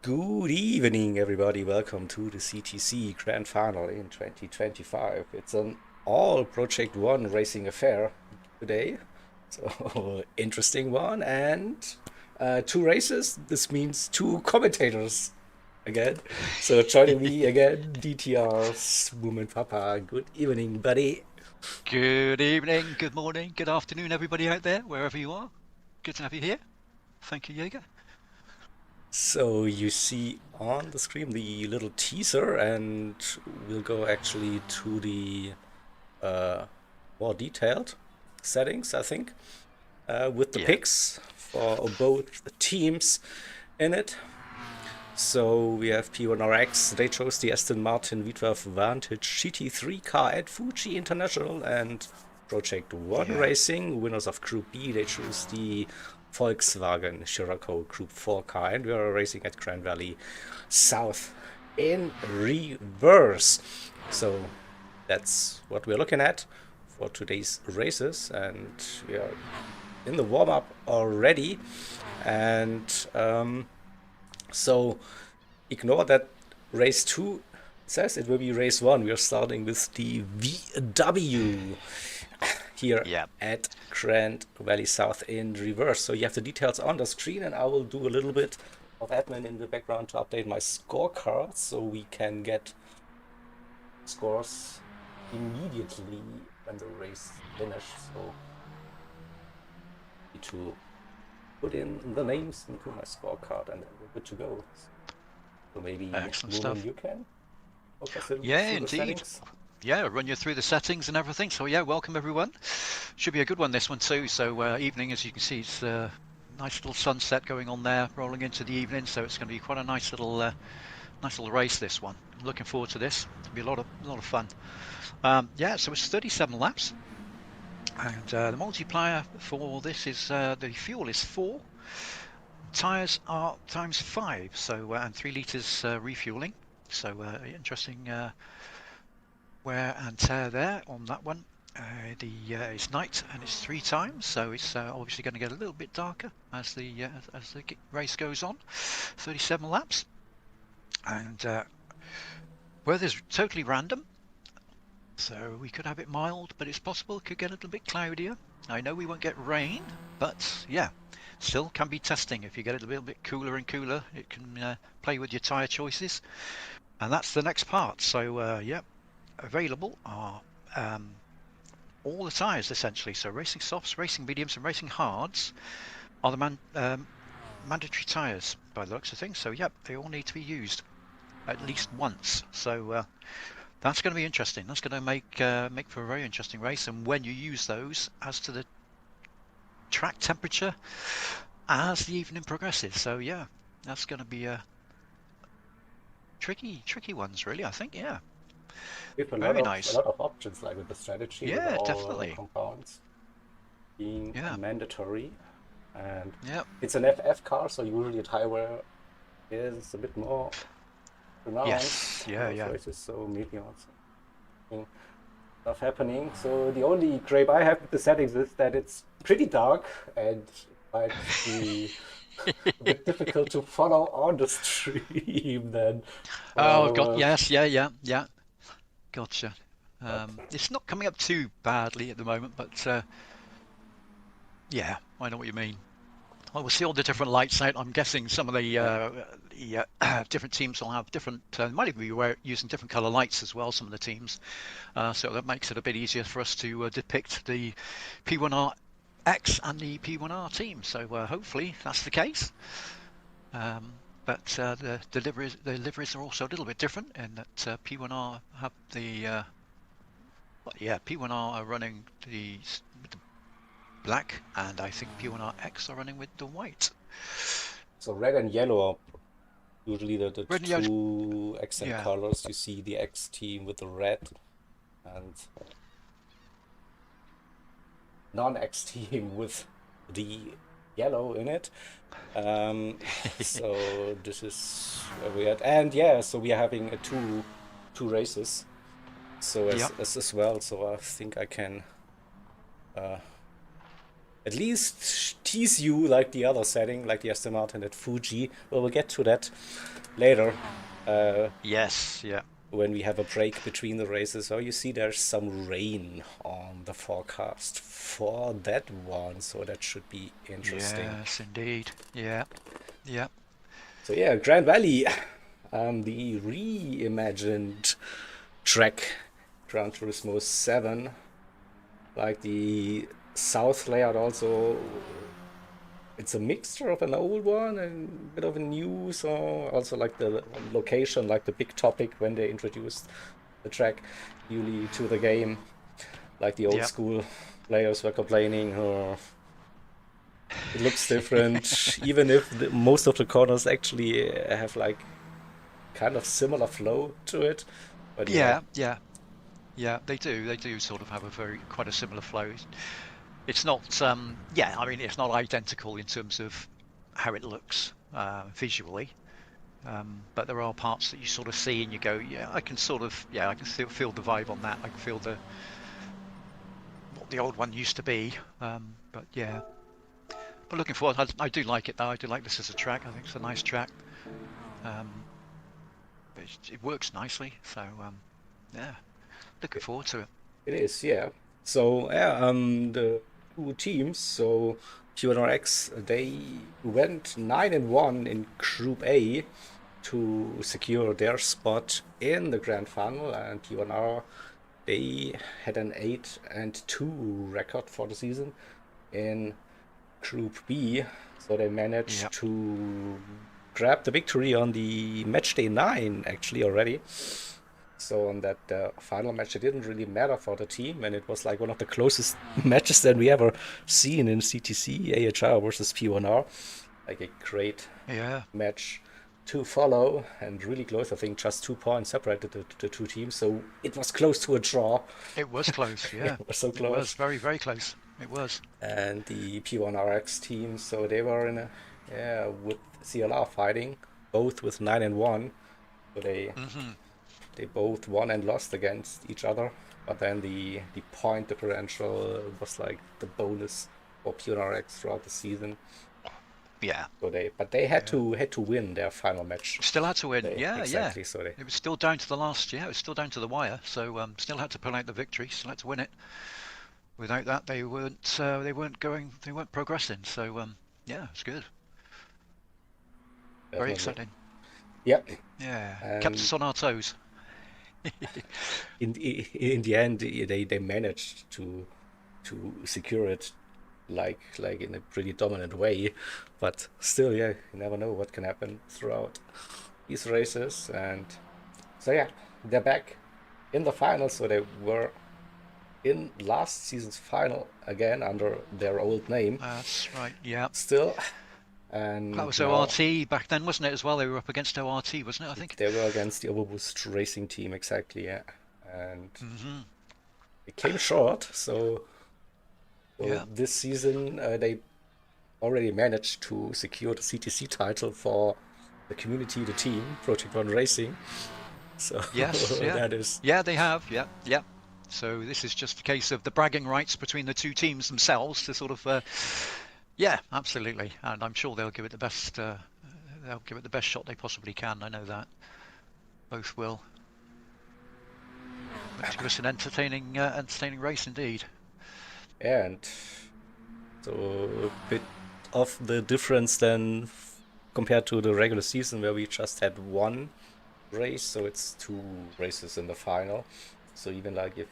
Good evening, everybody. Welcome to the CTC Grand Final in 2025. It's an all Project 1 racing affair today. So, interesting one. And two races. This means two commentators again. So, joining me again, DTR's Woman Papa. Good evening, buddy. Good evening, good morning, good afternoon, everybody out there, wherever you are. Good to have you here. Thank you, Jaeger. So you see on the screen the little teaser, and we'll go actually to the more detailed settings, I think, with the Yeah. picks for both teams in it. So we have P1Rx, they chose the Aston Martin V12 Vantage GT3 car at Fuji International, and Project 1 Yeah. Racing, winners of Group B, they choose the Volkswagen Scirocco Group 4 car, and we are racing at Grand Valley South in reverse. So that's what we're looking at for today's races, and we are in the warm-up already. And so ignore that race 2 says it will be race 1. We are starting with the VW here Yeah. at Grand Valley South in reverse. So you have the details on the screen, and I will do a little bit of admin in the background to update my scorecards so we can get scores immediately when the race finished. So need to put in the names into my scorecard, and then we're good to go. So maybe Excellent Ruben, stuff. you can walk us through Yeah, the indeed. settings. Yeah, run you through the settings and everything. So yeah, welcome everyone. Should be a good one, this one too. So evening, as you can see, it's a nice little sunset going on there, rolling into the evening. So it's going to be quite a nice little race, this one. I'm looking forward to this. It'll be a lot of fun. Yeah, so it's 37 laps. And the multiplier for this is the fuel is 4. Tyres are times 5, so and 3 litres refueling. So interesting wear and tear there on that one. It's night and it's 3 times, so it's obviously going to get a little bit darker as the race goes on. 37 laps, and weather's totally random. So we could have it mild, but it's possible it could get a little bit cloudier. I know we won't get rain, but yeah, still can be testing. If you get it a little bit cooler and cooler, it can play with your tyre choices. And that's the next part. So yeah, available are all the tyres essentially. So racing softs, racing mediums and racing hards are the mandatory tyres by the looks of things. So yeah, they all need to be used at least once. So That's going to be interesting. That's going to make for a very interesting race. And when you use those as to the track temperature as the evening progresses. So yeah, that's going to be a tricky ones, really. I think. Yeah, With very a nice. lot of options, like with the strategy, with Yeah, all definitely. compounds being Yeah, mandatory. And yeah, it's an FF car, so usually a tire wear is a bit more pronounced yes, in yeah, those yeah. races, so maybe also stuff happening. So the only gripe I have with the settings is that it's pretty dark and might be a bit difficult to follow on the stream then for Oh God, our yes, yeah, yeah, yeah. Gotcha. but It's not coming up too badly at the moment, but yeah, I know what you mean. Well, we'll see all the different lights out. I'm guessing some of yeah. the different teams will have different, might even be using different color lights as well, some of the teams. So that makes it a bit easier for us to depict the P1Rx and the P1R team. So hopefully that's the case. But the liveries are also a little bit different in that P1R have yeah, P1R are running with the black, and I think P1Rx are running with the white. So red and yellow are usually the Red and yellow, two accent yeah, colors. You see the X team with the red and non-X team with the yellow in it. So this is where we at, and yeah, so we are having two races. So yeah, as well. So I think I can uh, at least tease you like the other setting, like the Aston Martin at Fuji. Well, we'll get to that later. Uh, yes, yeah, when we have a break between the races. Oh, you see there's some rain on the forecast for that one, so that should be interesting. yes, indeed, yeah, yeah, So yeah, Grand Valley, the reimagined track, Gran Turismo 7, like the south layout also. It's a mixture of an old one and a bit of a new, so also like the location, like the big topic when they introduced the track newly to the game. Like the old yeah. school players were complaining, oh, it looks different, even if most of the corners actually have like kind of similar flow to it. But yeah, Yeah, yeah, yeah, they do. They do sort of have a quite a similar flow. It's not, yeah, I mean, it's not identical in terms of how it looks visually, but there are parts that you sort of see and you go, yeah, I can sort of, yeah, I can still feel the vibe on that. I can feel what the old one used to be. But yeah, but looking forward, I do like it though. I do like this as a track. I think it's a nice track. Um, it works nicely, so yeah, looking forward to it. it is, yeah. So yeah, the two teams, so P1Rx, they went 9-1 in Group A to secure their spot in the grand final, and P1R, they had an 8-2 record for the season in Group B, so they Yeah, managed to grab the victory on the match day 9 actually already. So on that final match, it didn't really matter for the team, and it was like one of the closest matches that we ever seen in CTC, AHR versus P1R. Like a great yeah, match to follow and really close. I think just 2 points separated the two teams, so it was close to a draw. it was close. Yeah, It was so it was close. very close. It was. And the P1RX team, so they were in a yeah with CLR fighting, both with 9-1. So Hmm. they both won and lost against each other. But then the point differential was like the bonus for P1RX throughout the season. Yeah, So they had yeah. to win their final match. Still had to win. They Yeah, yeah. exactly so they It was still down to the last. Yeah, it was still down to the wire. So still had to pull out the victory. Still had to win it. Without that, they weren't progressing. So yeah, it's good. Very definitely exciting. yeah. Yeah, kept And us on our toes. in the end they managed to secure it like in a pretty dominant way, but still yeah, you never know what can happen throughout these races. And so yeah, they're back in the final, so they were in last season's final again under their old name That's right. Yeah. still. That And was now ORT back then, wasn't it, as well? They were up against ORT, wasn't it, I think? they were against the Overboost Racing team, exactly, yeah. And Hmm. it came short, so Yeah. this season they already managed to secure the CTC title for the community, the team, Project One Racing. So Yes. Yeah. that is, Yeah, they have. Yeah. Yeah. So this is just a case of the bragging rights between the two teams themselves to sort of, yeah, absolutely. And I'm sure they'll give it the best. They'll give it the best shot they possibly can. I know that both will. But it was an entertaining race indeed. and so a bit of the difference then compared to the regular season where we just had one race, so it's two races in the final. So even like if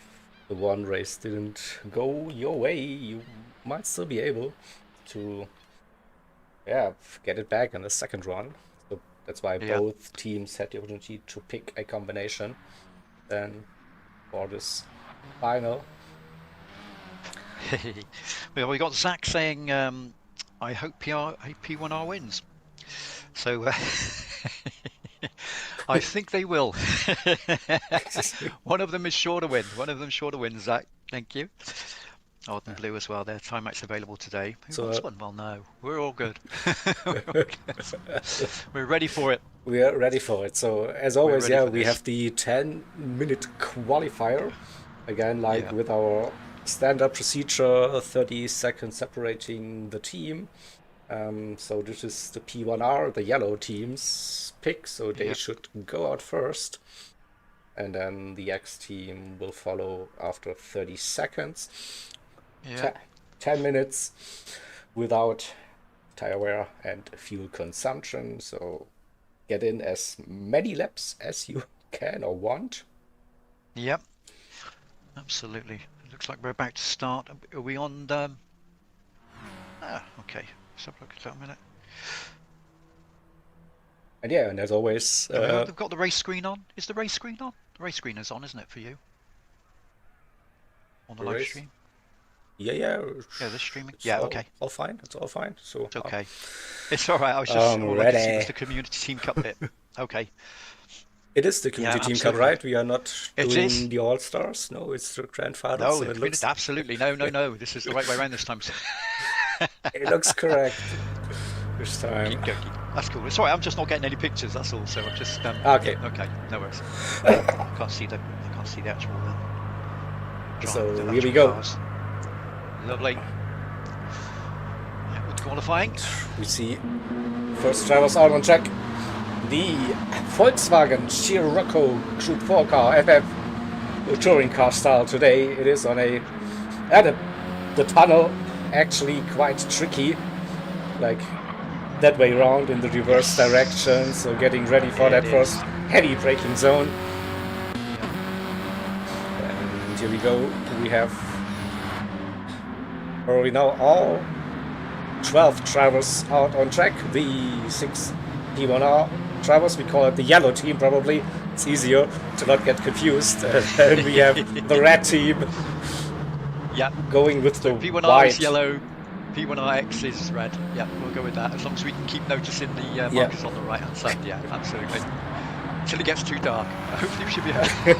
the one race didn't go your way, you might still be able to, yeah, get it back in the second run. So that's why Yeah. both teams had the opportunity to pick a combination then for this final. Well, we got Zach saying, "I hope P1R wins." So I think they will. One of them is sure to win. One of them sure to win, Zach. Thank you. Oh, and Blue as well. Their timeouts available today. Who So wants one? Well, no. We're all good. We're all good. We're ready for it. we are ready for it. So as We're always, ready yeah, for we this. have the 10-minute qualifier. Again, like Yeah. with our standard procedure, 30 seconds separating the team. So this is the P1R, the yellow team's pick, so they Yeah. should go out first. And then the X team will follow after 30 seconds. Yeah. 10 minutes without tire wear and fuel consumption. So get in as many laps as you can or want. Yep. Absolutely. It looks like we're about to start. Are we on? Okay. Let's have a look at that a minute. And yeah, and as always, They've got the race screen on. Is the race screen on? The race screen is on, isn't it, for you? On the live race. stream? Yeah, yeah. Yeah, the streaming. It's Yeah, all, okay. all fine. It's all fine. So It's okay. It's all right. I was just all I could see was the community team cup bit. Okay. it is the community Yeah, team cup, absolutely. right? We are not It doing is. the all stars. No, it's the grand final. No, So the it looks community. Absolutely. No. This is the right way around this time. it looks correct this time. Keep going. That's cool. It's all right. I'm just not getting any pictures. That's all. So I'm just. Okay. Okay. No worries. I can't see the actual. So the here we actual go. cars. Lovely. Yeah, with qualifying. We see first drivers out on track. The Volkswagen Scirocco Group 4 car, FF touring car style today. It is on a... the tunnel actually quite tricky. Like that way around in the reverse direction. So getting ready for that first heavy braking zone. And here we go. We have... we now all 12 drivers out on track. The 6 P1R drivers, we call it the yellow team probably. It's easier to not get confused. And we have the red team going with the P1R white. is yellow, P1Rx is red. Yeah, we'll go with that. As long as we can keep noticing the markers on the right hand side. Yeah, absolutely. Until it gets too dark. Hopefully we should be okay.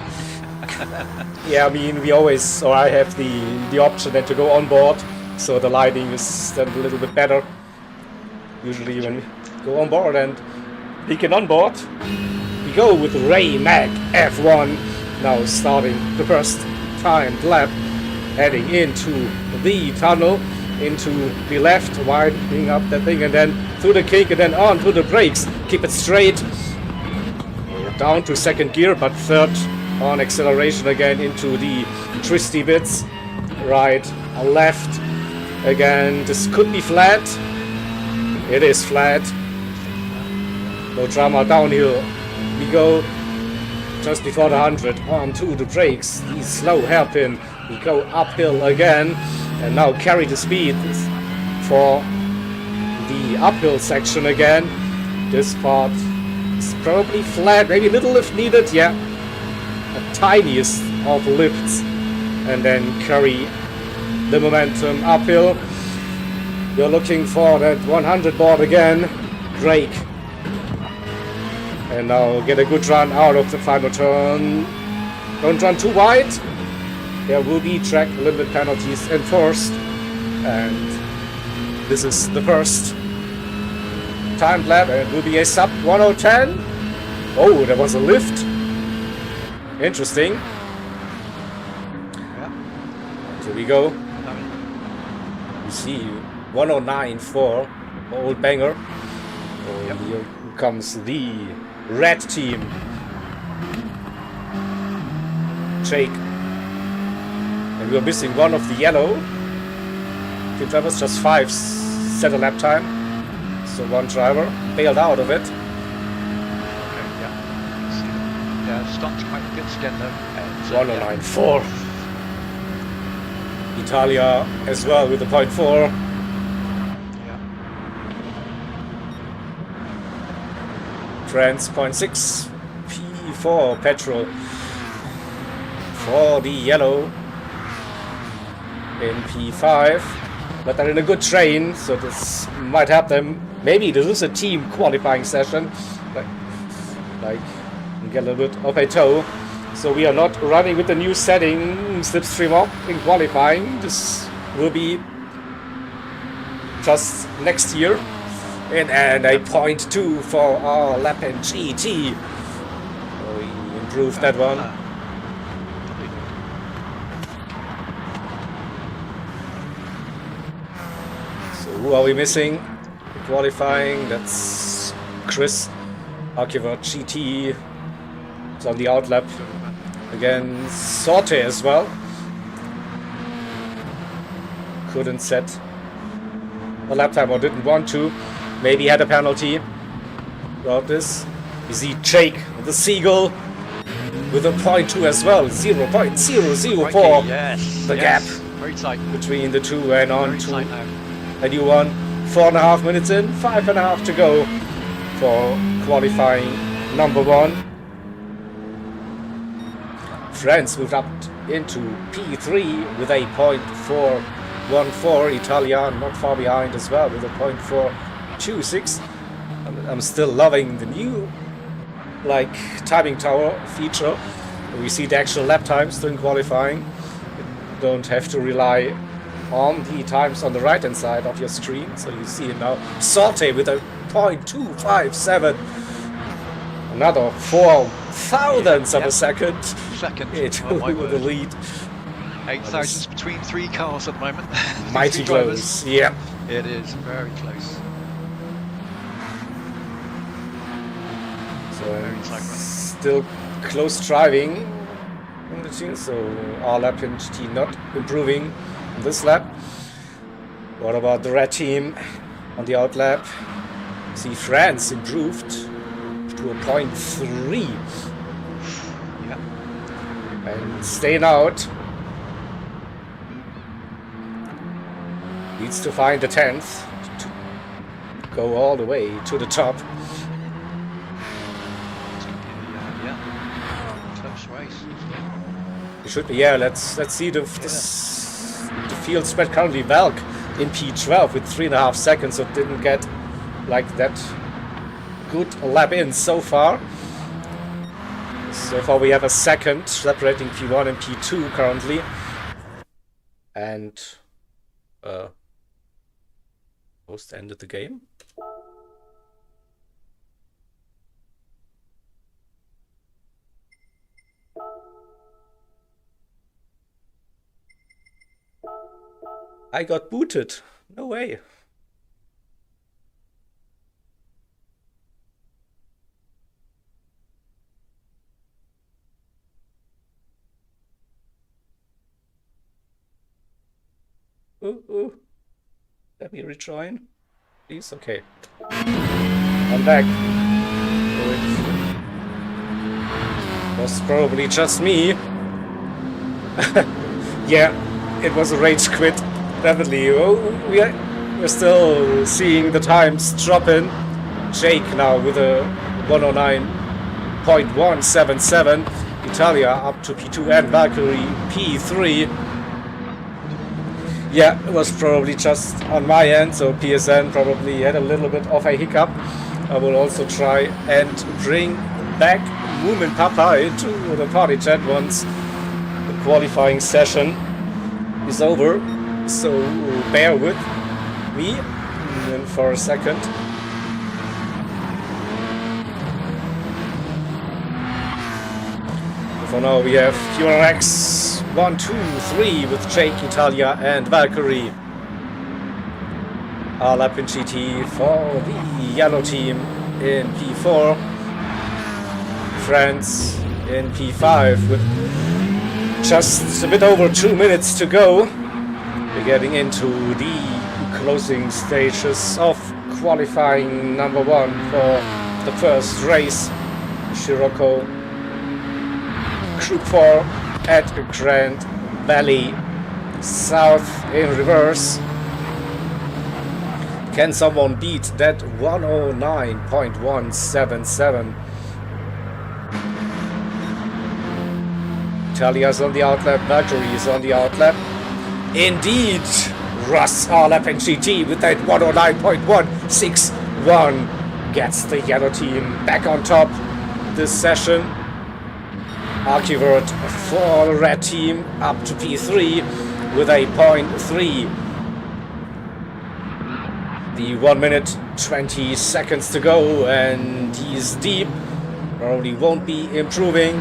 Yeah, I mean, we always, or I have the option then to go on board, so the lighting is then a little bit better. Usually when we go on board and peeking on board, we go with Ray Mac F1, now starting the first timed lap, heading into the tunnel, into the left, widening up that thing, and then through the kink, and then on to the brakes, keep it straight, down to second gear, but third on acceleration again into the twisty bits, right, left, again, this could be flat, it is flat, no drama, downhill, we go just before the 100, on to the brakes, the slow hairpin, we go uphill again, and now carry the speed for the uphill section again. This part is probably flat, maybe a little lift needed, yeah. a tiniest of lifts and then carry the momentum uphill. You're looking for that 100 board again, Drake. And now get a good run out of the final turn. Don't run too wide. There will be track limit penalties enforced. And this is the first time lap, and it will be a sub 1010. Oh, there was a lift. Interesting. Yeah. Here we go. You see 109.4, old banger. Oh, Yep. Here comes the red team. Jake. And we're missing one of the yellow. Team drivers, just 5 set a lap time. So one driver bailed out of it. Okay, yeah. Yeah, stopped quite a bit again though. And, 109.4. Italia as well with the 0.4. Yeah. France 0.6. P4 petrol for the yellow in P5. But they're in a good train, so this might help them. Maybe this is a team qualifying session. Like get a little bit of a tow. So we are not running with the new setting slipstream up in qualifying. This will be just next year. And a 0.2 for our lap and GT. So we improved that one. So who are we missing? Qualifying, that's Chris. Akiva GT. It's on the outlap. Again, Sorte as well. Couldn't set a lap time or didn't want to. Maybe had a penalty about this. You see Jake, the Seagull, with a 0.2 as well. 0.004. Yes. The yes. gap Very tight. between the two and on Very to tight now. a new one. 4.5 minutes in, 5.5 to go for qualifying number 1. France moved up into P3 with a 0.414. Italia not far behind as well with a 0.426. I'm still loving the new timing tower feature. We see the actual lap times during qualifying. You don't have to rely on the times on the right hand side of your screen. So you see it now. Sorte with a 0.257. Another 4 thousandths of a second. With the lead. 8 thousandths between 3 cars at the moment. Mighty close, yeah. It is very close. So still close driving in the team. So our lap and GT not improving on this lap. What about the red team on the outlap? See France improved to a 0.3. Yeah. And staying out. Needs to find the 10th to go all the way to the top. Yeah. Close race. It should be, yeah. Let's see the field spread currently. Valk in P12 with 3.5 seconds, so didn't get that good lap in so far. So far we have a second separating P1 and P2 currently. And almost ended the game. I got booted. No way. Ooh. Let me rejoin. Please? Okay. I'm back. It was probably just me. Yeah, it was a rage quit. Definitely. Oh, we're still seeing the times dropping. Jake now with a 109.177. Italia up to P2 and Valkyrie P3. Yeah, it was probably just on my end, so PSN probably had a little bit of a hiccup. I will also try and bring back Moomin Papa into the party chat once the qualifying session is over. So bear with me for a second. For now we have P1Rx 1, 2, 3 with Jake, Italia and Valkyrie. Lap in GT for the yellow team in P4. France in P5 with just a bit over 2 minutes to go. We're getting into the closing stages of qualifying number 1 for the first race. Scirocco Group 4 at Grand Valley South in reverse. Can someone beat that 109.177? Italia's on the outlap, Valkyrie is on the outlap. Indeed, Russ Lap and GT with that 109.161 gets the yellow team back on top this session. Archivert for the red team up to P3 with a 0.3. The 1 minute 20 seconds to go and he's deep. Probably won't be improving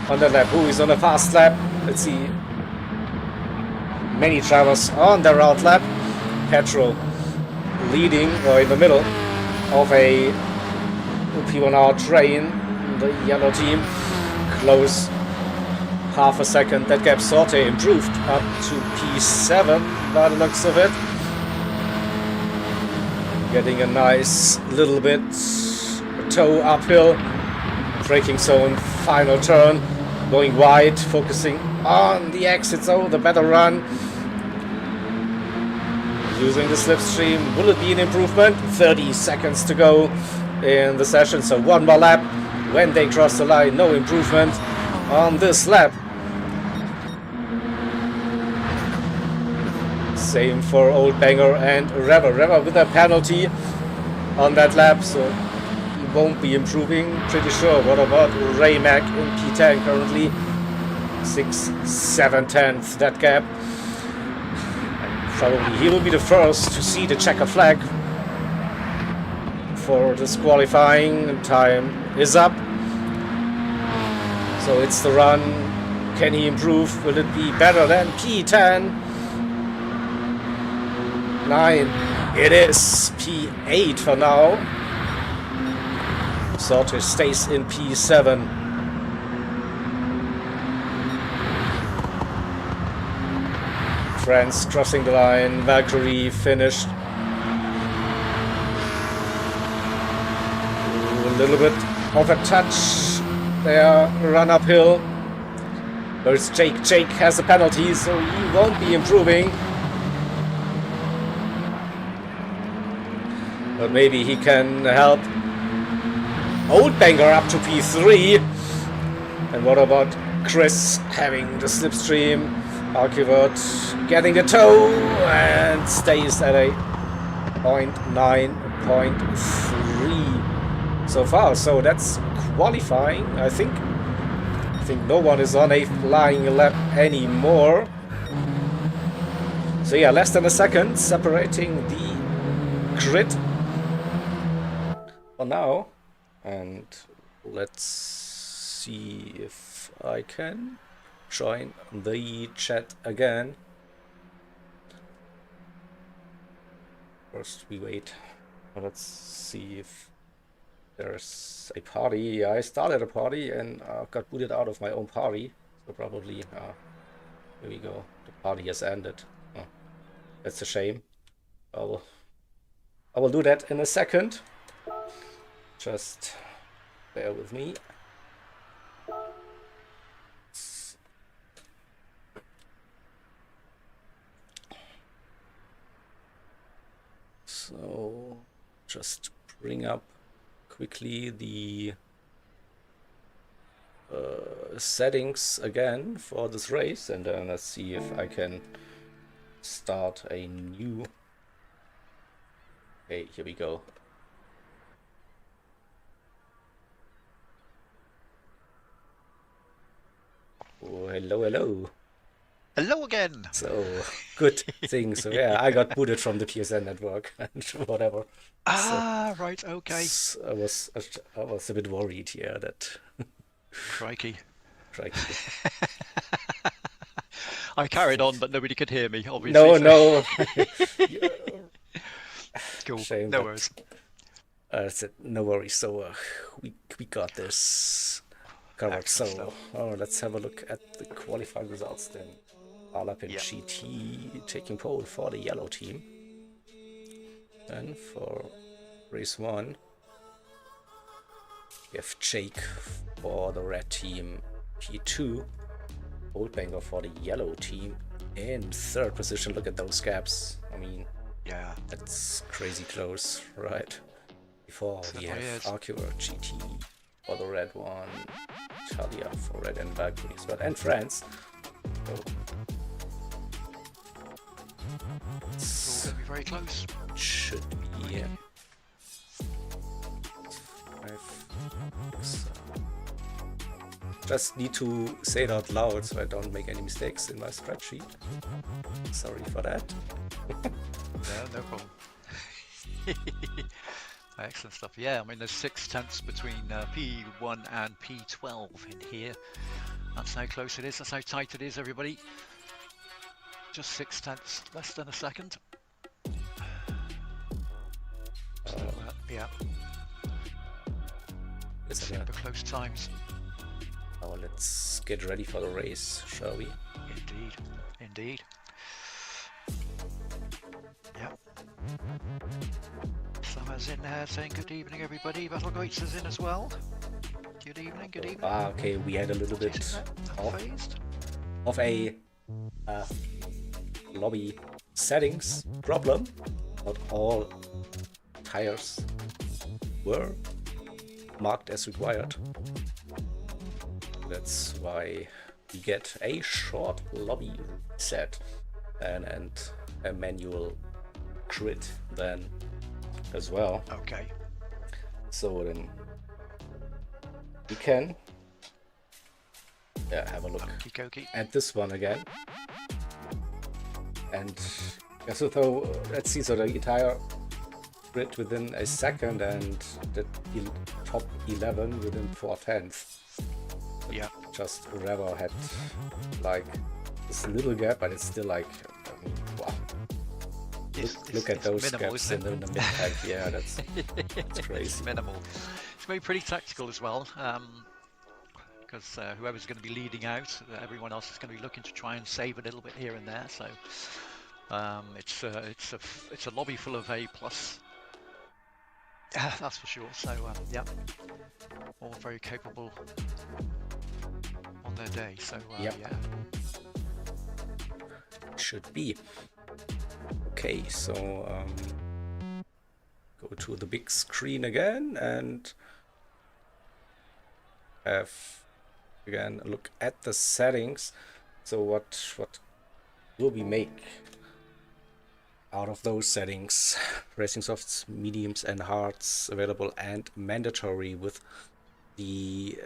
on the lap. Who is on a fast lap? Let's see. Many drivers on their out lap. Petro leading or in the middle of a P1R train. The yellow team close half a second. That gap Sorte improved up to P7 by the looks of it. Getting a nice little bit toe uphill. Braking zone, final turn. Going wide, focusing on the exits. Oh, the better run. Using the slipstream. Will it be an improvement? 30 seconds to go in the session. So one more lap. When they cross the line, no improvement on this lap. Same for Old Banger and Rever. Rever with a penalty on that lap, so he won't be improving, pretty sure. What about Ray Mac in P10 currently? 6-7 tenths, that gap. And probably he will be the first to see the checker flag for this qualifying. Time is up. So it's the run. Can he improve? Will it be better than P10? 9. It is P8 for now. Sorte stays in P7. France crossing the line. Valkyrie finished. Ooh, a little bit of a touch there. Run uphill. There's Jake. Jake has a penalty, so he won't be improving. But maybe he can help Old Banger up to P3. And what about Chris having the slipstream? Archivert getting the toe and stays at a 0.9.3 so far. So that's qualifying, I think. I think no one is on a flying lap anymore. So yeah, less than a second separating the grid for now. And let's see if I can join the chat again. First we wait. Let's see if there's a party. I started a party and got booted out of my own party. So probably, here we go. The party has ended. Oh, that's a shame. I will do that in a second. Just bear with me. So just bring up quickly the settings again for this race, and then let's see if I can start a new. Okay, here we go. Oh, hello, hello. Hello again. So good thing. So yeah, I got booted from the PSN network and whatever. So Right, okay. I was a bit worried here that Crikey. crikey. I carried on, but nobody could hear me, obviously. No, So. no. Cool. Shame, No but worries. I said no worries. So we got this covered. Excellent So stuff. let's have a look at the qualifying results then. All up in Yep. GT, taking pole for the yellow team. And for race 1, we have Jake for the red team, P2, Oldbanger for the yellow team, in 3rd position. Look at those gaps. I mean, Yeah. that's crazy close, right? Before we Certainly have is. Acura GT for the red one, Talia for red and Valkyrie as well, and France. So It's all going to be very close. should be just need to say it out loud so I don't make any mistakes in my spreadsheet. Sorry for that. No problem. Excellent stuff. Yeah, I mean, there's 6/10 between P1 and P12 in here. That's how close it is. That's how tight it is, everybody. Just 6/10, less than a second. So, yeah, super close times. Now let's get ready for the race, shall we? Indeed, indeed. Yep. Summer's in there saying good evening, everybody. Battlegates is in as well. Good evening, good evening. Okay, we had a little bit Unfazed. of a lobby settings problem. Not all tires were marked as required. That's why we get a short lobby set and a manual grid then as well. Okay. So then we can have a look Okey-dokey. at this one again. And so though, let's see, so the entire grid within a second and the top 11 within 4/10. Yeah. Just Revo had like this little gap, but it's still like, I mean, wow. Look at those minimal, gaps in the mid-pack. Yeah, that's crazy. It's minimal. It's going to be pretty tactical as well, because whoever's going to be leading out, everyone else is going to be looking to try and save a little bit here and there. So it's a lobby full of A plus. That's for sure. So yeah, all very capable on their day. So Yep. yeah. Should be. Okay, so go to the big screen again and have again a look at the settings. So what will we make out of those settings? Racing softs, mediums and hards available and mandatory, with the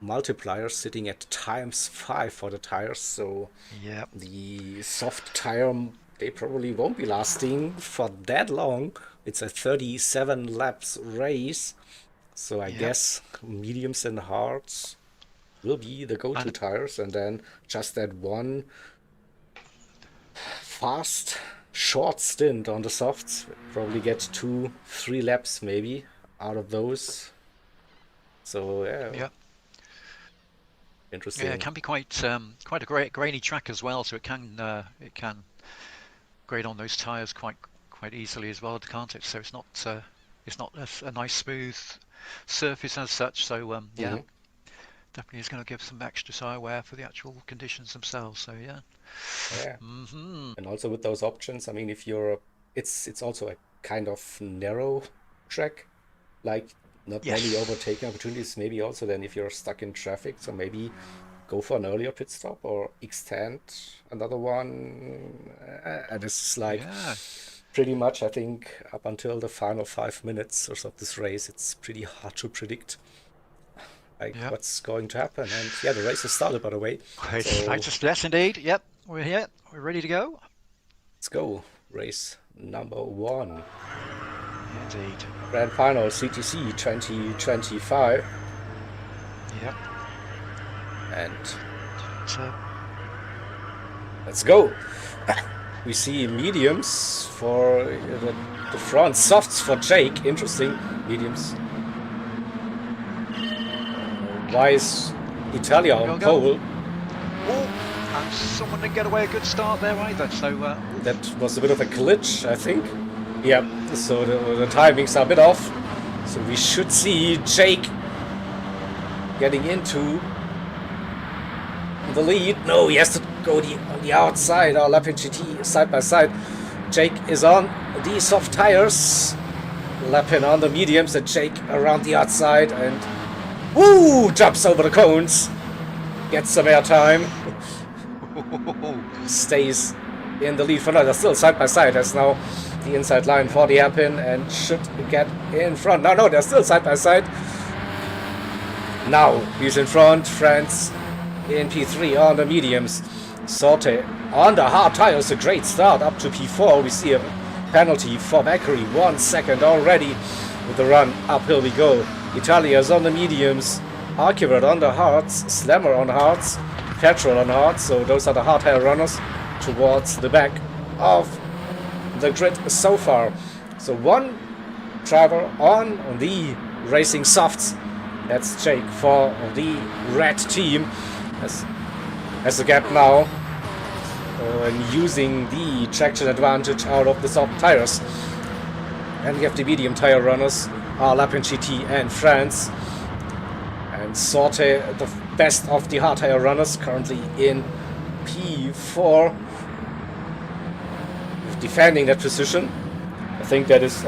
multiplier sitting at ×5 for the tires. So Yeah. the soft tire, they probably won't be lasting for that long. It's a 37 laps race, so I guess mediums and hards will be the go-to tires, and then just that one fast short stint on the softs, probably get 2-3 laps maybe out of those. So Yeah. interesting. Yeah, it can be quite a great grainy track as well, so it can grade on those tires quite easily as well, can't it? So it's not a nice smooth surface as such. So yeah, definitely is going to give some extra tire wear for the actual conditions themselves. So yeah. And also with those options, I mean, if you're, it's also a kind of narrow track, like not many Yes. overtaking opportunities. Maybe also then if you're stuck in traffic, so maybe go for an earlier pit stop or extend another one. And this is like Yeah. pretty much, I think, up until the final 5 minutes or so of this race, it's pretty hard to predict like Yeah. what's going to happen. And yeah, the race has started, by the way. It's So nice. Yes, indeed. Yep. We're here. We're ready to go. let's go. Race number one. Indeed. Grand Final CTC 2025. Yep. And So, let's go. We see mediums for the front, softs for Jake. Interesting. Mediums. Why is Italia on go. pole? Oh, and someone didn't get away a good start there either. So That was a bit of a glitch, I think. Yeah, so the timings are a bit off. So we should see Jake getting into the lead. No, he has to go on the outside. Our Lapin GT side by side. Jake is on the soft tires. Lapin on the mediums and Jake around the outside and woo! Jumps over the cones. Gets some air time. Stays in the lead for now. They're still side by side. That's now the inside line for the hairpin and should get in front. No, they're still side by side. Now he's in front. France in P3 on the mediums. Sorte on the hard tires. A great start up to P4. We see a penalty for Macri. 1 second already with the run. Uphill we go. Italia's on the mediums. Archivert on the hards. Slammer on hards. Petrol on hards. So those are the hard tire runners towards the back of the grid so far. So one driver on the racing softs. That's Jake for the red team. Has the gap now. And using the traction advantage out of the soft tires. And we have the medium tire runners are Lapin GT and France. And Sorte, the best of the hard tire runners, currently in P4. Defending that position. I think that is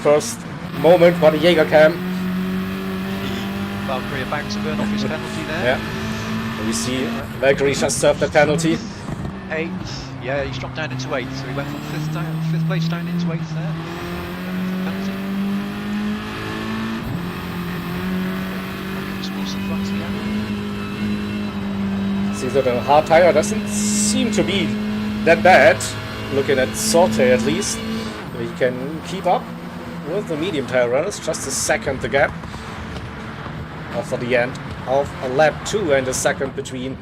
first moment for the Jaeger cam. Valkyrie about to burn off his penalty there. Yeah. And we see Valkyrie just served the penalty. 8th. Yeah, he's dropped down into 8th. So he went from 5th place down into 8th there. Penalty. Towards the front again. See that the hard tire doesn't seem to be that bad. Looking at Sorte at least. He can keep up with the medium tire runners. Just a second the gap. After the end of a lap 2 and a second between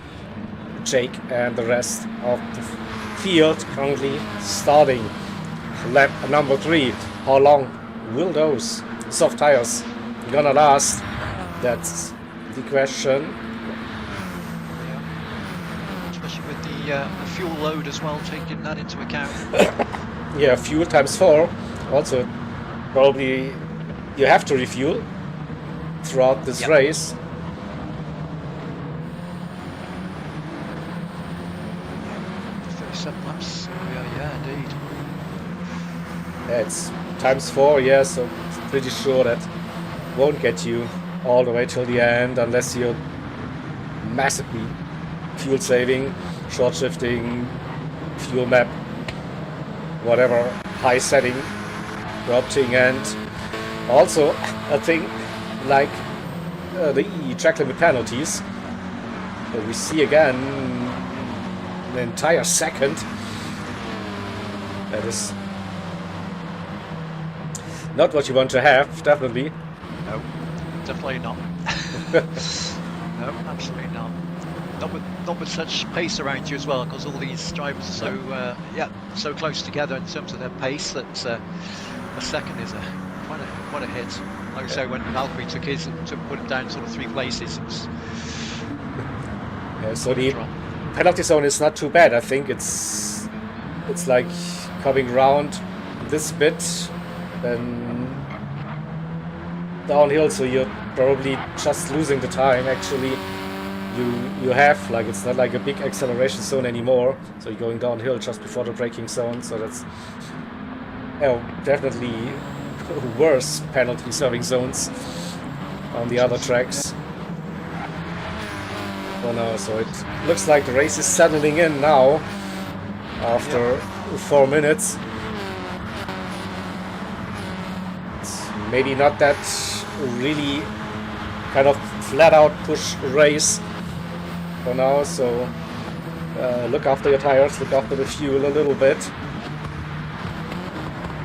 Jake and the rest of the field. Currently starting lap number 3. How long will those soft tires gonna last? That's the question. Yeah. Especially with the fuel load as well, taking that into account. Yeah, fuel times 4. Also, probably you have to refuel throughout this race. 37 laps. Yeah, indeed. It's times 4, yeah, so pretty sure that won't get you all the way till the end unless you're massively fuel saving, short shifting, fuel map, whatever, high setting, opting, and also a thing like the track limit penalties. So we see again an entire second. That is not what you want to have, definitely. No, definitely not. No, absolutely not. Not with such pace around you as well, because all these drivers are so so close together in terms of their pace that a second is quite a hit. Like I say, when Valkyrie took his to put him down sort of 3 places, it was so the penalty zone is not too bad. I think it's like coming around this bit, then downhill, so you're probably just losing the time. Actually, you have, like, it's not like a big acceleration zone anymore, so you're going downhill just before the braking zone, so that's definitely worse penalty serving zones on the other tracks. Oh no, so it looks like the race is settling in now after 4 minutes. It's maybe not that really kind of flat out push race for now, so look after your tires, look after the fuel a little bit.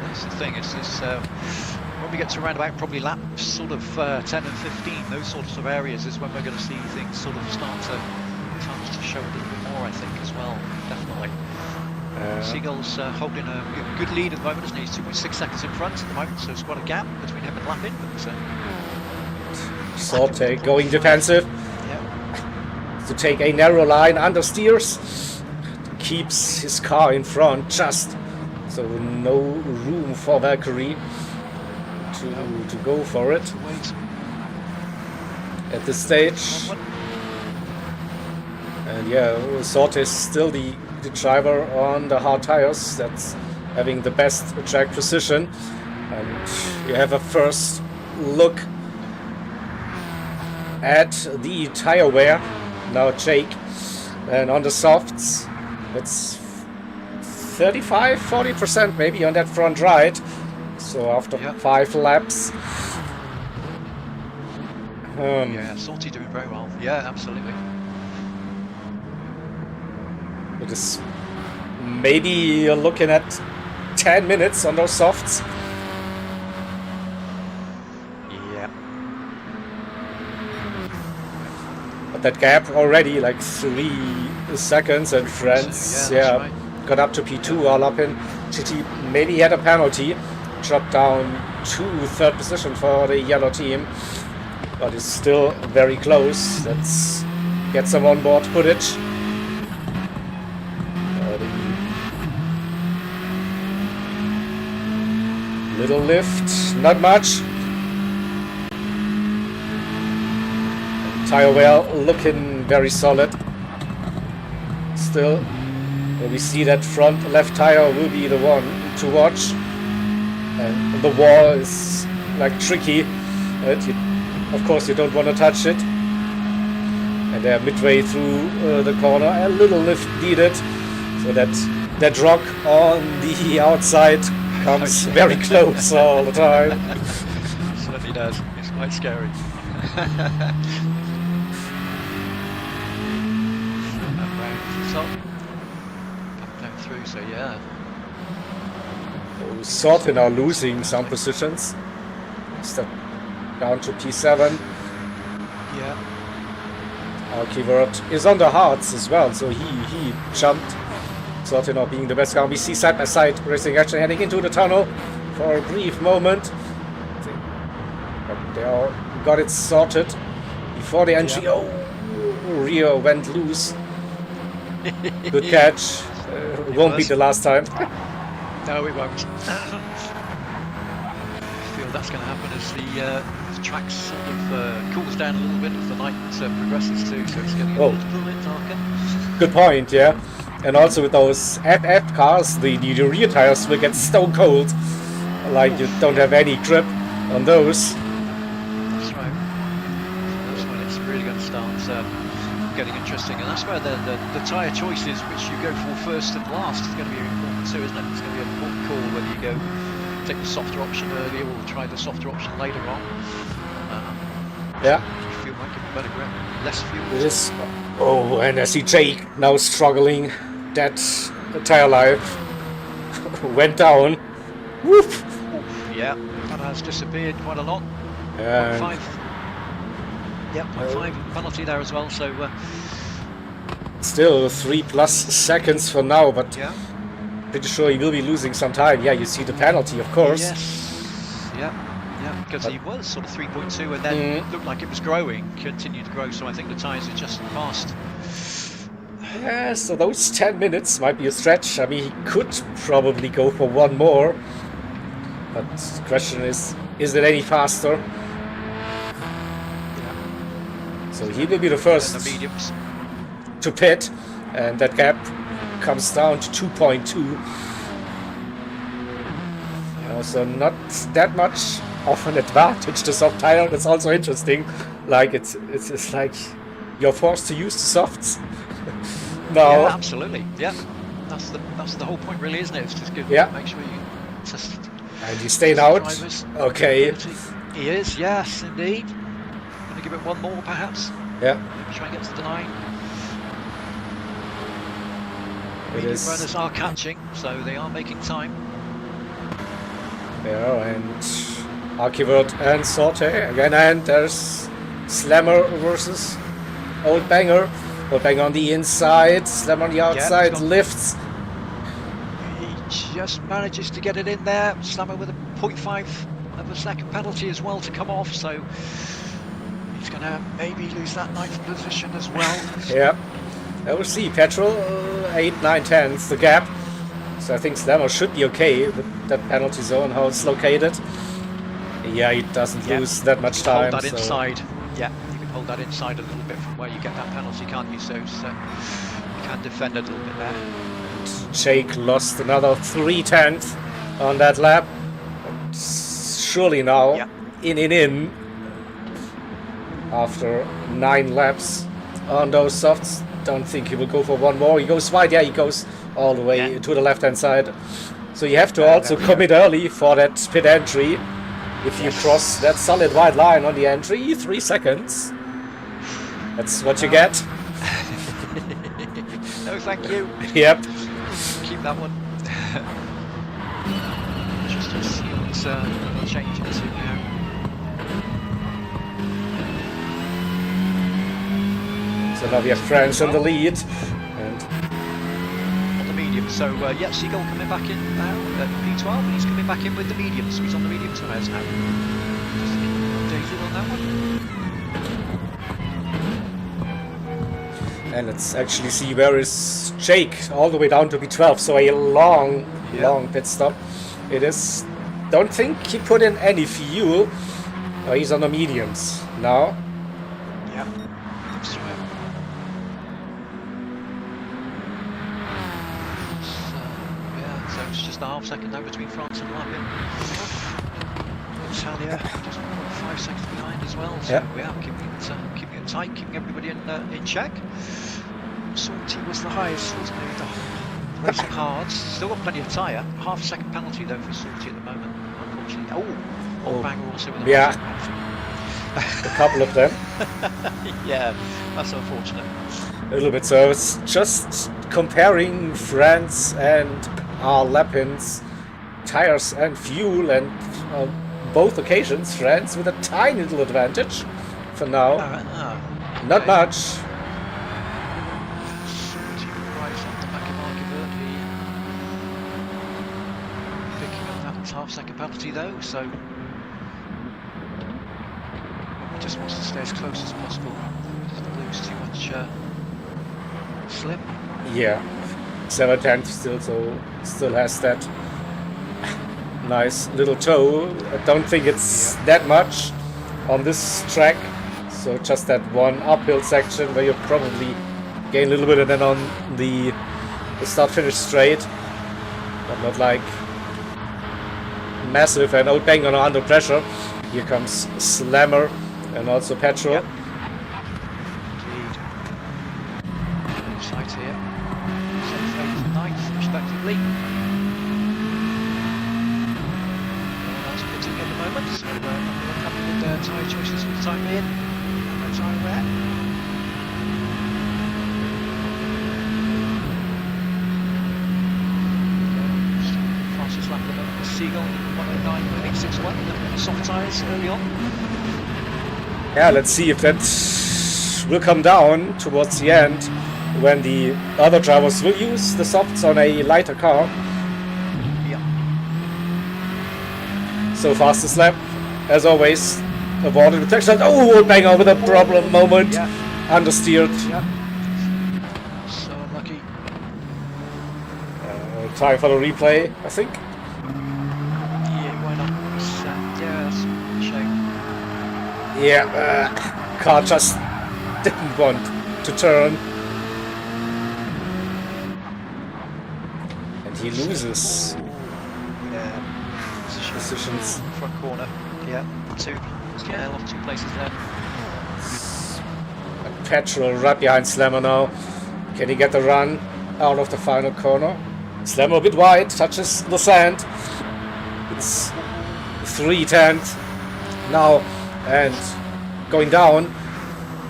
That's the thing, is this when we get to around about probably laps sort of 10 and 15, those sorts of areas is when we're going to see things sort of start to show a little bit more, I think, as well. Definitely. Seagull's holding a good lead at the moment, isn't he? He's 2.6 seconds in front at the moment, so it's quite a gap between him and Lappin. But Sorte going defensive. Yeah. To take a narrow line, understeers, keeps his car in front just, so no room for Valkyrie to go for it at this stage. And yeah, Sorte is still the driver on the hard tires that's having the best track precision. And you have a first look at the tire wear. Now Jake, and on the softs it's 35-40% maybe on that front right, so after 5 laps. Yeah, Sorte doing very well. Yeah, absolutely. It is maybe you're looking at 10 minutes on those softs. That gap already like 3 seconds, and France right. Got up to P2 all up in GT. Maybe he had a penalty, dropped down to 3rd position for the yellow team, but it's still very close. Let's get some onboard footage. Little lift, not much. Tire wear looking very solid. Still, we see that front left tire will be the one to watch. And the wall is like tricky. Of course, you don't want to touch it. And they're midway through the corner. A little lift needed, so that rock on the outside comes very close all the time. Certainly does. It's quite scary. Down through, so yeah. Sorte now losing some positions. Step down to P7. Yeah. Our keyword is on the hards as well, so he jumped. Sorte now being the best car. We see side by side racing action heading into the tunnel for a brief moment. But they all got it sorted before the entry. Oh, rear went loose. Good catch. Won't be the last time. No, it won't. I feel that's going to happen as the track sort of cools down a little bit as the night progresses too, so it's getting a little bit darker. Good point, yeah. And also with those FF cars, the rear tires will get stone cold. Like you don't have any grip on those. That's right. That's when it's really going to start getting interesting, and that's where the tyre choices which you go for first and last is going to be important too, isn't it? It's going to be an important call whether you go take the softer option earlier or try the softer option later on. Fuel might give you better grip, less fuel. It is. Oh, and I see Jake now struggling. That tire life went down. Whoop! Yeah, that has disappeared quite a lot. 0.5. Yep, 0.5 penalty there as well, so still 3+ seconds for now, but pretty sure he will be losing some time. Yeah, you see the penalty, of course. Yes. Yeah, because he was sort of 3.2 and then looked like it was growing, continued to grow, so I think the tyres are just passed. Yeah, so those 10 minutes might be a stretch. I mean, he could probably go for one more, but the question is it any faster? So he will be the first to pit, and that gap comes down to 2.2. So not that much of an advantage, the soft tire. That's also interesting. Like it's like you're forced to use the softs. No. Yeah, absolutely. Yeah, that's the whole point, really, isn't it? It's just make sure you test. And he's staying out. Drivers. Okay. He is. Yes, indeed. Going to give it one more, perhaps. Yeah. Maybe try and get to the 9. It is. Runners are catching, so they are making time. Yeah, and Archivert and Sorte again, and there's Slammer versus Old Banger. Old Banger on the inside, Slammer on the outside, lifts. He just manages to get it in there. Slammer with a 0.5 of a second penalty as well to come off, so he's going to maybe lose that 9th position as well. Yeah. We'll see. Petrol 8, 9, 10's the gap. So I think Slammer should be okay with that penalty zone, how it's located. Yeah, he doesn't lose that much time. Hold that inside. Yeah, you can hold that inside a little bit from where you get that penalty, can't you? So you can defend a little bit there. And Jake lost another 3/10 on that lap. But surely now, in. After 9 laps on those softs. Don't think he will go for one more. He goes wide. Yeah, he goes all the way to the left-hand side. So you have to also commit early for that pit entry. If you cross that solid white line on the entry, 3 seconds. That's what you get. No, thank you. Yep. Keep that one. Just to see what's changing to now. So now we have France in the lead. And on the medium. So Seagull coming back in now at P12, and he's coming back in with the medium. So he's on the medium tyres now. Just updated on that one. And let's actually see where is Jake, all the way down to P12. So a long pit stop. It is. Don't think he put in any fuel. He's on the mediums now. Yeah. That's right. So it's just a half second now between France and Lapin. Italia just 5 seconds behind as well. So keeping it tight, keeping everybody in check. Salty was the highest, wasn't he? Racing hard. Still got plenty of tyre. Half a second penalty though for Salty at the moment, unfortunately. Old Banger also with a a couple of them. Yeah, that's unfortunate. A little bit. So it's just comparing France and Lapin's tires and fuel, and on both occasions France with a tiny little advantage for now. Not much. Half-second penalty though, so he just wants to stay as close as possible. Doesn't lose too much slip. Yeah, 7/10 still has that nice little toe. I don't think it's that much on this track. So just that one uphill section where you probably gain a little bit, and then on the start-finish straight, but not like massive. And Old Banger under pressure. Here comes Slammer and also Petrol. Yep. Indeed. Sight here. 7th, 8th and 9th respectively. No one else pitting at the moment, so everyone happy with their tyre choices for the time being. No tyre wear. Fastest lap of the moment was Seagull, 109.861, soft tyres early on. Yeah, let's see if that will come down towards the end when the other drivers will use the softs on a lighter car. Yeah. So fastest lap, as always, avoided the touchdown. Oh, Old Banger with a problem moment. Yeah. Understeered. Yeah. So unlucky. Time for the replay, I think. Yeah, why not? Yeah, that's a shame. Yeah, car just didn't want to turn. And he loses Yeah. positions. Front corner. Yeah, lost 2 places there. Petrol right behind Slammer now. Can he get the run out of the final corner? Slammer a bit wide, touches the sand. It's 3/10 now and going down.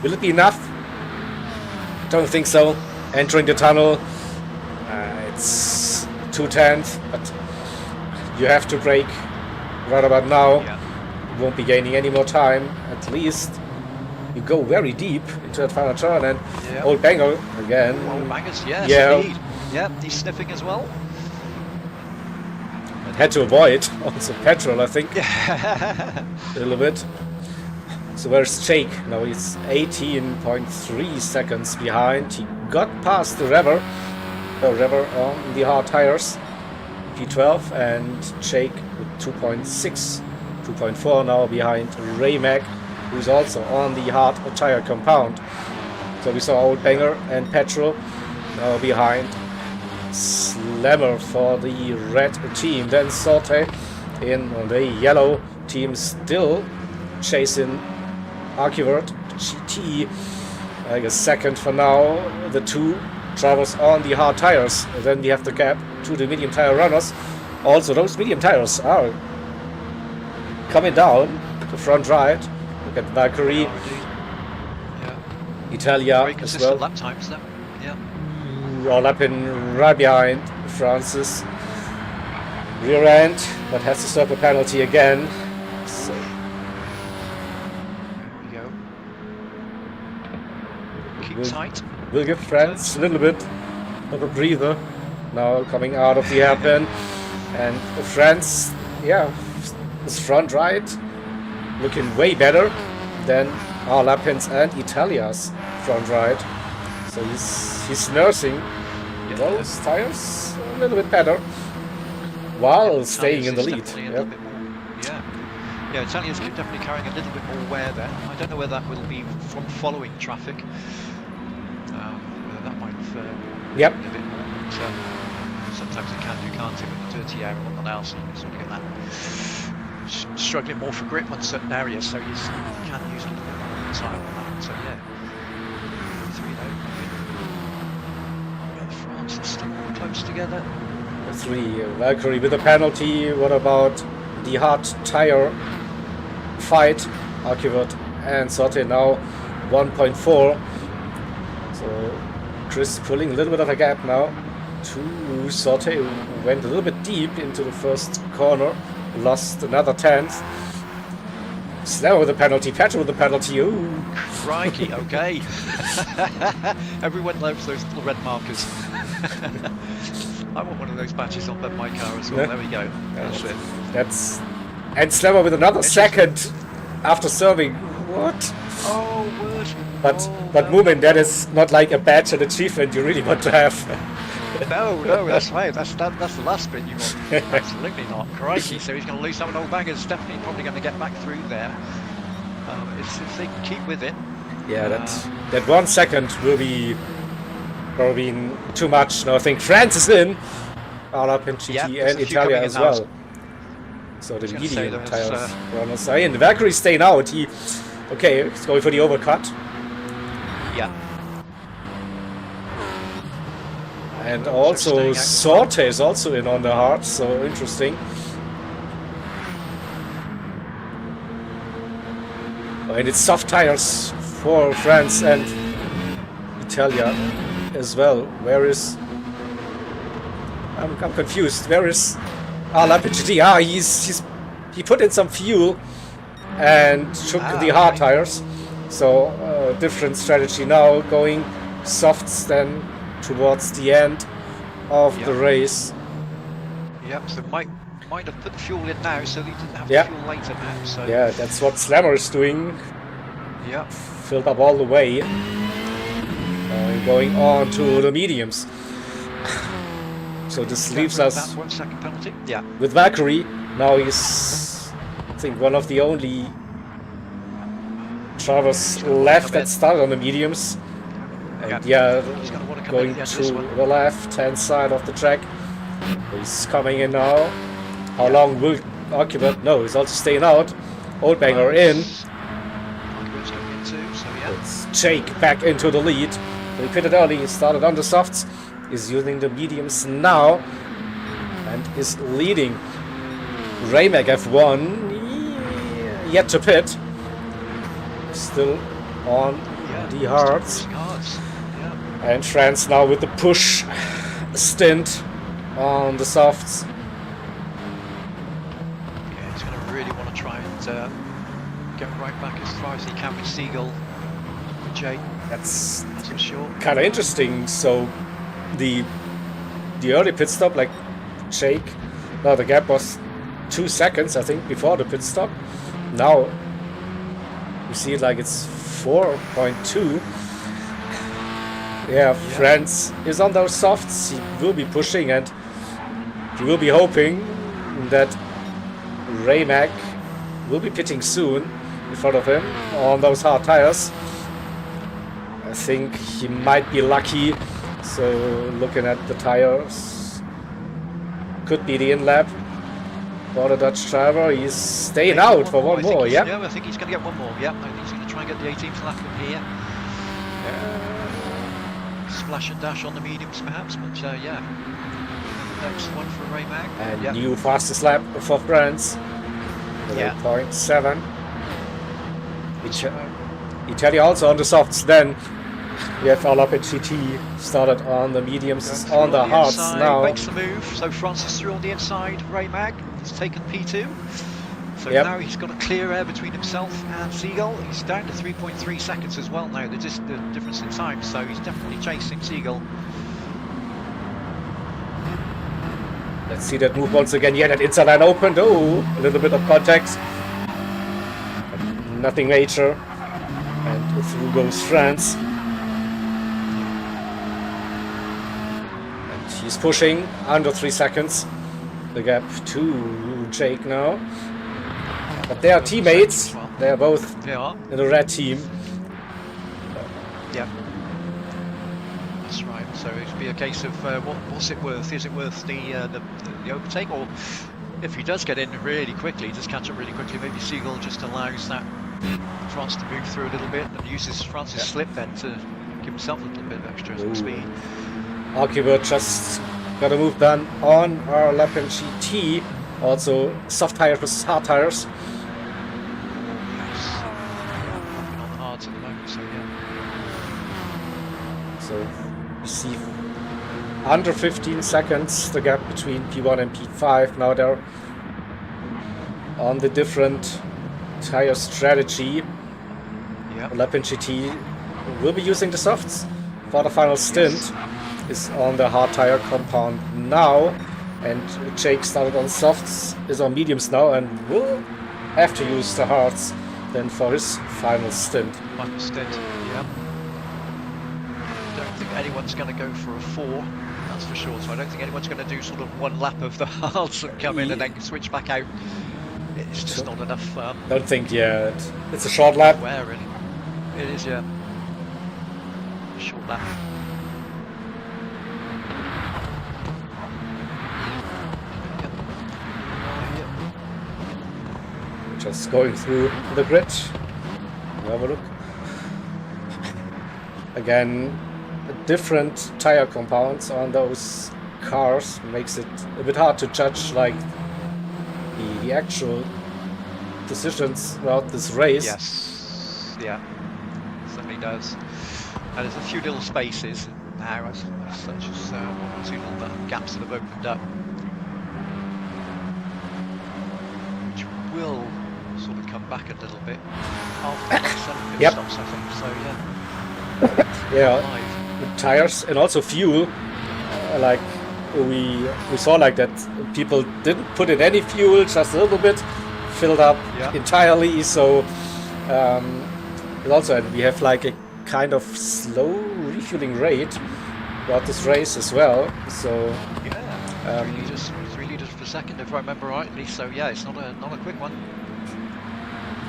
Will it be enough? Don't think so. Entering the tunnel. It's 2/10, but you have to brake right about now. Yeah. You won't be gaining any more time. At least you go very deep into that final turn, and Old Banger again. Old Bangers, yes, yeah. indeed. Yeah, he's sniffing as well. Had to avoid also Petrol, I think. A little bit. So where's Jake? Now he's 18.3 seconds behind. He got past the Rever on the hard tires. P12 and Jake with 2.6, 2.4 now behind Raymac, who's also on the hard tire compound. So we saw Old Banger and Petrol now behind Slammer for the red team. Then Sorte in the yellow team, still chasing Archivert GT. I guess second for now. The two drivers on the hard tires. Then we have the gap to the medium tire runners. Also, those medium tires are coming down the front right. Look at Valkyrie, Italia Very as consistent well. lap times though. Yeah. All up in right behind Francis. Rear end, but has to serve a penalty again. So There we go. Keep tight. we'll give France a little bit of a breather. Now coming out of the hairpin. And France, is front right, looking way better than our Lapins and Italia's front right. So he's nursing those tires a little bit better while staying in the lead. Yeah, Italia's definitely carrying a little bit more wear there. I don't know whether that will be from following traffic. Whether that might Yep. a bit more. But, sometimes it can do, can't it, with the dirty air and whatnot else. You sort of get that struggling more for grip on certain areas, so you can use a little bit more time on that. So yeah, 3 though. The France is still close together. 3, Valkyrie with a penalty. What about the hard tire fight? Archivert and Sotte now 1.4. So Chris pulling a little bit of a gap now to Sotte, who went a little bit deep into the first corner, lost another 10th. Slammer with a penalty, Petrol with a penalty. Ooh. Crikey, okay. Everyone loves those little red markers. I want one of those badges on my car as well. Yeah. There we go. That's it. And Slammer with another second after serving. What? Oh, word. But Moomin, that is not like a badge and achievement you really want to have. No, that's right. That's the last bit you want. Absolutely not. Crikey. So he's going to lose some of Old Bangers. Definitely probably going to get back through there. If they can keep with it. Yeah, that 1 second will be probably too much. No, I think France is in. All up in GT and Italia as well. So the medium tires runners are in. The Valkyrie staying out. He's going for the overcut. Yeah. And also Sorte is also in on the hard, so interesting. And it's soft tires for France and Italia as well. Where is... I'm confused. Where is Lapid? He put in some fuel and took the hard tires. So different strategy now, going softs then towards the end of the race. Yep, so might have put the fuel in now so they didn't have the fuel later now. So yeah, that's what Slammer is doing. Yeah. Filled up all the way. Going on to the mediums. So this leaves us that 1 second penalty. Yeah. with Valkyrie. Now he's, I think, one of the only drivers left that started on the mediums. And he's going to want to come going in to the left-hand side of the track. He's coming in now. How long will Archivert? No, he's also staying out. Old banger in. Argument's going in too, so yeah. It's Jake back into the lead. He quitted early, he started on the softs. He's using the mediums now. And is leading. Raymac F1 yet to pit. Still on the hards. Yeah. And France now with the push stint on the softs. Yeah, he's going to really want to try and get right back as far as he can with Siegel. Jake. That's for sure. Kind of interesting. So the early pit stop, like Jake, now the gap was 2 seconds, I think, before the pit stop. Now you see it like it's 4.2. Yeah, France is on those softs. He will be pushing and he will be hoping that Raymac will be pitting soon in front of him on those hard tires. I think he might be lucky. So looking at the tires, could be the in-lap for the Dutch driver. He's staying out for one more, yeah? Yeah, I think he's going to get one more, yeah. I think he's going to try and get the 18th lap in here. Splash and dash on the mediums perhaps, but yeah. Next one for Raymac. And new fastest lap for France. 0.7. Italy also on the softs then. We have all up at GT, started on the mediums, on the hards now. Makes the move, so France is through on the inside. Raymac has taken P2. So now he's got a clear air between himself and Siegel. He's down to 3.3 seconds as well now, the difference in time, so he's definitely chasing Siegel. Let's see that move once again. Yeah, that inside line opened. Oh, a little bit of contact. Nothing major. And through goes France. And he's pushing under 3 seconds. The gap to Jake now. But they are teammates. They are both in the red team. Yeah. That's right. So it'd be a case of what's it worth? Is it worth the overtake, or if he does get in really quickly, just catch up really quickly, maybe Siegel just allows that France to move through a little bit and uses France's slip then to give himself a little bit of extra speed. Archibald just got a move done on our lap in GT. Also soft tires versus hard tires. Yes. On the hards at the moment, so yeah. So you see under 15 seconds the gap between P1 and P5. Now they're on the different tire strategy. Lap in GT will be using the softs for the final stint. Is on the hard tire compound now, and Jake started on softs, is on mediums now, and will have to use the hards then for his final stint. Final stint, yeah. Don't think anyone's going to go for a 4, that's for sure. So I don't think anyone's going to do sort of one lap of the hards and come in and then switch back out. It's just not enough. Don't think, it's a short lap. Where really? It is, yeah. Short lap. Just going through the grid. Have a look. Again, different tire compounds on those cars makes it a bit hard to judge like the actual decisions throughout this race. Yes, yeah, certainly does. And there's a few little spaces now, as such as 1 or 2 little gaps that have opened up, which will sort of come back a little bit after the 7 pit stops, I think. So yeah. The tires and also fuel. Like we saw like that people didn't put in any fuel, just a little bit, filled up entirely. So also we have like a kind of slow refueling rate throughout this race as well. So 3 liters per second, if I remember rightly. So yeah, it's not a quick one.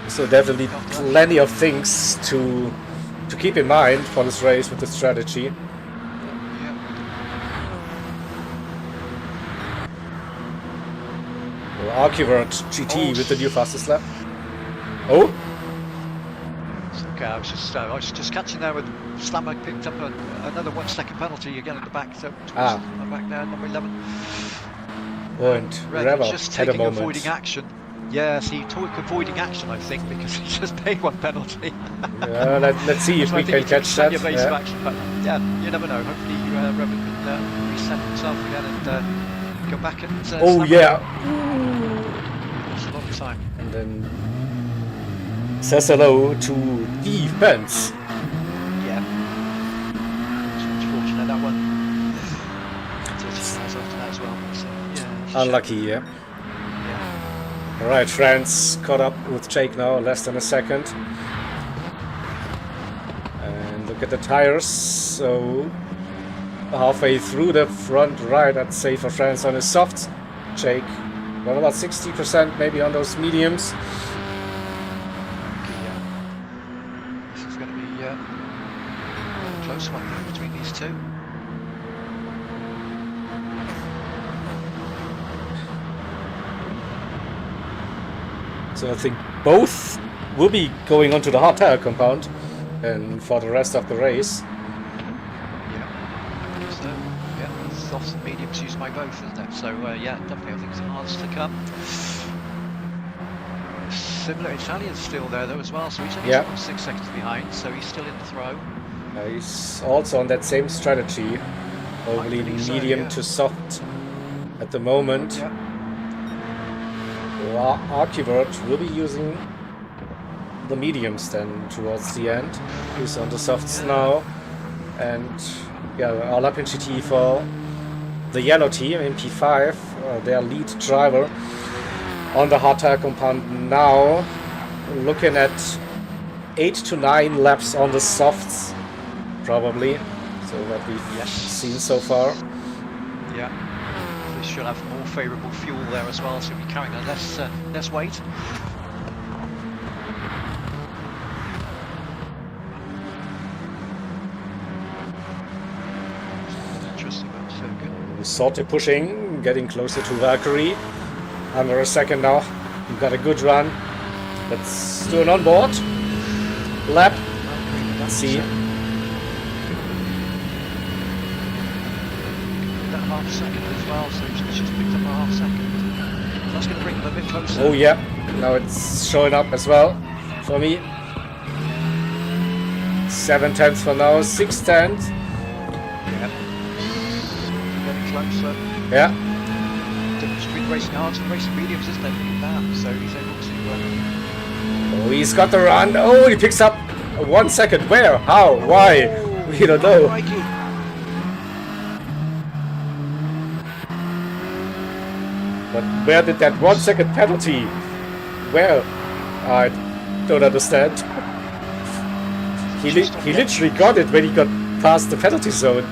So definitely plenty of things to keep in mind for this race with the strategy. Well, Archivert GT with the new fastest lap. Oh, Okay, I was just catching there with Slammer picked up another 1 second penalty again at the back. So towards the back there, number 11. and Red Reva was just had a taking avoiding moment. action. Yes, he took avoiding action, I think, because he just paid 1 penalty. Let's see if So we I think can he took catch that. evasive action, but yeah, you never know. Hopefully, Reva can reset himself again and go back and. Oh Slam yeah, lost a lot of time. and then says hello to defense. Yeah. It's unfortunate that one. 30 miles after that as well. So, yeah. It's a Unlucky, yeah. shame. Yeah. Alright, France caught up with Jake now, less than a second. And look at the tires. So halfway through the front right, I'd say, for France on his softs. Jake, well, about 60% maybe on those mediums. Yeah. This is going to be a close one there between these two. So I think both will be going onto the hard tire compound and for the rest of the race. Yeah. So, yeah, softs and mediums used by both, isn't it? So, yeah, definitely I think some hards to come. Similar Italian still there though as well, so he's only 6 seconds behind, so he's still in the throw. He's also on that same strategy, probably medium to soft at the moment. Yeah. Archivert will be using the mediums then towards the end. He's on the softs now, and yeah, our lap in GT for the yellow team in P5, their lead driver on the hard tire compound now, looking at 8 to 9 laps on the softs, probably. So what we've seen so far. Yeah, they should have more favourable fuel there as well, so we'll be carrying a less weight. Interesting, but so good. Sorte pushing, getting closer to Valkyrie. Under a second now. We've got a good run. Let's do an onboard lap. Let's see. That half second as well, so he's just picked up a half second. That's going to bring them a bit closer. Oh yeah, now it's showing up as well for me. 7 tenths for now, 6 tenths. Yeah. Getting closer. Yeah. Difference between racing hards and racing mediums, isn't it? That, so he's able to. Oh, he's got the run. Oh, he picks up 1 second. Where? How? Why? We don't know. But where did that 1 second penalty? Where? I don't understand. He literally got it when he got past the penalty zone.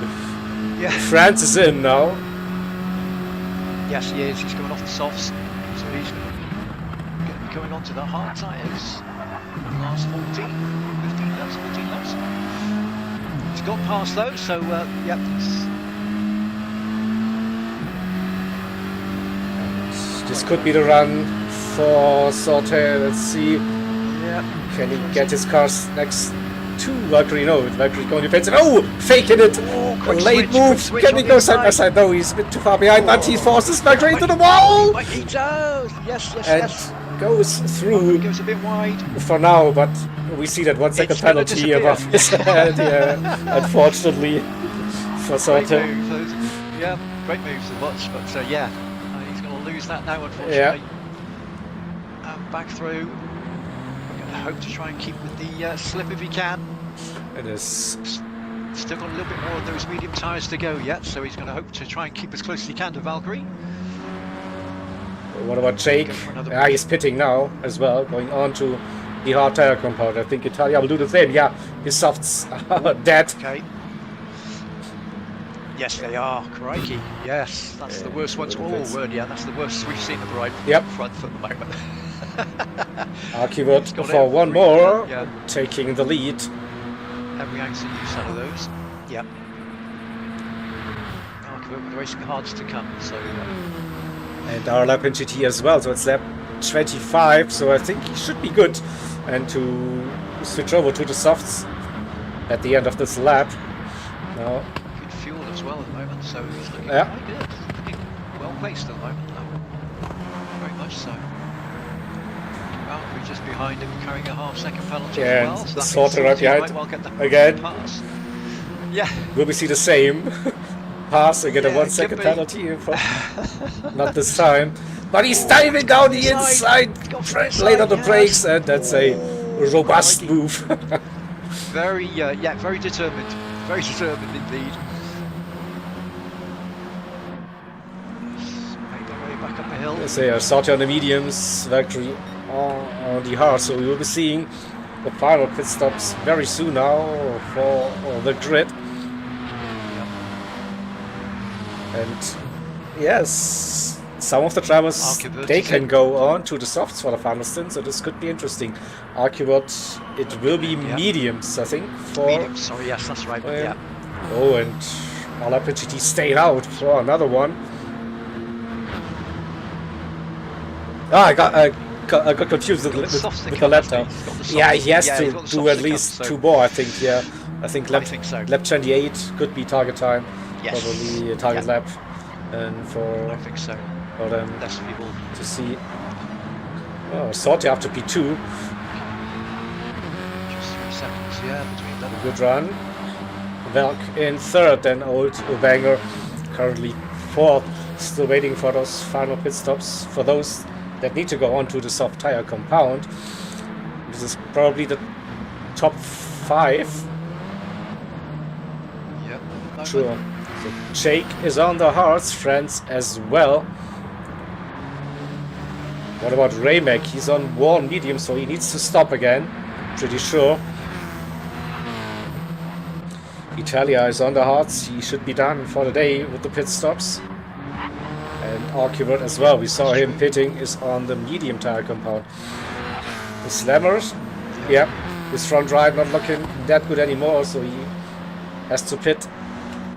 Yeah. France is in now. Yes, he is. He's coming off the softs, so he's going to be going on to the hard tyres. Last 14, 15 laps, 14 laps. He's got past those, so yeah. This could be the run for Sorte. Let's see. Yeah. Can he get his cars next to Valkyrie? No, Valkyrie going defensive. Oh, faking it. A late move. Can he go side by side? No, he's a bit too far behind. But he forces Valkyrie to the wall. He does. Yes. Goes through. Goes a bit wide for now, but we see that 1 second penalty above his head. Yeah, unfortunately for Sorte. Yeah, great moves to watch, but yeah, he's going to lose that now, unfortunately. Yeah. Back through. We're going to hope to try and keep with the slip if he can. It is. Still got a little bit more of those medium tyres to go yet, so he's going to hope to try and keep as close as he can to Valkyrie. What about Jake? Yeah, he's pitting now as well, going on to the hard tire compound. I think Italia will do the same. Yeah, his softs are dead. Okay. Yes, they are. Crikey. Yes, that's the worst ones. Oh, word, yeah, that's the worst we've seen of the right front at the moment. Archivert for one more, yeah. Taking the lead. Every ounce of use out of those. Yep. Archivert with the racing hards to come, so... And our lap in GT as well, so it's lap 25, so I think he should be good. And to switch over to the softs at the end of this lap. Now, good fuel as well at the moment, so he's looking yeah. quite good. Looking well placed at the moment, though. Very much so. Valkyrie just behind him, carrying a half-second penalty as well. So sorting right behind might well get the again. pass. Yeah. Will we see the same pass and get a 1 second be. penalty? Not this time. But he's diving down the inside, late on the brakes, and that's a robust move. Very, very determined. Very determined indeed. Made their way back up the hill. Let's say Sarti on the mediums, Valkyrie on the hard, so we will be seeing the final pit stops very soon now for the grid. And yes, some of the drivers, they can go on to the softs for the final stint, so this could be interesting. Archibald, it will be mediums, I think. Mediums, sorry, yes, that's right. Yeah. Oh, and LPGT stayed out for another one. I got confused with the lap time. Yeah, he has to do at least 2 more, I think. Yeah, I think lap 28 could be target time. Yes. Probably a target lap, and I think so. For them less people to see. Oh, Sorty after P2. Just 3 seconds, between them. Good run. Velk in third, then old Banger currently fourth. Still waiting for those final pit stops for those that need to go on to the soft tire compound. This is probably the top 5. Yep. Sure. So Jake is on the hards, friends as well. What about Raymack? He's on 1 medium, so he needs to stop again. Pretty sure. Italia is on the hards. He should be done for the day with the pit stops. And Archibald as well. We saw him pitting, is on the medium tire compound. The Slammers, his front right not looking that good anymore, so he has to pit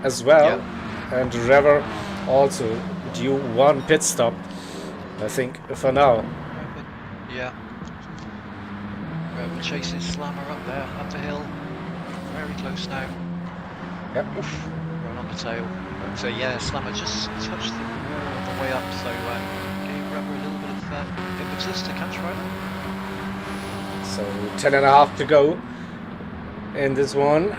as well. And Rever also due 1 pit stop, I think, for now. Yeah. Rever chasing Slammer up there, up the hill. Very close now. Yep. Oof. Right on the tail. So yeah, Slammer just touched the wall on the way up, so gave Rever a little bit of impetus to catch Rever. So 10.5 to go in this one.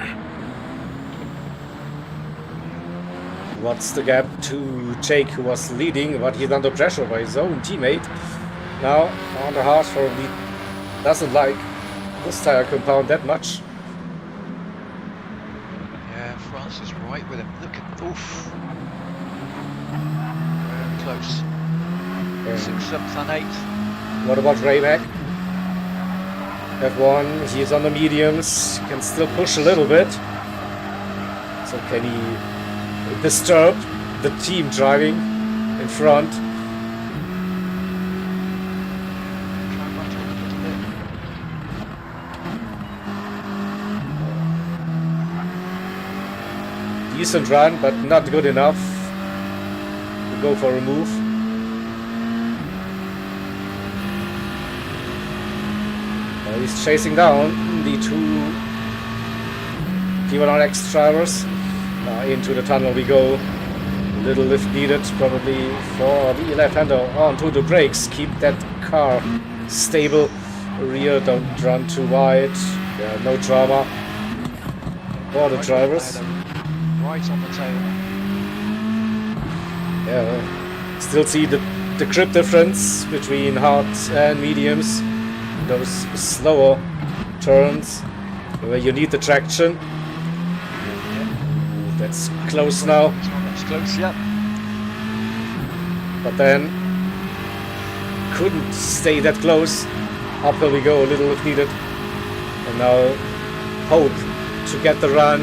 What's the gap to Jake, who was leading, but he's under pressure by his own teammate. Now on the hard, probably doesn't like this tire compound that much. Yeah, France is right with him. Look at, oof. Very close. 6th, 7th and 8th. What about Rayback? F1, he's on the mediums, can still push a little bit. So can he disturb the team driving in front? Decent run, but not good enough to go for a move. Well, he's chasing down the 2 P1Rx drivers. Into the tunnel we go. A little lift needed, probably for the left-hander onto the brakes. Keep that car stable. Rear, don't run too wide. Yeah, no drama for the drivers. Right on the tail. Yeah, still see the grip difference between hards and mediums. Those slower turns where you need the traction. That's close now. That's close, yeah. But then couldn't stay that close. Uphill we go, a little if needed. And now hope to get the run.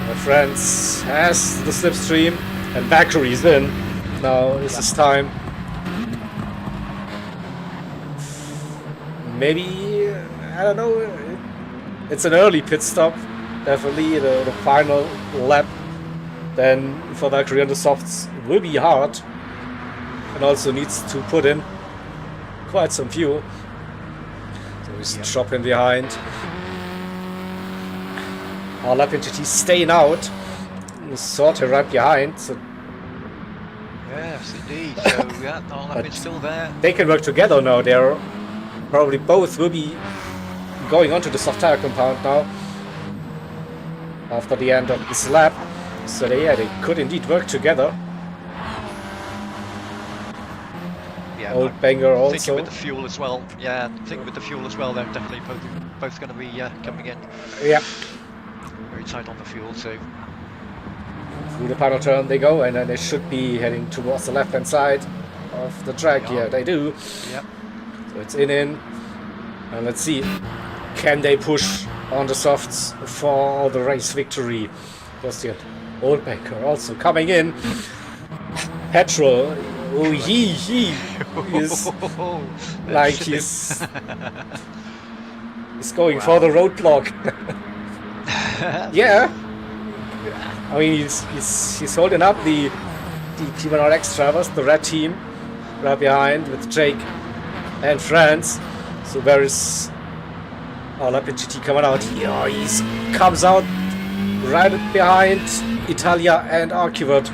My friends has the slipstream and Valkyrie's in. Now this is time. Maybe, I don't know, it's an early pit stop. Definitely the final lap then for Valkyrie on the softs will be hard. and also needs to put in quite some fuel. So he's dropping behind. Our lap entity staying out. Sort of right behind. So yes, indeed. So yeah, our lap is still there. they can work together now. They're probably both will be going onto the soft tire compound now after the end of this lap. So they could indeed work together. Yeah, Old banger also. Thinking with the fuel as well. Yeah, thinking with the fuel as well. They're definitely both going to be coming in. Yeah. Very tight on the fuel too. Through the final turn they go, and then they should be heading towards the left-hand side of the track. Yeah, they do. Yep. So it's in, and let's see, can they push on the softs for the race victory? Christian Oldbaker also coming in. Petrol, oh, he is like he's going for the roadblock. Yeah. I mean, he's holding up the P1Rx drivers, the red team, right behind with Jake and Franz. So where is our lap GT coming out? Yeah, he comes out right behind Italia and Archivert.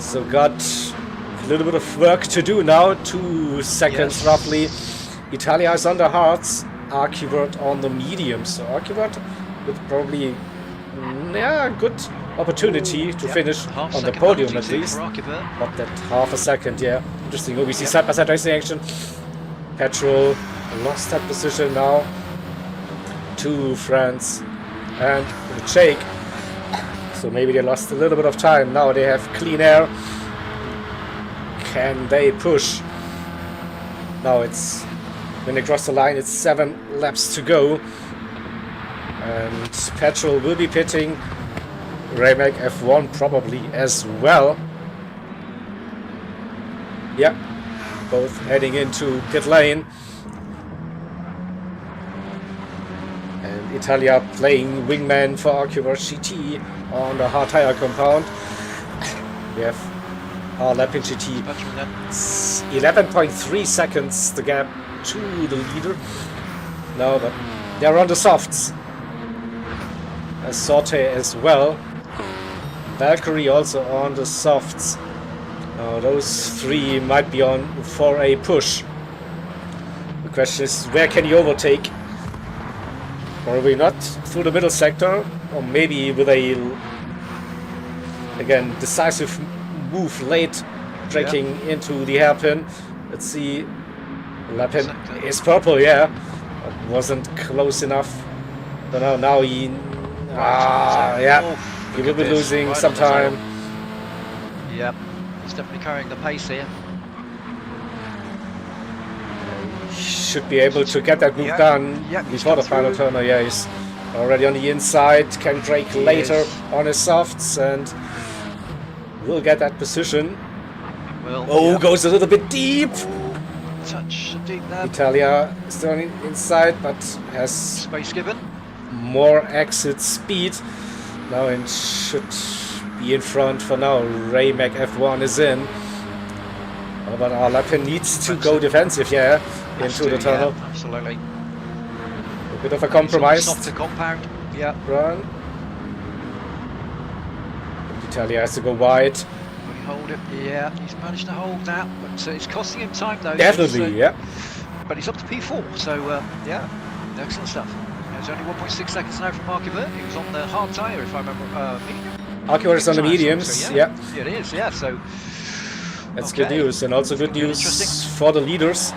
So got a little bit of work to do now. 2 seconds roughly. Italia is on the hards, Archivert on the medium. So Archivert with probably good opportunity to finish on the podium at least. But that half a second, yeah. Interesting. We see side-by-side racing action. Petrol lost that position now to France and Jake. So maybe they lost a little bit of time. Now they have clean air. Can they push? Now it's, when they cross the line, it's 7 laps to go. And Petrol will be pitting. Raymac F1 probably as well. Yeah, both heading into pit lane. And Italia playing wingman for Archivert GT on the hard tire compound. We have our lapping GT. 11.3 seconds the gap to the leader. No, but they're on the softs. Sorte as well. Valkyrie also on the softs. Those 3 might be on for a push. The question is, where can you overtake? Probably not through the middle sector, or maybe with a, again, decisive move late, breaking into the hairpin. Let's see. Lapin is purple, yeah. But wasn't close enough. But now he... he will be losing some time. Yep, he's definitely carrying the pace here. Should be able to get that move done before the final turn. Yeah, he's already on the inside, can brake later on his softs and will get that position. Well, goes a little bit deep. Touch deep there. Italia still inside, but has space given. More exit speed. Now and should be in front for now. Raymac F1 is in. But our Lapin needs to go defensive, into the tunnel. Yeah, absolutely. A bit of a compromise. Softer compound. Yeah. Run. Italia has to go wide. Will he hold it? Yeah, he's managed to hold that, but it's costing him time though. Definitely, yeah. But he's up to P4, so yeah, excellent stuff. There's only 1.6 seconds now from Archivert. He was on the hard tyre, if I remember. Archivert is on the mediums, so, yeah. It is, yeah. So that's good news, and also good news for the leaders.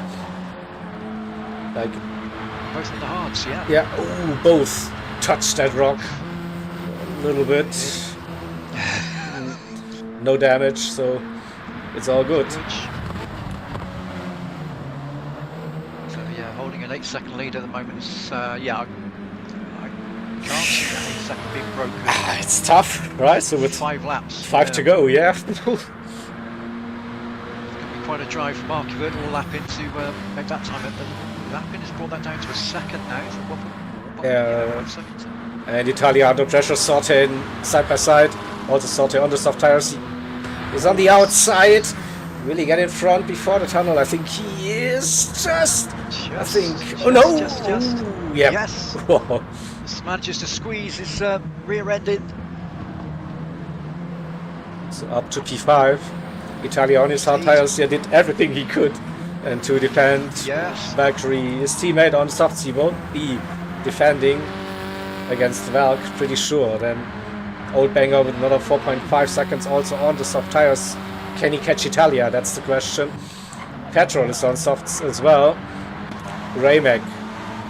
Like both on the hards, yeah. Yeah, oh, both touched that rock a little bit. No damage, so it's all good. So yeah, holding an 8-second lead at the moment is I can't see that 8-second being broken. It's tough, right? So with 5 laps, 5 to go, yeah. Quite a drive from Archivert or Lapin to make that time. Lapin has brought that down to a second now. So 1 second. And Italia under pressure, Sorte side by side. Also Sorte on the soft tires. He's on the outside. Will he get in front before the tunnel? I think he is just. I think. Just, Oh no! Just. Ooh, yep. Yes. Just manages to squeeze his rear end in. So up to P5. Italia on his hard tires. Yeah, did everything he could, and to defend. Yes. Valkyrie, his teammate on softs, he won't be defending against Valk. Pretty sure. Then Old Banger with another 4.5 seconds also on the soft tires. Can he catch Italia? That's the question. Petrol is on softs as well. Raymac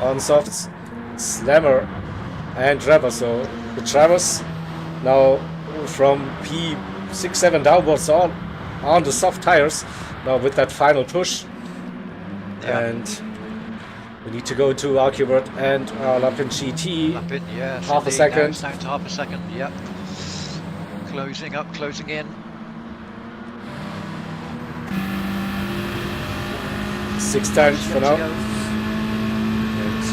on softs. Slammer and Trevor. So the Travers now from P6, 7 downwards on the soft tires. Now with that final push. Yeah. And we need to go to Archibald and Lapin GT. Lapin, yes. Half a second. Now it's down to half a second, yep. Closing up, closing in. 6 times for now. And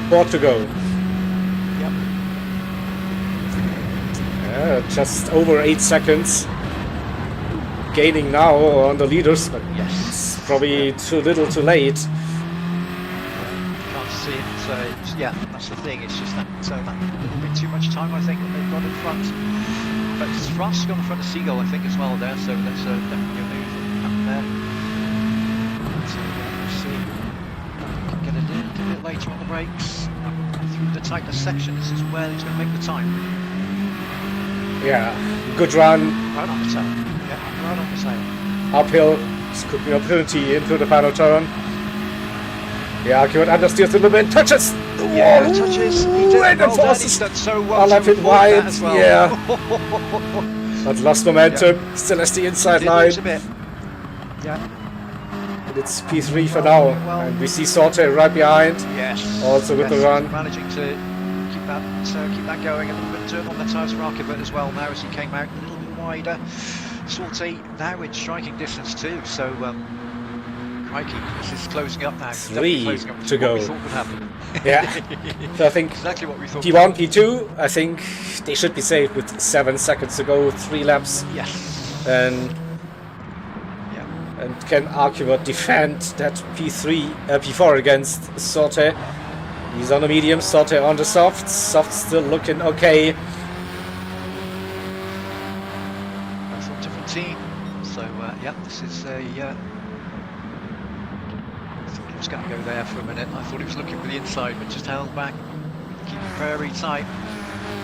4 to go. Yep. Just over 8 seconds. Gaining now on the leaders, but Yes. it's probably too little too late. Can't see it, so yeah, that's the thing. It's just that little bit too much time, I think, that they've got in front. But France has got in front of Seagull, I think, as well there. So that's definitely a move up there. So we'll see. Can get it in a bit later on the brakes. Through the tighter section, this is where he's going to make the time. Yeah, good run. Right on the tail. Yeah, right on the tail. Uphill. This could be an opportunity into the final turn. Yeah, Archibald understeers a little bit. Touches the wall. Yeah, touches. He did And well done. forces He's done so well Lapin to avoid wide. that as well. Yeah. But lost momentum. Still has the inside Did line. lose a bit. Yeah. And it's P3 for now. Well. And we see Sorte right behind. Yes. Also with the run. Managing to keep that going. A little bit of turn on the tyres for Archibald as well now as he came out a little bit wider. Sorte now in striking distance too. So crikey, this is closing up now. 3 closing up, to go. What we thought would happen. Yeah. So I think Exactly what we thought. P1, P2, I think they should be safe with 7 seconds to go, 3 laps. Yes. And Yeah. and can Archibald defend that P4 against Sorte. He's on the medium, Sorte on the softs. Softs still looking okay. That's a different team. So yeah, this is a. I thought he was going to go there for a minute. I thought he was looking for the inside, but just held back. Keep it very tight.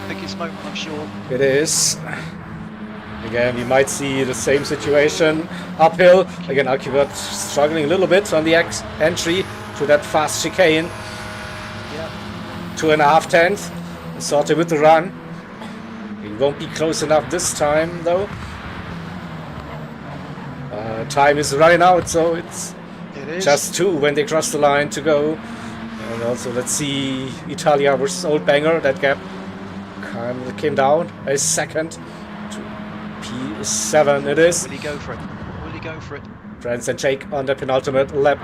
Biggest moment, I'm sure. It is. Again, we might see the same situation. Uphill. Again, Archibald struggling a little bit on the entry to that fast chicane. Yeah. 2.5 tenths. Sorte with the run. He won't be close enough this time, though. Time is running out, so it's It is. just 2 when they cross the line to go. And also, let's see Italia versus Old Banger. That gap kind of came down a second to P7. It is. Will he go for it? Will he go for it? France and Jake on the penultimate lap.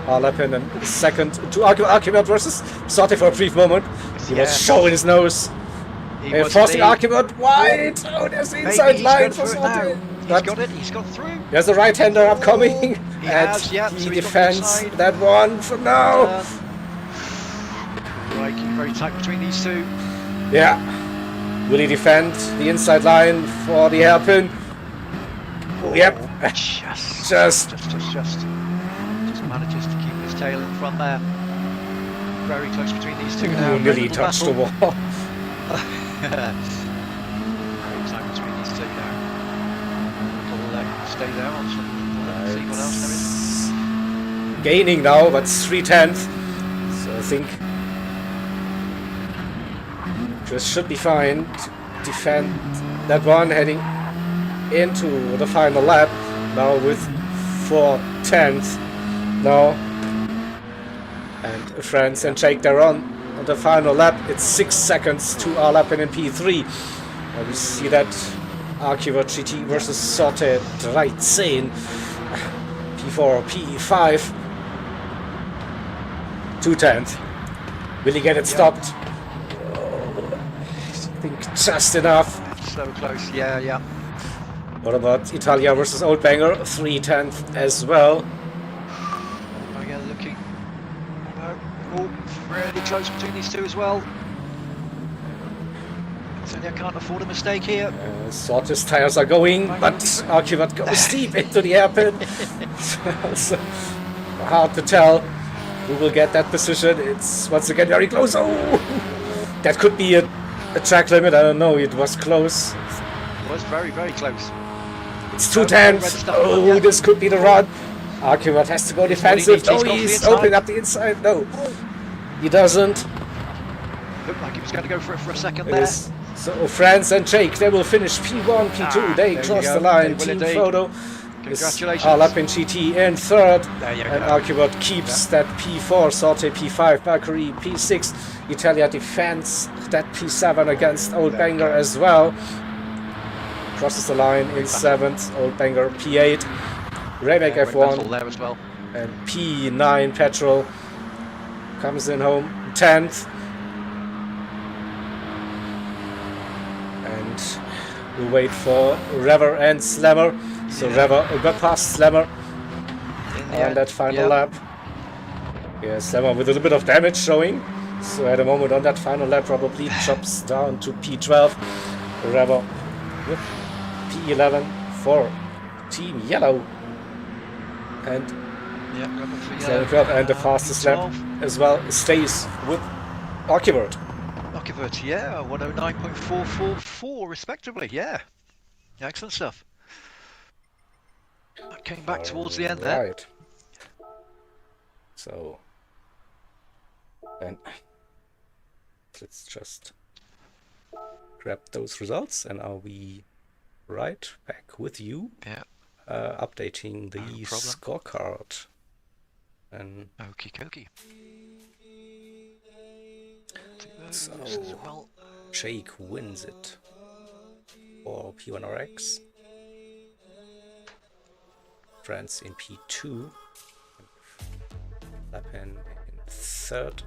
Lapin and second to Archibald versus Sorte for a brief moment. He was showing his nose. He And was forcing indeed. Archibald wide. Oh, there's the Maybe inside he's line gone for through it Sorte. now. He's got it. He's got through. There's a right-hander upcoming. He And has, yeah, he so he's got the defends inside. that one for now. Right, keep very tight between these two. Yeah. Will he defend the inside line for the hairpin? Yep. Just manages to keep his tail in front there. Very close between these two now. Ooh, nearly touched the wall. Very tight between these two now. We'll stay there. I'll see what else there is. Gaining now, but 3 tenths. So I think Chris should be fine to defend that one heading into the final lap. Now with 4 tenths now. And France and Jake they're on the final lap. It's 6 seconds to our lap in P3. And we see that Archibald GT versus Sorte 13. P4, P5. 2 tenths. Will he get it stopped? I think just enough. So close, yeah. What about Italia versus Old Banger? 3/10 as well. Oh yeah, looking. Oh, really close between these two as well. Italia can't afford a mistake here. Sortis tires are going, but Archivat goes deep into the hairpin. So hard to tell who will get that position. It's once again very close. Oh, that could be a track limit. I don't know. It was close. It was very, very close. It's 2/10. Oh, this could be the run. Archivat has to go defensive. Oh, he's opening up the inside. No, he doesn't. Looked like he was going to go for it for a second there. So France and Jake, they will finish P1, P2. They cross the line. Team Photo. Congratulations. Alapin GT in third. There you go. And Archibald keeps that P4. Sorte P5. Valkyrie P6. Italia defends that P7 against Old Banger as well. Crosses the line in 7th. Old Banger P8. Rayback F1. There as well. And P9 Petrol comes in home 10th. And we'll wait for Rever and Slammer. So Rever got past Slammer on that final lap. Yeah, Slammer with a little bit of damage showing. So at the moment on that final lap probably chops down to P12. Rever with P11 for Team Yellow. And and the fastest lap as well stays with Archivert. Archivert, yeah, 109.444 respectively, yeah. Excellent stuff. Came back towards the end there. Right. So, and let's just grab those results, and are we right back with you? Yeah. Updating the scorecard. And okie dokie. So Jake wins it for P1Rx. France in P2. Lapin in third.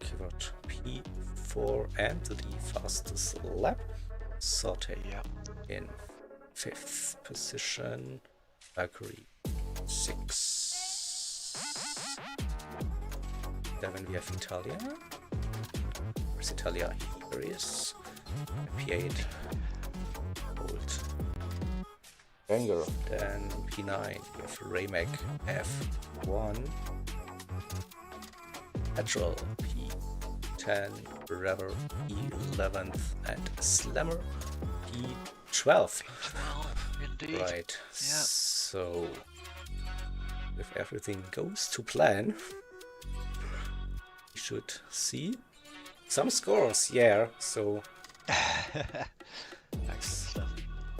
Keyword P4 and the fastest lap. Sorte in 5th position. Valkyrie 6. Then we have Italia. Where's Italia? Here is P8. Old Banger. Then P9. We have Raymac F1. Petrol P10. Rever P11th. And Slammer P12. Indeed. Right. Yeah. So if everything goes to plan, we should see some scores. Yeah. So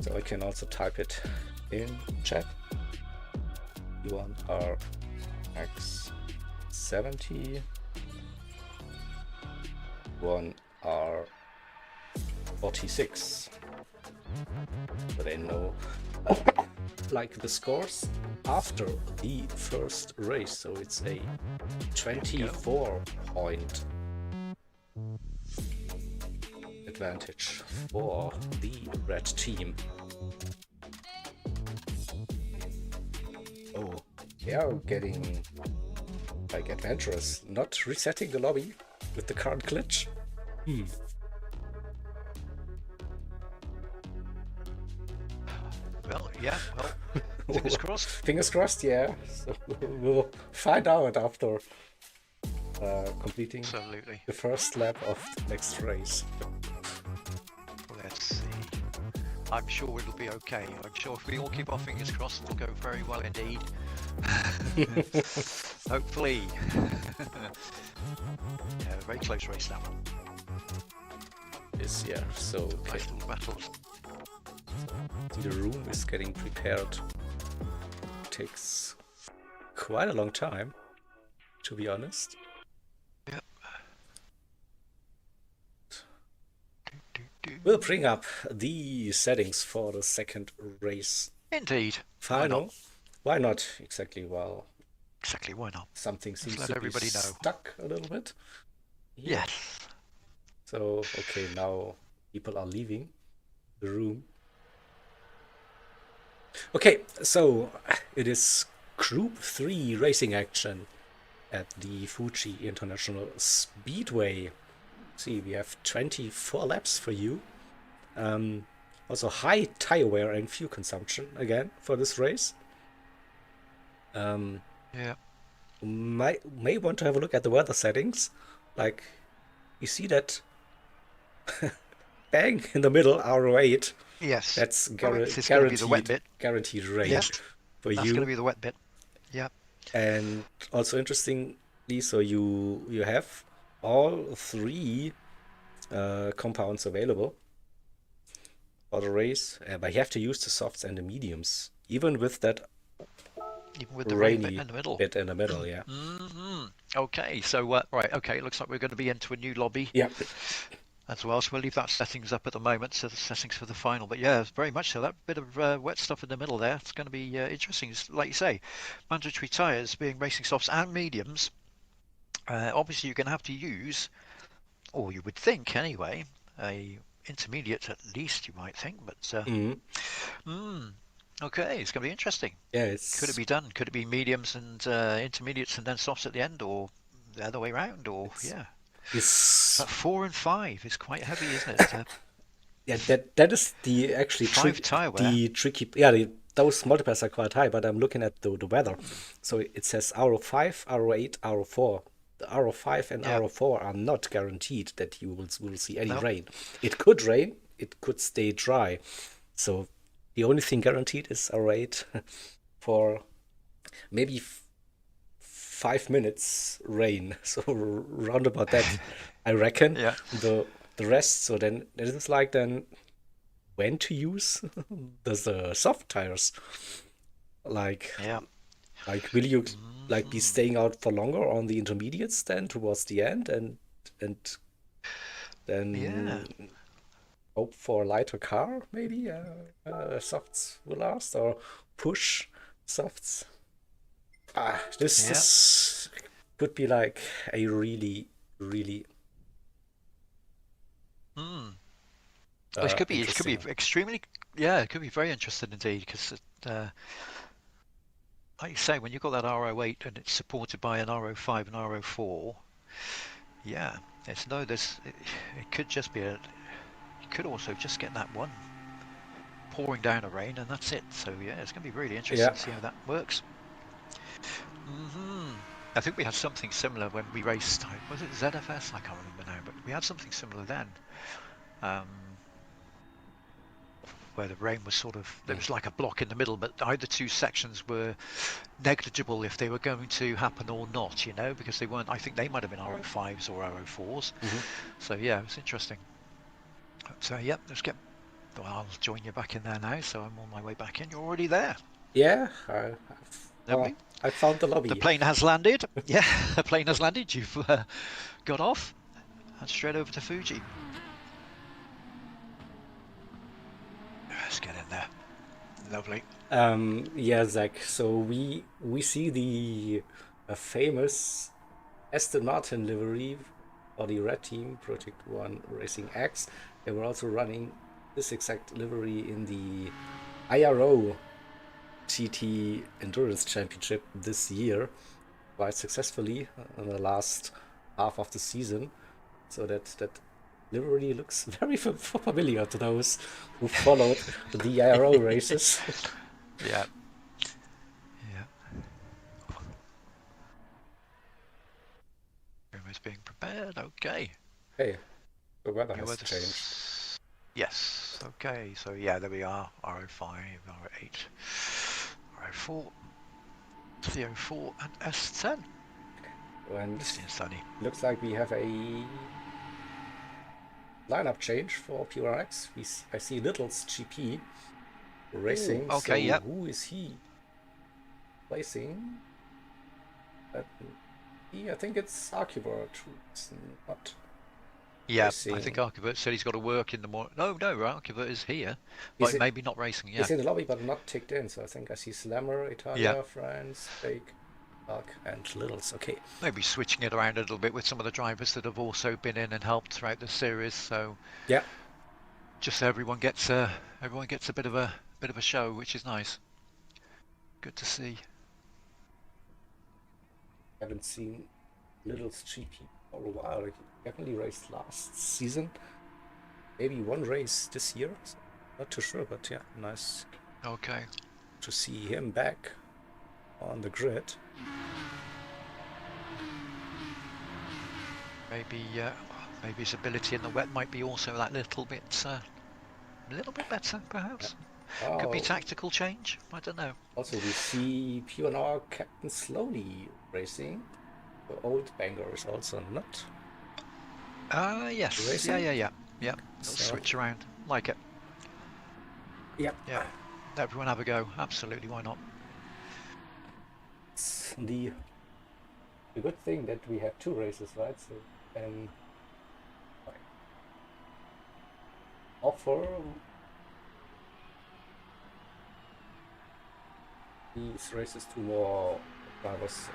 so I can also type it in chat. P1Rx 70. 1R 46. But I know like the scores after the first race, so it's a 24-point advantage for the red team. Oh, they are getting like adventurous, not resetting the lobby with the current glitch. Well, yeah, well, fingers crossed. Fingers crossed, yeah. So we'll find out after completing the first lap of the next race. Let's see. I'm sure it'll be okay. I'm sure if we all keep our fingers crossed, it'll go very well indeed. Hopefully. Yeah, very close race that one. Yes, yeah. So okay. Nice little battles. The room is getting prepared. Takes quite a long time, to be honest. Yep. We'll bring up the settings for the second race. Indeed. Final. Why not? Exactly. Well. Exactly. Why not? Something seems let to everybody be know. Stuck a little bit. Yes. So okay, now people are leaving the room. Okay, so it is Group 3 racing action at the Fuji International Speedway. See, we have 24 laps for you. Also, high tire wear and fuel consumption again for this race. Um, Yeah. may want to have a look at the weather settings. Like, you see that bang in the middle, RO8. Yes. That's Correct. It's going to be the wet bit. guaranteed Yeah. rain for That's going to you. be the wet bit. Yeah. And also interestingly, so you have all three compounds available for the race, but you have to use the softs and the mediums, even with that Even with the rain bit rainy in the middle. bit in the middle. Yeah. Hmm. Okay. So right. Okay. It looks like we're going to be into a new lobby Yeah. as well. So we'll leave that settings up at the moment. So the settings for the final. But yeah, very much so. That bit of wet stuff in the middle there. It's going to be interesting. It's, like you say, mandatory tyres being racing softs and mediums. Obviously, you're going to have to use, or you would think anyway, a intermediate at least. You might think, but Mhm. hmm. Okay, it's going to be interesting. Yeah. Could it It's be done? Could it be mediums and intermediates and then softs at the end, or the other way around? Or it's yeah, is but 4 and 5 is quite heavy, isn't it? yeah, that is the actually Five trick tire wear. the tricky, yeah, those multipliers are quite high, but I'm looking at the weather. So it says RO5, RO8, RO4. The RO5 and Yeah. RO4 are not guaranteed that you will see any No. rain. It could rain, it could stay dry. So the only thing guaranteed is RO8 for maybe 5 minutes rain. So round about that, I reckon. Yeah. The rest. So then it is like then when to use the soft tires. Like Yeah. will you like be Hmm. staying out for longer on the intermediates then towards the end and Yeah. then hope for a lighter car maybe softs will last or push softs. Yeah. This could be like a really Hmm. Well, it could be. It could be interesting. extremely. Yeah, it could be very interesting indeed. Because, like you say, when you've got that RO8 and it's supported by an RO5 and RO4, yeah, it's no. It could just be a. You could also just get that one pouring down a rain, and that's it. So yeah, it's going to be really Yeah. interesting to see how that works. Hmm. I think we had something similar when we raced. Was it ZFS? I can't remember now, but we had something similar then, um, where the rain was sort of there was like a block in the middle, but either two sections were negligible if they were going to happen or not. You know, because they weren't. I think they might have been RO5s or RO4s. Hmm. So yeah, it's interesting. So yeah, let's get. Well, I'll join you back in there now. So I'm on my way back in. You're already there. Yeah, Lovely. I found the The lobby. plane has landed. Yeah, the plane has landed. You've got off and straight over to Fuji. Let's get in there. Lovely. Yeah, Zach. So we see the famous Aston Martin livery for the red team, Project One Racing X. They were also running this exact livery in the IRO GT Endurance Championship this year quite successfully in the last half of the season. So that livery looks very familiar to those who followed the IRO races. Yeah. Yeah. Room is being prepared. Okay. Hey, the weather You has were changed. Yes. Okay. So yeah, there we are. RO5, RO8, RO4, CO4, and S10. And Misty and sunny. looks like we have a lineup change for P1Rx. I see Little's GP Ooh. racing. Okay. So Yep. who is he placing? Let I think it's Archibald who's not Yeah. I think racing. Archibald said he's got to work in the morning. No, no. Archibald is here, He's but maybe not racing. Yeah. he's in the lobby but not ticked in. So I think I see Slammer, Yeah. Italia, France, Fake, Arc, and Littles. Okay. Maybe switching it around a little bit with some of the drivers that have also been in and helped throughout the series. So Yeah. just so everyone gets a bit of a bit of a show, which is nice. Good to see. Haven't seen Little's GP for a while. He definitely raced last season. Maybe one race this year. So not too sure, but yeah, nice Okay. to see him back on the grid. Maybe his ability in the wet might be also that little bit better, perhaps. Oh, Could be tactical change. I don't know. also, we see P1R Captain Slowly racing. The old banger is also not. Yes. Racing? Yeah. Little So- switch around. Like it. Yep. Yeah. Everyone have a go. Absolutely. Why not? It's the good thing that we have two races, right? So offer these races to more drivers.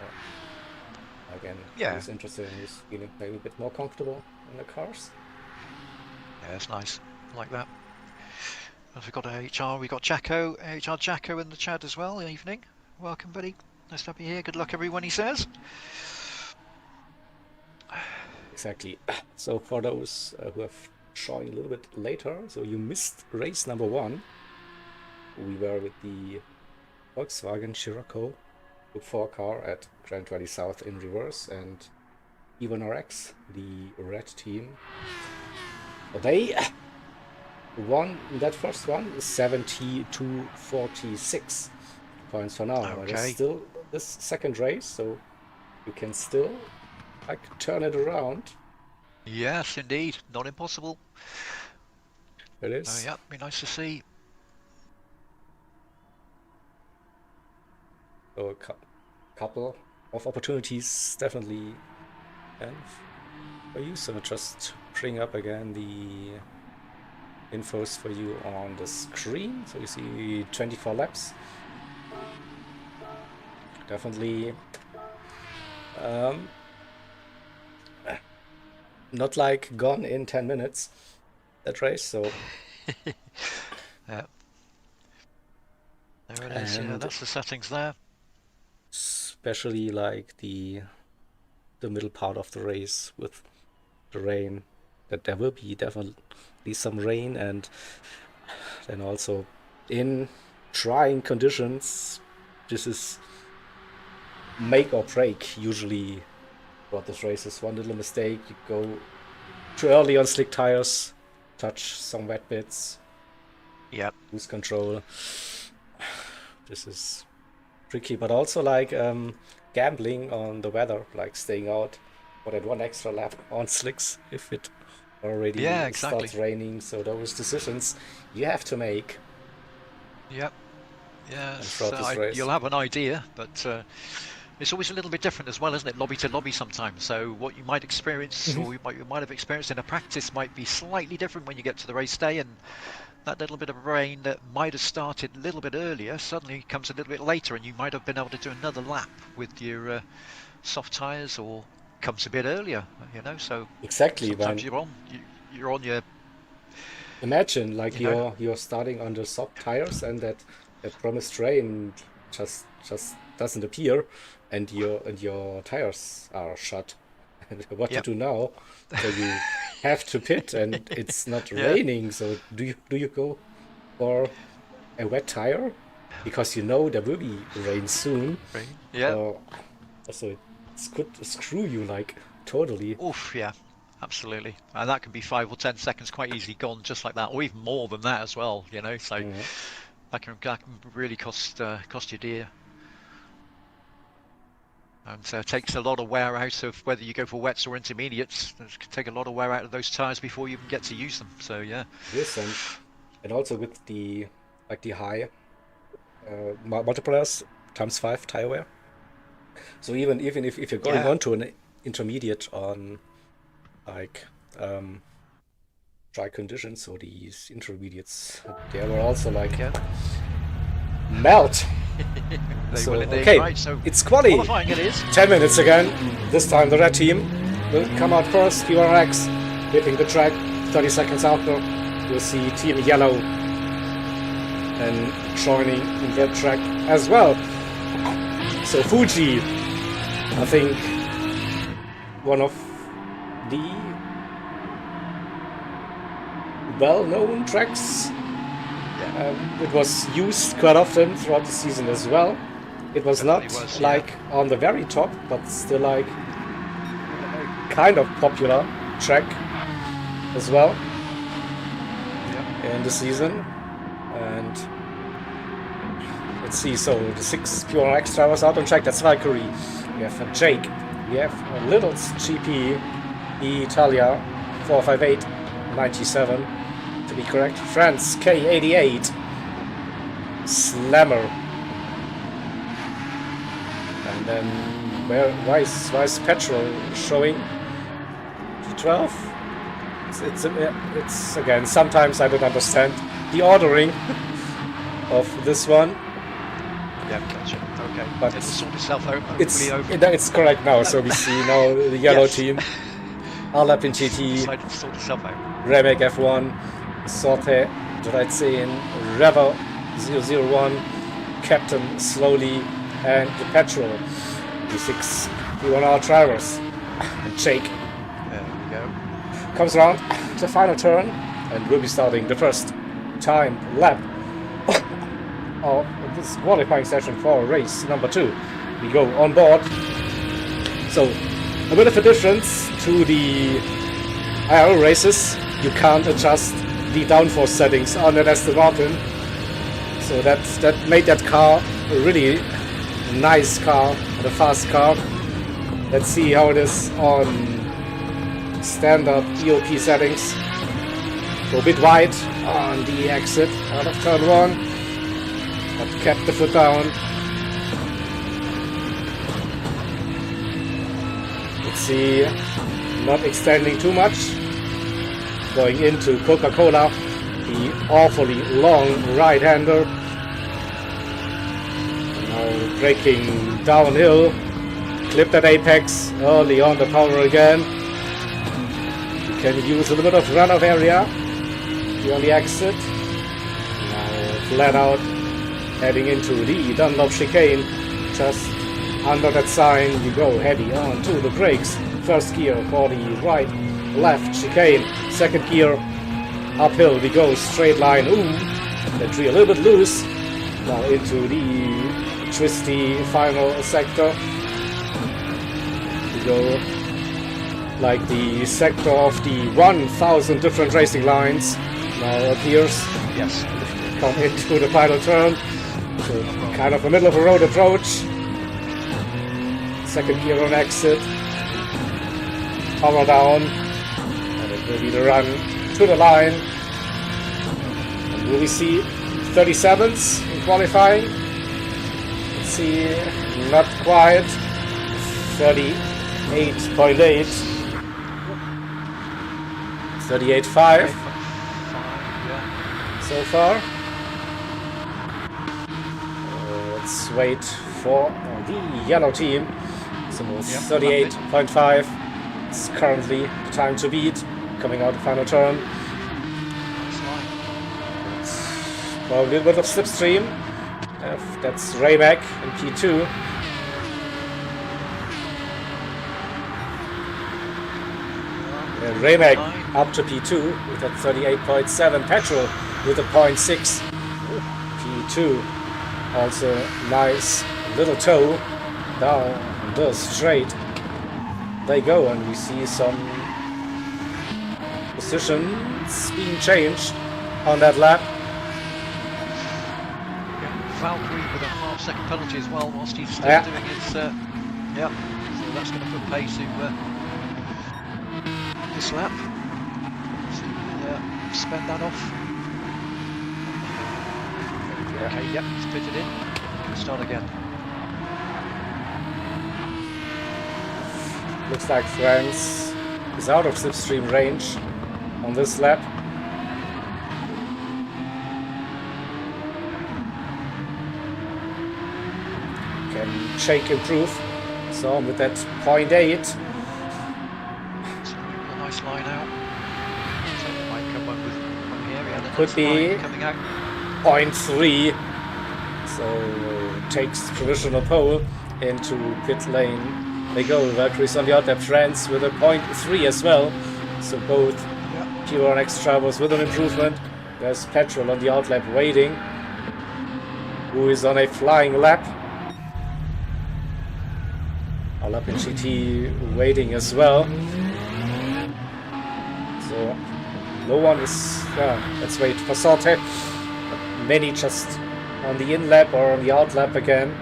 Again, Yeah. who's interested in just feeling maybe a bit more comfortable in the cars. Yeah, it's nice. Like that. And we've got HR. We've got Jacko. HR Jacko in the chat as well. Evening. Welcome, buddy. Nice to have you here. Good luck, everyone. He says. Exactly. So for those who have joined a little bit later, so you missed race number 1. We were with the Volkswagen Scirocco Group 4 car at Grand Valley South in reverse, and P1Rx, the red team. They won that first one, 70-46 points for now. But it's Okay. still this second race, so you can still turn it around. Yes, indeed. Not impossible. It is. Yeah, be nice to see. So a couple of opportunities definitely, and for you. So just bring up again the infos for you on the screen. So you see 24 laps. Definitely not like gone in 10 minutes, that race. So Yeah. There it is. Yeah, And- that's the settings there. especially like the middle part of the race with the rain, that there will be definitely some rain, and then also in trying conditions, this is make or break usually what this race is. One little mistake, you go too early on slick tires, touch some wet bits, Yep. lose control. This is tricky, but also like gambling on the weather, like staying out for that one extra lap on slicks if it already Yeah, exactly. starts raining. So those decisions you have to make. Yep. Yeah. And throughout this race. You'll have an idea, but it's always a little bit different as well, isn't it? Lobby to lobby sometimes. So what you might experience, or you might have experienced in a practice, might be slightly different when you get to the race day, and that little bit of rain that might have started a little bit earlier suddenly comes a little bit later, and you might have been able to do another lap with your soft tyres, or comes a bit earlier, you know. So Exactly. sometimes When you're on your imagine like you know. you're starting on the soft tires, and that promised rain just doesn't appear, and your tires are shut. And what Yep. to do now? So you have to pit, and it's not Yeah. raining. So do you go for a wet tire because you know there will be rain soon? rain. Yeah. So it's could screw you like totally. Oof, yeah, absolutely. And that can be 5 or 10 seconds quite easily gone just like that, or even more than that as well, you know. So Mhm. that can really cost you dear. And takes a lot of wear out of whether you go for wets or intermediates. It can take a lot of wear out of those tyres before you even get to use them. So yeah. Yes, and also with the high multipliers ×5 tire wear. So even if you're going Yeah. on to an intermediate on like dry conditions, so these intermediates, they were also like Yeah. melt. They So will indeed. okay, Right, so it's quali. qualifying it is. 10 minutes again. This time the red team will come out first. P1Rx hitting the track. 30 seconds after, we'll see Team Yellow and joining that track as well. So Fuji, I think one of the well-known tracks. It was used quite often throughout the season as well. It was not like on the very top, but still like a kind of popular track as well in the season. And let's see, so the 6 P1Rx drivers out on track. That's Valkyrie. We have Jake. We have a little GP Italia 458 97 to be correct. France K88 Slammer. And then why is Petrol showing P12? It's again, sometimes I don't understand the ordering of this one. Yeah, gotcha. Okay, but it'll sort itself out. It's correct now. So we see now the yellow team. Alap in GT. Sort itself out. Remek F1. Sorte 13. Revo 001. Captain Slowly. And the Petrol. The 6 P1R drivers. And Jake. There we go. Comes around the final turn. And we'll be starting the first time lap of this qualifying session for race number 2. We go on board. So a bit of a difference to the IRL races. You can't adjust the downforce settings on an Aston Martin. So that made that car a really nice car and a fast car. Let's see how it is on standard EOP settings. Go a bit wide on the exit out of turn 1, but kept the foot down. Let's see, not extending too much. Going into Coca-Cola, the awfully long right-hander. Now braking downhill, clipped at apex, early on the power again. You can use a little bit of runoff area on the exit. Now flat out, heading into the Dunlop chicane. Just under that sign, you go heavy on to the brakes. First gear for the right, left chicane. Second gear, uphill we go, straight line. That tree a little bit loose. Now into the twisty final sector. We go like the sector of the 1,000 different racing lines. Now appears. Yes. Come into the final turn. So kind of a middle of a road approach. Second gear on exit. Power down. And it will be the run to the line. And will we see 37s in qualifying? Let's see. Not quite. 38.8. 38.5. So far. Let's wait for the yellow team. So 38.5. It's currently the time to beat. Coming out the final turn. It's probably a bit of slipstream. That's Rayback in P2. Rayback up to P2 with a 38.7. Petrol with a 0.6. P2 also nice little toe down the straight. They go, and we see some positions being changed on that lap. Valkyrie with a half-second penalty as well, whilst he's still doing his. So that's going to put pace to this lap. So spend that off. Okay, yep, he's pitted in. Start again. Looks like France is out of slipstream range on this lap. Can Jake improve? So with that 0.8. A nice line out. So it might come up with from here. Yeah, Could be. Coming out. 0.3. So takes provisional pole into pit lane. They go. Valkyrie's on the outlap. France with a 0.3 as well. So both P1Rx drivers with an improvement. There's Petrol on the outlap waiting, who is on a flying lap. All up in GT waiting as well. So no one is. Let's wait for Sorte. Many just on the in lap or on the out lap again.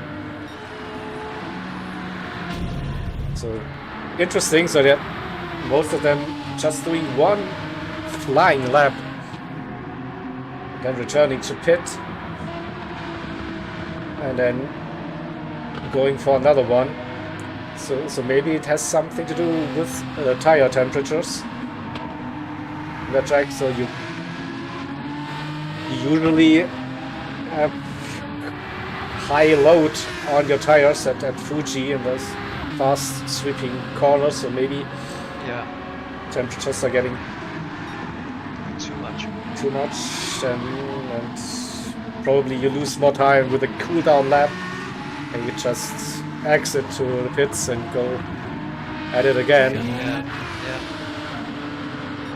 So interesting. So that most of them just doing one flying lap, then returning to pit, and then going for another one. So maybe it has something to do with tire temperatures in the track. So you usually have high load on your tires at Fuji in those fast sweeping corners. So maybe temperatures are getting too much, and probably you lose more time with a cool down lap, and you just exit to the pits and go at it again.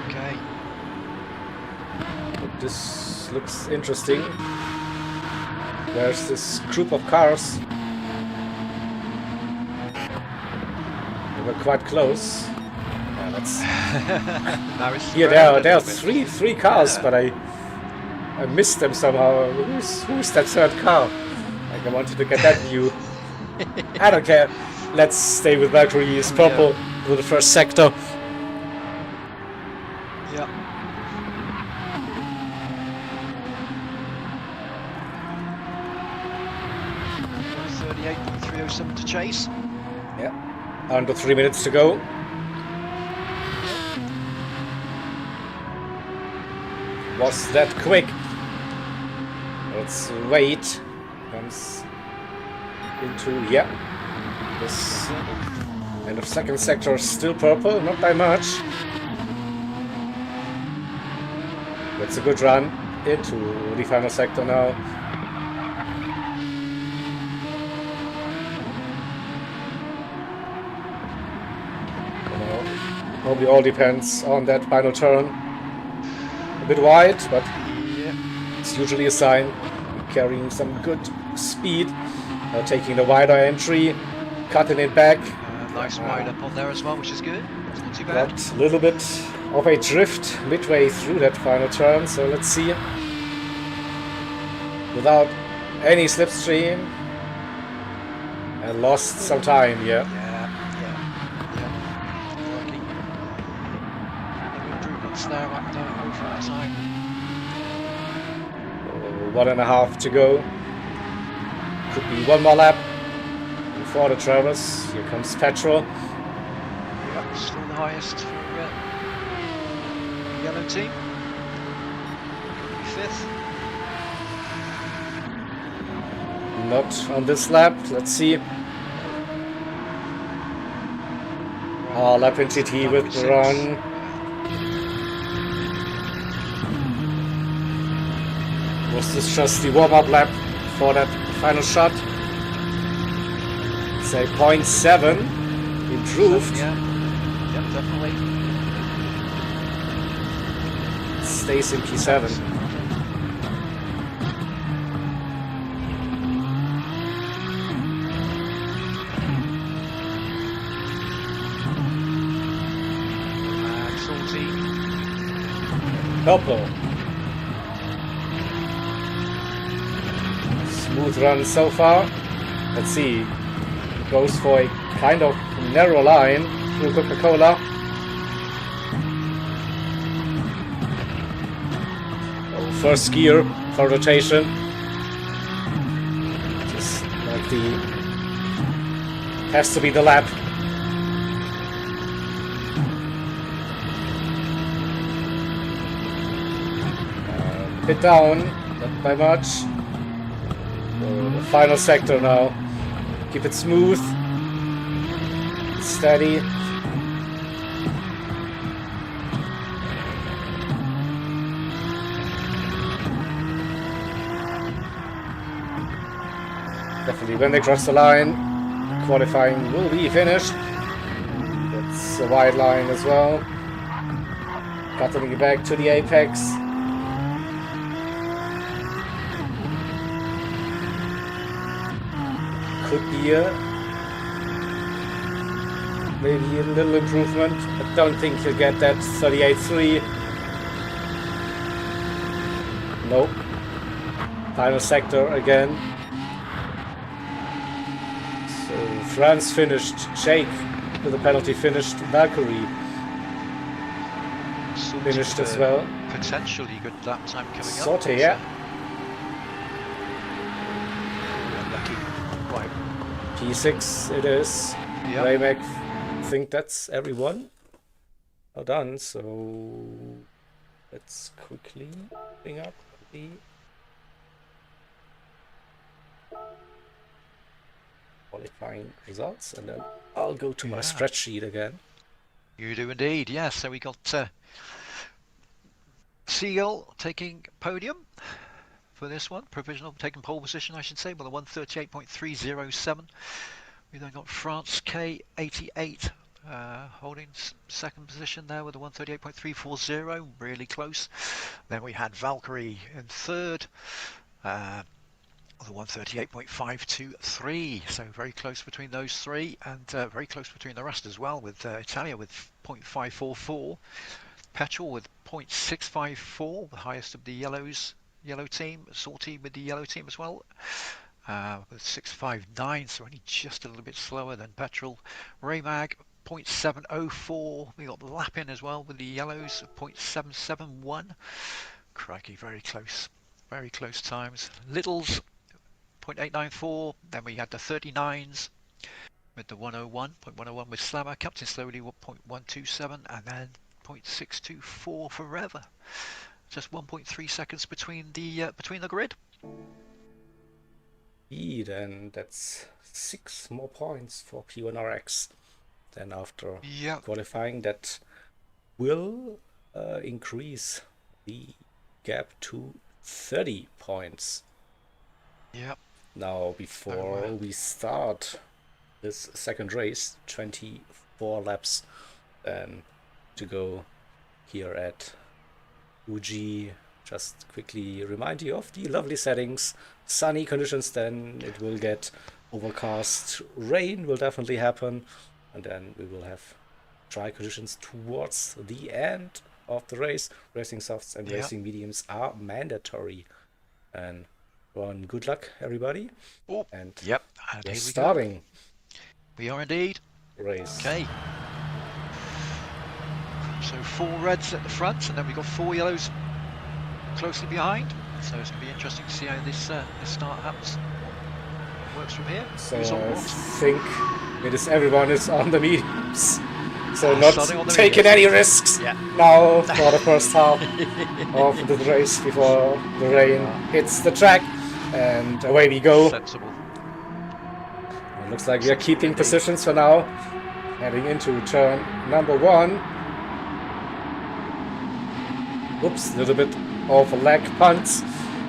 Okay. But this looks interesting. There's this group of cars. They were quite close. That's there are three cars, but I missed them somehow. Who's that third car? Like, I wanted to get that view. I don't care. Let's stay with Valkyrie. It's purple with the first sector. Yeah. .38.307 to chase. Yeah. Under 3 minutes to go. Was that quick? Let's wait. Comes into this end of second sector, still purple, not by much. That's a good run into the final sector now. Probably all depends on that final turn. A bit wide, but it's usually a sign carrying some good speed. Taking the wider entry, cutting it back. Nice wide up on there as well, which is good. It's not too bad. Got a little bit of a drift midway through that final turn, so let's see. Without any slipstream, and lost some time, Working. No improvements there over that time. 1.5 to go. Could be one more lap before the Travers. Here comes Petrol. Yeah, still the highest for the yellow team. 5th. Not on this lap. Let's see. Lap in TT with the run. Was this just the warm-up lap for that final shot? Say 0.7 improved. Yeah, definitely. Stays in P7. Salty. Purple. Smooth run so far. Let's see. Goes for a kind of narrow line through Coca-Cola. First gear for rotation. Just like has to be the lap. Pit down, not by much. The final sector now. Keep it smooth, steady. Actually, when they cross the line, qualifying will be finished. That's a wide line as well. Cutting it back to the apex. Could be maybe a little improvement. I don't think he'll get that 38.3. Nope. Final sector again. So France finished. Jake with a penalty finished. Valkyrie finished as well. Potentially good lap time coming Sorte, up. yeah. Unlucky. Right. P6 it is. Yep. Raymac, I think that's everyone. Well done. So let's quickly bring up the qualifying results, and then I'll go to my spreadsheet again. You do indeed, yes. So we got Seagull taking podium for this one, provisional, taking pole position, I should say, with a 138.307. We then got France K88 holding second position there with a 138.340, really close. Then we had Valkyrie in third. The 138.523, so very close between those three, and very close between the rest as well, with Italia with 0.544, Petrol with 0.654, the highest of the yellow team, Salty with the yellow team as well, with 659, so only just a little bit slower than Petrol. Raymag 0.704, we got Lapin as well with the yellows, 0.771. Crikey, very close times. Littles 0.894, then we had the 39s with the 101.101 with Slammer, Captain Slowly 0.127, and then 0.624 Forever. Just 1.3 seconds between the grid. Indeed, and that's 6 more points for P1Rx. Then after qualifying, that will increase the gap to 30 points. Yep. Now, before we start this second race, 24 laps to go here at Uji. Just quickly remind you of the lovely settings. Sunny conditions, then it will get overcast. Rain will definitely happen, and then we will have dry conditions towards the end of the race. Racing softs and racing mediums are mandatory. And Ron, good luck, everybody. Oh, and we're starting. We are indeed. Race. Okay. So 4 reds at the front, and then we've got 4 yellows closely behind. So it's going to be interesting to see how this start happens. What works from here. So I think it is everyone is on the mediums. So not taking any risks now for the first half of the race before the rain hits the track, and away we go. Sensible. It looks like we are keeping positions for now, heading into turn number 1. Whoops, a little bit of a lag punts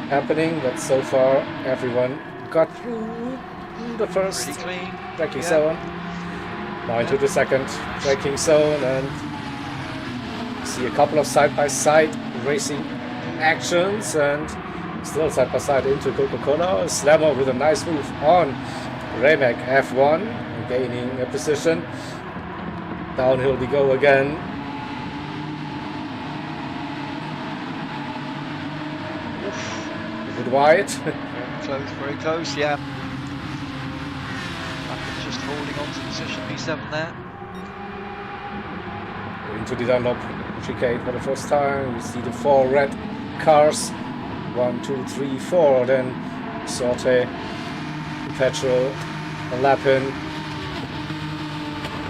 happening, but so far everyone got through the first braking zone. Now into the second braking zone, and see a couple of side-by-side racing actions, and still side-by-side into Coca-Cola. Slammer with a nice move on Raymac F1, gaining a position. Downhill we go again. A bit wide. Very close, yeah. Just holding on to position B7 there. Into the Dunlop chicane for the first time. We see the 4 red cars. 1, 2, 3, 4. Then Sorte, Petrol, Lapin.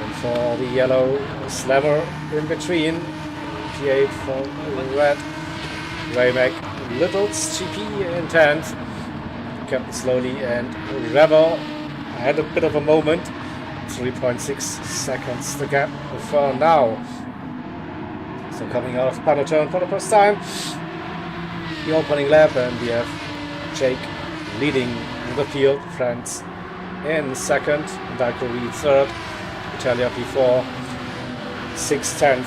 And for the yellow, Slammer in between. P8 for red. Raymac, Littles, GP in 10th. Captain Slowly and Rebel had a bit of a moment. 3.6 seconds the gap for now. So coming out of panel turn for the first time, the opening lap, and we have Jake leading the field. France in second, Valkyrie third, Italia P4, 6/10.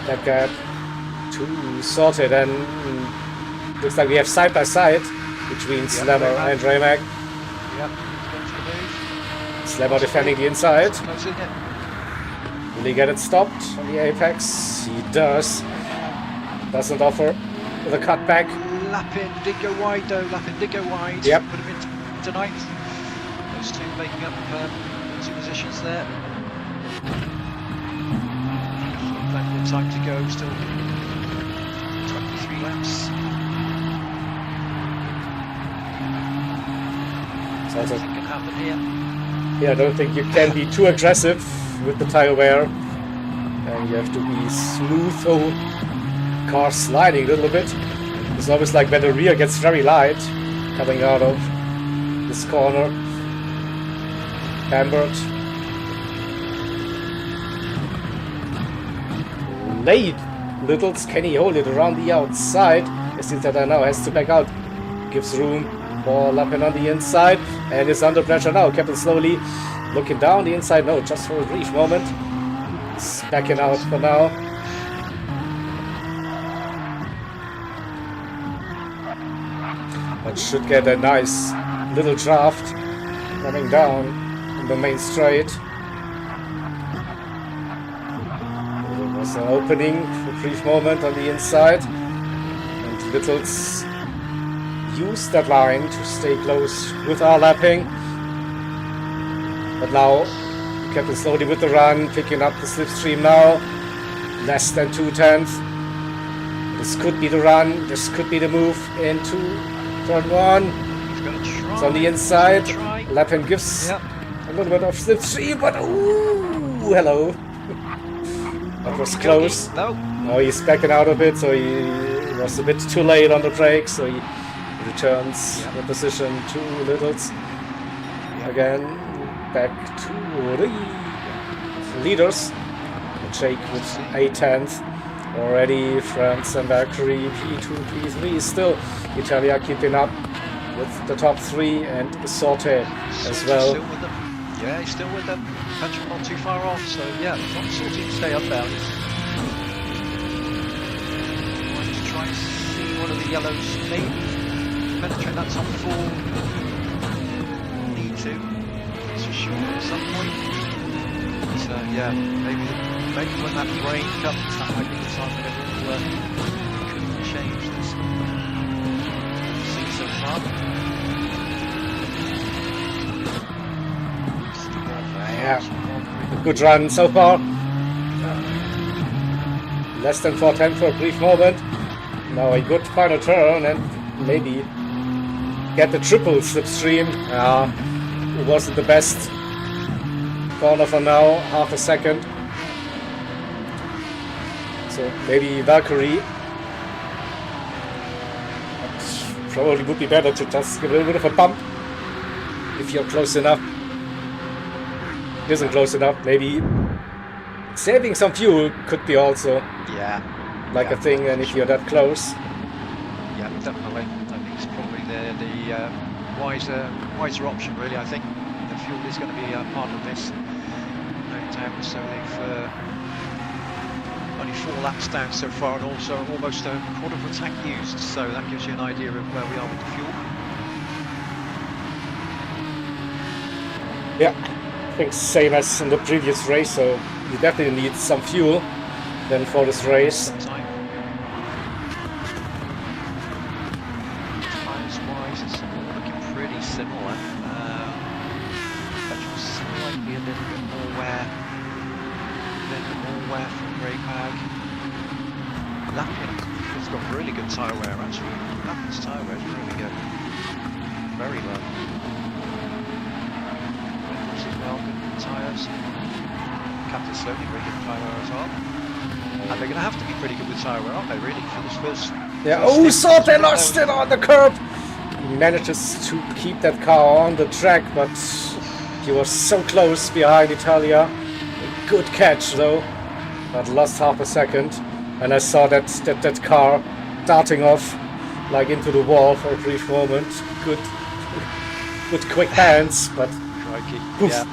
That gap too sorted, and looks like we have side by side between Slammer and Raymac. Yep, against the move. Slammer defending the inside. Close in it. Will he get it stopped on the apex? He does. Doesn't offer the cutback. Lappin did go wide though. Lappin did go wide. Yep. Put him into ninth. Those two making up two positions there. Plenty of time to go. Still 23 laps. So Anything can happen here. yeah, I don't think you can be too aggressive with the tire wear, and you have to be smooth. Oh, car sliding a little bit. It's almost like when the rear gets very light coming out of this corner. Hammered. Late. Littles, can he hold it around the outside? It seems that I now has to back out. Gives room for Lappin on the inside, and is under pressure now. Captain slowly looking down the inside. No, just for a brief moment. It's backing out for now. But should get a nice little draft coming down in the main straight. There was an opening for a brief moment on the inside, and Littles used that line to stay close with our lapping. But now Captain slowly with the run, picking up the slipstream now. Less than 2/10. This could be the run, this could be the move into turn one. He's going to try. It's on the inside. Try. Lappin gives Yep. a little bit of slipstream, but ooh, hello. That was close. No. Now he's backing out of it, so he was a bit too late on the brakes, so he returns the position to Littles. Again, back to the leaders. Jake with 8/10. Already France and Valkyrie P2, P3 still. Italia keeping up with the top three, and Sorte as well. Still with them. Yeah, he's still with them. Patrick not too far off, so yeah, not sorting to stay up there. He's going to try and see one of the yellows maybe penetrate that top four. Need to, that's for sure at some point. So yeah, maybe when that rain comes, that might be the time when everyone could change this. See so far. Yeah, a good run so far. Less than 4:10 for a brief moment. Now a good final turn and maybe get the triple slipstream. It wasn't the best corner for now, half a second. So maybe Valkyrie. But probably would be better to just give a little bit of a bump if you're close enough. Isn't close enough. Maybe saving some fuel could be also a thing, and if you're that close. Yeah, definitely. I think it's probably the wiser option, really. I think the fuel is going to be part of this. No doubt. So they've only 4 laps down so far, and also almost a quarter of a tank used. So that gives you an idea of where we are with the fuel. Yeah. I think same as in the previous race, so you definitely need some fuel then for this race. Times-wise, it's looking pretty similar. Petrol's slightly a little bit more wear from Raypag. Lappin has got really good tyre wear actually. Lappin's tyre wear is really good. Very low. Good tyres. Captain slowly very good tyre wear as well. And they're going to have to be pretty good with tyre wear, aren't they, really, for this first... Yeah, oh, Sorte lost it on the curb! He manages to keep that car on the track, but he was so close behind Italia. A good catch, though, but lost half a second. And I saw that car darting off, like into the wall for a brief moment. Good quick hands, but crikey. Oof. Yeah.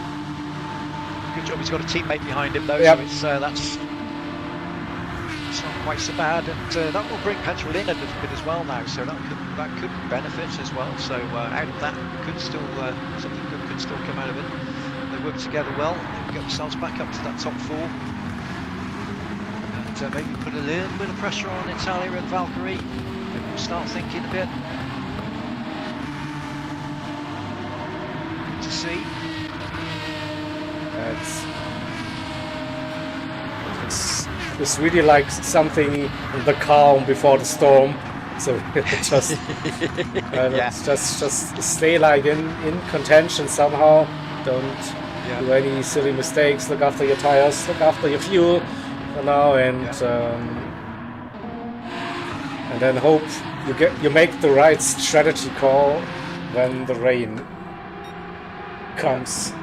Good job. He's got a teammate behind him though, Yep. so it's not quite so bad, and that will bring petrol in a little bit as well now. So that could benefit as well. So out of that could still something good could still come out of it. They work together well. They get themselves back up to that top 4, and maybe put a little bit of pressure on Italia and Valkyrie. Maybe we'll start thinking a bit. To see. It's really like something in the calm before the storm. So just just stay like in contention somehow. Don't do any silly mistakes. Look after your tires. Look after your fuel for now, and then hope you make the right strategy call when the rain comes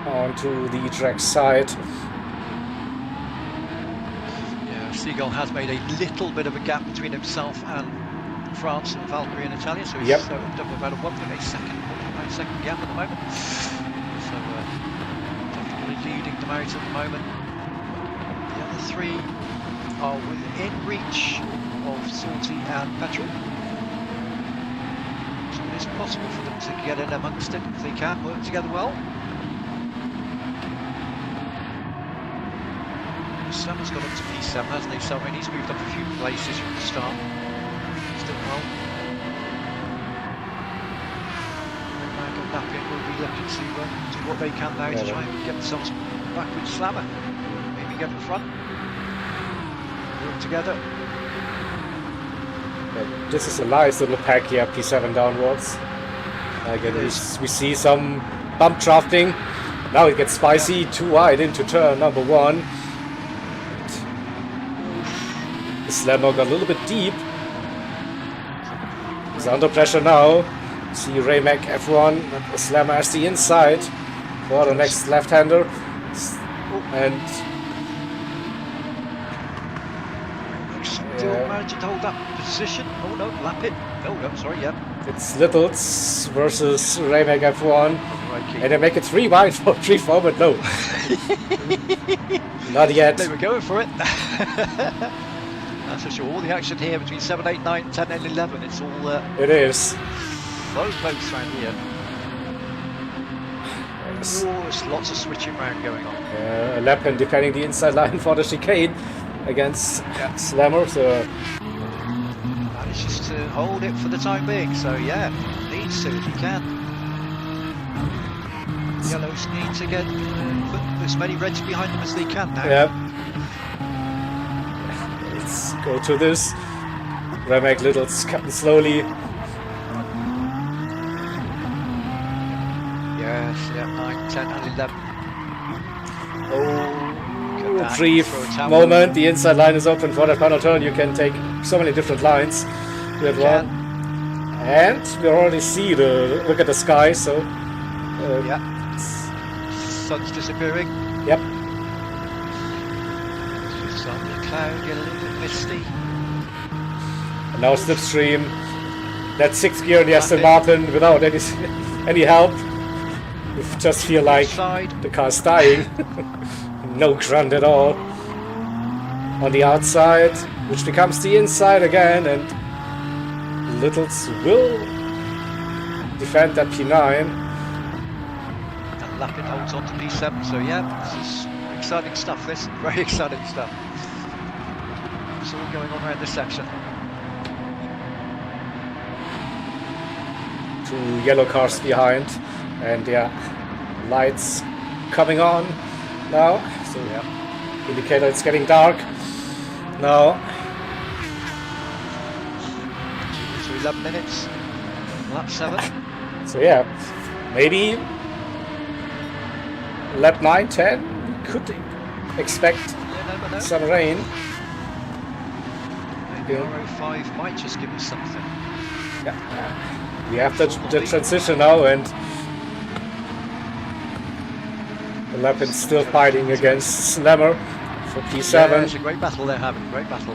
onto the track side. Seagull has made a little bit of a gap between himself and France and Valkyrie and Italia, so he's opened up about a 1.8 second gap at the moment. So definitely leading them out at the moment. The other 3 are within reach of Salty and Petrol. So it is possible for them to get in amongst it if they can work together well. Sam's got up to P7, hasn't he? So I mean, he's moved up a few places from the start. Still well. Mag and Napping will be looking to do what they can now to try and get themselves back with Slammer. Maybe get in front. Work together. This is a nice little pack here, P7 downwards. Again, we see some bump drafting. Now it gets spicy, too wide into turn number 1. The Slammer got a little bit deep. He's under pressure now. See Raymac F1, the Slammer as the inside for the next left-hander. And still managing to hold that position. Oh no, lap it. Oh no, sorry, it's Littles versus Raymac F1. And they make it 3 wide for 3-4, but no. Not yet. They were going for it. That's for sure. All the action here between 7, 8, 9, 10 and 11. It's all it is so close around here. Yes. Oh, there's lots of switching around going on. Lapin defending the inside line for the chicane against Slammer. So manages to hold it for the time being. So needs to if he can. Yellows need to get put as many reds behind them as they can now. Let's go to this. Raymac Littles coming slowly. Yes, 9, 10 and 11. Oh, brief moment. The inside line is open for the final turn. You can take so many different lines with one. And we already see look at the sky, so sun's disappearing. Yep. Just on the cloud, get a little bit misty. And now slipstream. That 6th gear in the Aston Martin without any help. You just feel like the car's dying. No grunt at all. On the outside, which becomes the inside again, and Littles will defend that P9. And Lapin holds on to P7, so this is exciting stuff, this. Very exciting stuff. It's all going on around this section. 2 yellow cars behind, and lights coming on now. So indicator it's getting dark now. 11 minutes, lap 7. So maybe lap 9, 10, could expect some rain. Maybe R05 might just give us something. We have the transition now, and the Lapin's still fighting against Slammer for P7. Yeah, it's a great battle they're having, great battle.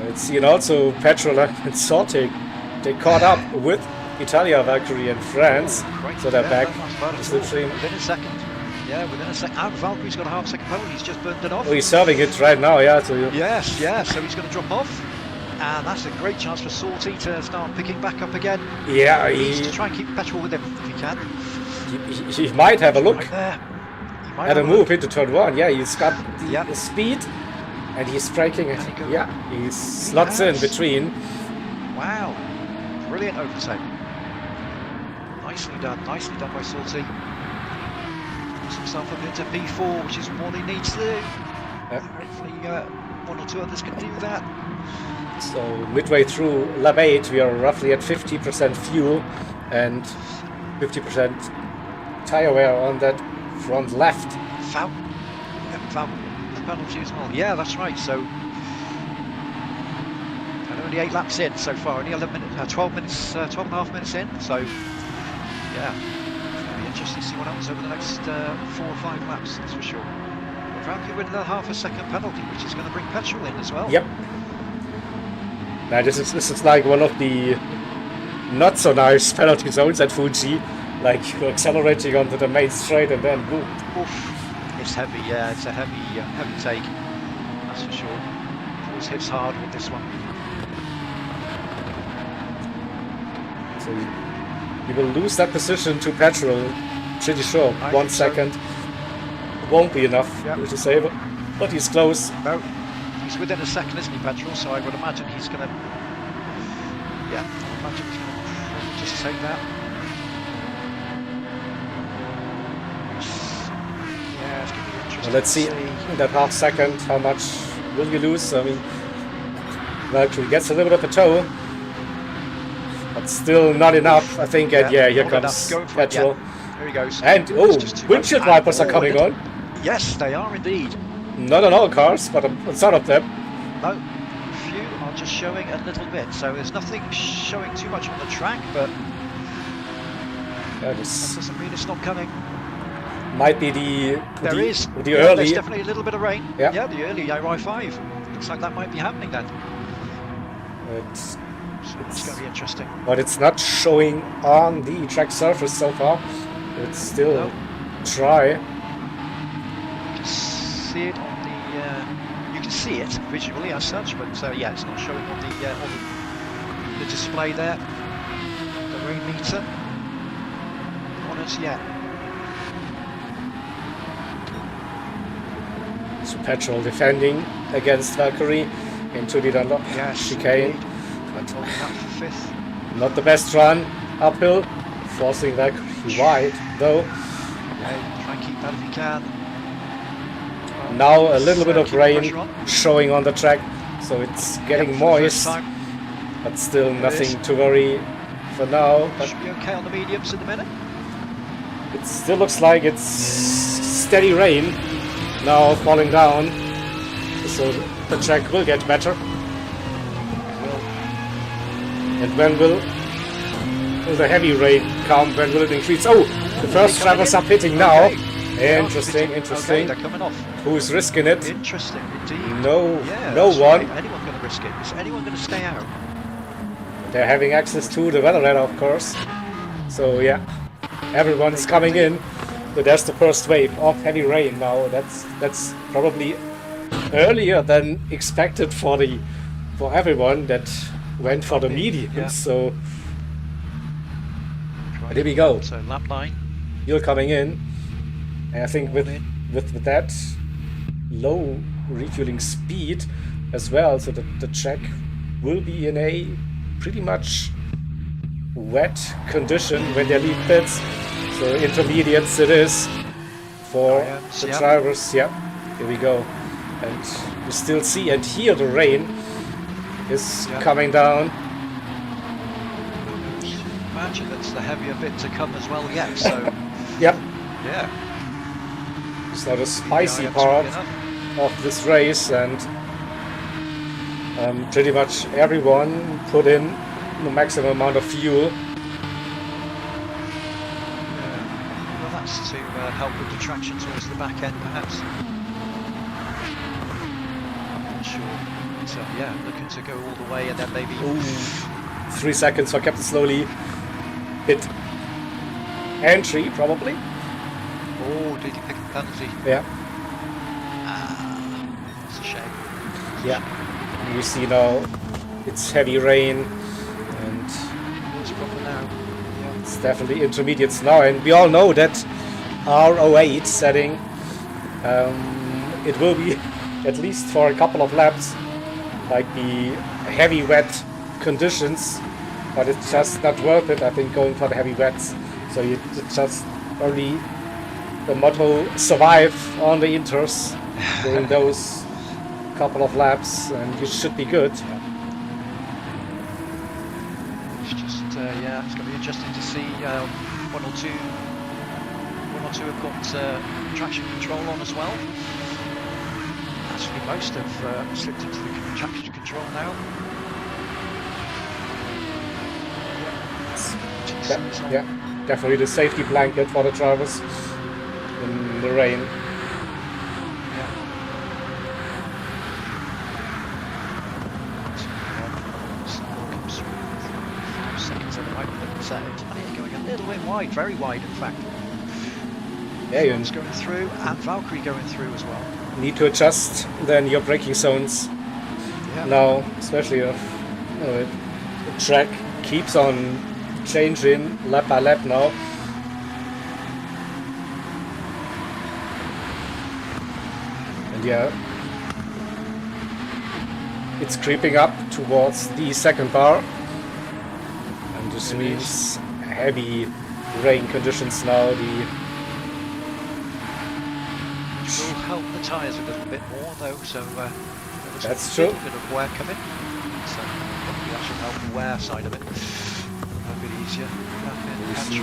It's also Petrol and Salty. They caught up with Italia, Valkyrie, and France. Great. So they're back. That's about The it. slipstream. Within a second. Yeah, within a second. And Valkyrie's got a half-second penalty. He's just burned it off. Oh, he's serving it right now, yeah. So Yes, yeah. So he's going to drop off. And that's a great chance for Salty to start picking back up again. yeah, He needs to try and keep petrol with him if he can. he might have a look Right there. He might at a have move into turn 1. Yeah, he's got Yeah. the speed, and he's braking it. Can he go? Yeah, he slots in has. between. Wow. Brilliant overtake. Nicely done by Salty. Puts himself up into P4, which is what he needs to do. Hopefully one or two others can do that. So midway through lap 8, we are roughly at 50% fuel and 50% tire wear on that front left. Foul penalty as well. Yeah, that's right. So, and only 8 laps in so far. Only 11 minutes, 12 minutes, 12 and a half minutes in. So, yeah, it's going to be interesting to see what happens over the next 4 or 5 laps. That's for sure. Valkyrie with another half a second penalty, which is going to bring petrol in as well. Yep. Now this is like one of the not so nice penalty zones at Fuji, like you're accelerating onto the main straight and then boom. Oof. It's heavy, yeah. It's a heavy take. That's for sure. Always hits hard with this one. So you will lose that position to petrol, pretty sure. I 1 think so. second won't be enough Yep. to save it, but he's close. No, he's within a second, isn't he, petrol? So I would imagine he's going to. Yeah, I would imagine he's going to probably just take that. Yeah, it's going to be interesting. Well, let's see in that half second how much will you lose. I mean, Valkyrie gets a little bit of a tow, but still not enough. I think. And yeah, here not comes enough. Going for it, petrol. yeah. Here he goes. And It's just too windshield much. wipers are And- coming on. Yes, they are indeed. Not on all cars, but on some of them. No, a few are just showing a little bit. So there's nothing showing too much on the track, but Yeah, that this doesn't mean it's not coming. might be the There's early. definitely a little bit of rain. Yeah. The early RI5. Looks like that might be happening then. It's, So it's going to be interesting. but it's not showing on the track surface so far. It's still No. dry. You can see it on the. You can see it visually as such, but yeah, it's not showing on the display there. The rain meter on us yet. So petrol defending against Valkyrie into the Dunlop Yes, chicane. indeed. Holding that for 5th. Not the best run uphill, forcing Valkyrie wide though. Yeah, try and keep that if you can. Well, Now a little bit of keep the rain pressure on. showing on the track, so it's getting Yep, for the first moist, time. but still It nothing is. to worry for now. But Should be okay on the mediums in a minute. it still looks like it's steady rain now falling down, so the track will get better. And when will the heavy rain come? When will it increase? Oh, the first coming drivers in? are pitting now. Okay. They are Interesting, pitting. interesting. Okay, they're coming off. Who's risking it? Interesting indeed. No, Yeah, no that's one. right. Anyone going to risk it? Is anyone going to stay out? They're having access to the weather radar, of course. So yeah, everyone's coming in. But there's the first wave of heavy rain now. That's probably earlier than expected for everyone that went for the mediums. Yeah. So here we go. So lap 9. You're coming in. And I think with that low refueling speed as well, so the track will be in a pretty much wet condition when they leave pits. So intermediates it is for the Yep. drivers. Yeah, here we go. And you still see and hear the rain is Yep. coming down. Imagine that's the heavier bit to come as well yet. So Yep, yeah, it's not a spicy Yeah, part absolutely enough. of this race, and pretty much everyone put in the maximum amount of fuel. Well, that's to help with the traction towards the back end, perhaps. I'm not sure. So yeah, looking to go all the way and then maybe. 3 seconds for Captain Slowly. pit entry, probably. Oh, did he pick a penalty? Yeah. It's a shame. Yeah. You see now it's heavy rain, and It's proper now. Yeah. it's definitely intermediates now. And we all know that R08 setting, it will be, at least for a couple of laps, like the heavy wet conditions, but it's just not worth it, I think, going for the heavy wets. So you just only the motto survive on the inters during those couple of laps, and you should be good. It's just yeah, it's going to be interesting to see one or two have got traction control on as well. Actually, most have slipped into the traction control now. Yeah, definitely the safety blanket for the drivers in the rain. Yeah. Comes through 5 seconds at the moment, but Italia going a little bit wide, very wide in fact. Yeah, It's going through, and Valkyrie going through as well. Need to adjust then your braking zones. Yeah. Now, especially if the track keeps on changing lap by lap now. And yeah, it's creeping up towards the second bar, and this means heavy rain conditions now. Which will help the tyres a little bit more though, so That's a true. bit of wear coming, so hopefully that should help the wear side of it a bit easier. You see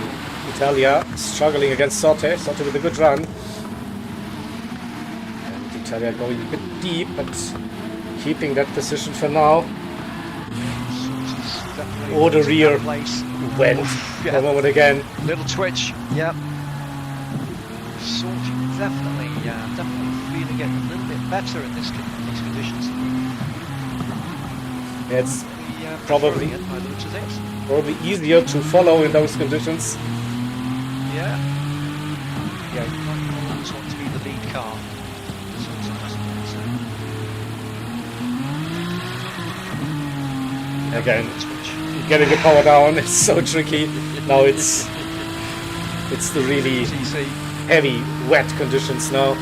Italia struggling against Sorte with a good run. And Italia going a bit deep, but keeping that position for now. Or the rear went for a moment again. Little twitch, yep. Sorty definitely feeling it a little bit better in these conditions. It's probably it by the looks of things. Probably easier to follow in those conditions. Yeah. Yeah, you might always want to be the lead car. Again, getting the power down is so tricky. Now it's the really CTC. heavy, wet conditions now.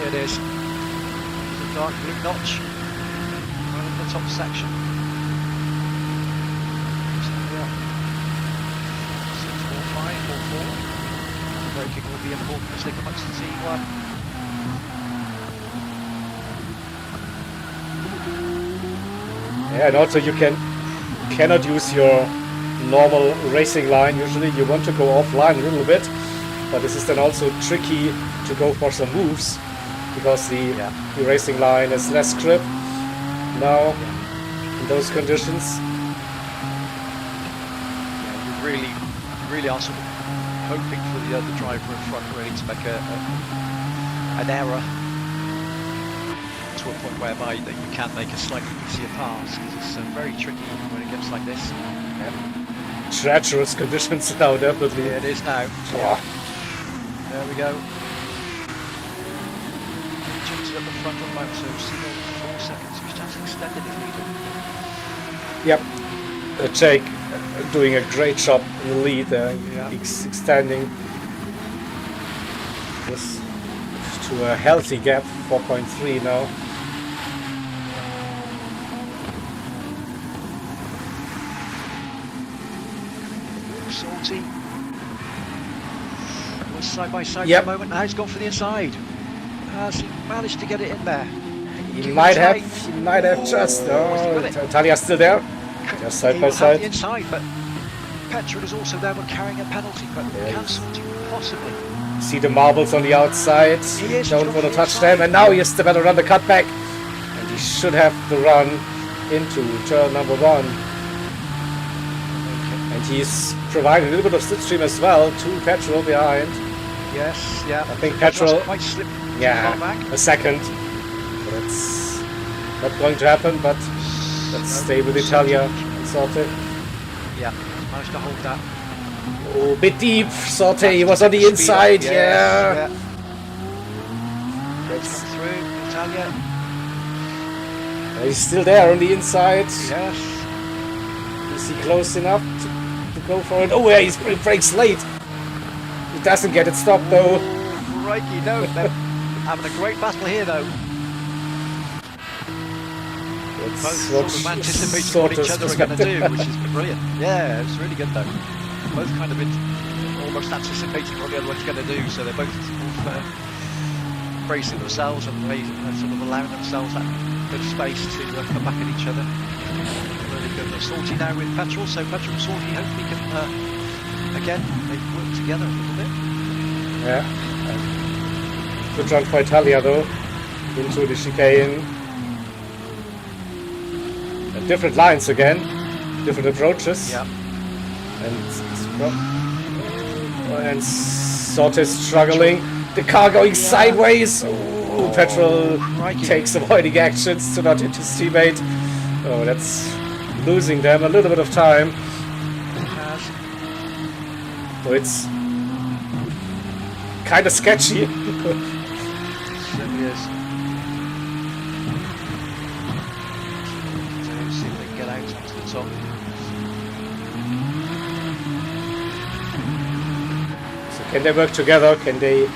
It is. The dark blue notch right in the top section. So, yeah. 645, 44. Braking will be important as they come up to T1. Yeah, and also you cannot use your normal racing line. Usually you want to go offline a little bit, but this is then also tricky to go for some moves because the racing line is less grip now in those conditions. Yeah, you really are sort of hoping for the other driver in front really to make an error to a point whereby that you can make a slightly easier pass, because it's very tricky when it gets like this. Treacherous conditions now, definitely. Yeah, it is now. Yeah. There we go. Jumps at the front of the motor, so still 4 seconds, which has extended his lead. Yep. Jake doing a great job in the lead there. Extending this to a healthy gap, 4.3 now. Salty. Was side by side for a moment. Now he's gone for the inside. Has he managed to get it in there? He might have just. Oh, Italia's still there. Just side by side. The inside, but Petrol is also there, but carrying a penalty. But can Salty possibly? See the marbles on the outside. Don't want to touch them, and now he has to better run the cutback, and he should have the run into turn number 1. And he's providing a little bit of slipstream as well to Petrol behind. Yes, yeah. I think Petrol might slip a second. So that's not going to happen, but let's stay with Italia and Sorte. Yeah, managed to hold that. Oh, bit deep. Sorte, he was to on pick the the speed up. inside. Yes, Yeah. Let's come through, Italia. He's still there on the inside. Yes. Is he close enough to go for it? Oh, yeah, he breaks late. He doesn't get it stopped though. Oh, crikey, no, they're having a great battle here though. Both sort of anticipating what each other are going to do, which is brilliant. Yeah, it's really good though. Both kind of almost anticipating what the other one's going to do, so they're both sort of, bracing themselves and sort of allowing themselves that bit of space to come back at each other. Really good. Salty now with Petrol, so Petrol and Salty hopefully can, again, they work together a little bit. Yeah. Good run for Italia though, into the chicane. Different lines again, different approaches. Yeah. And Sorte is struggling. The car going sideways. Oh, Petrol takes avoiding actions to not hit his teammate. Oh, that's losing them a little bit of time. So it's kind of sketchy. It certainly is. See if they can get out onto the top. So can they work together? Can they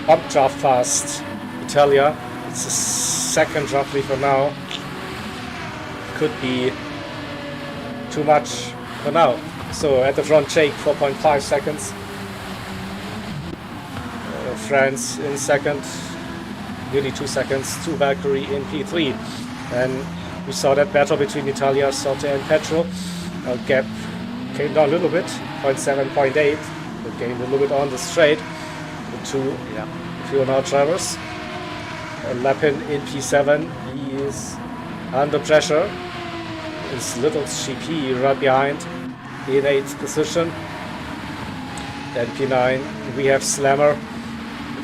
updraft past Italia? It's a second roughly for now. Could be too much for now. So at the front, Jake 4.5 seconds. France in second, nearly 2 seconds to Valkyrie in P3. And we saw that battle between Italia, Sorte and Petrol. Our gap came down a little bit, 0.7, 0.8. But gained a little bit on the straight. The two P1R drivers. Lapin in P7, he is under pressure. It's Little GP right behind in 8th position. Then P9, we have Slammer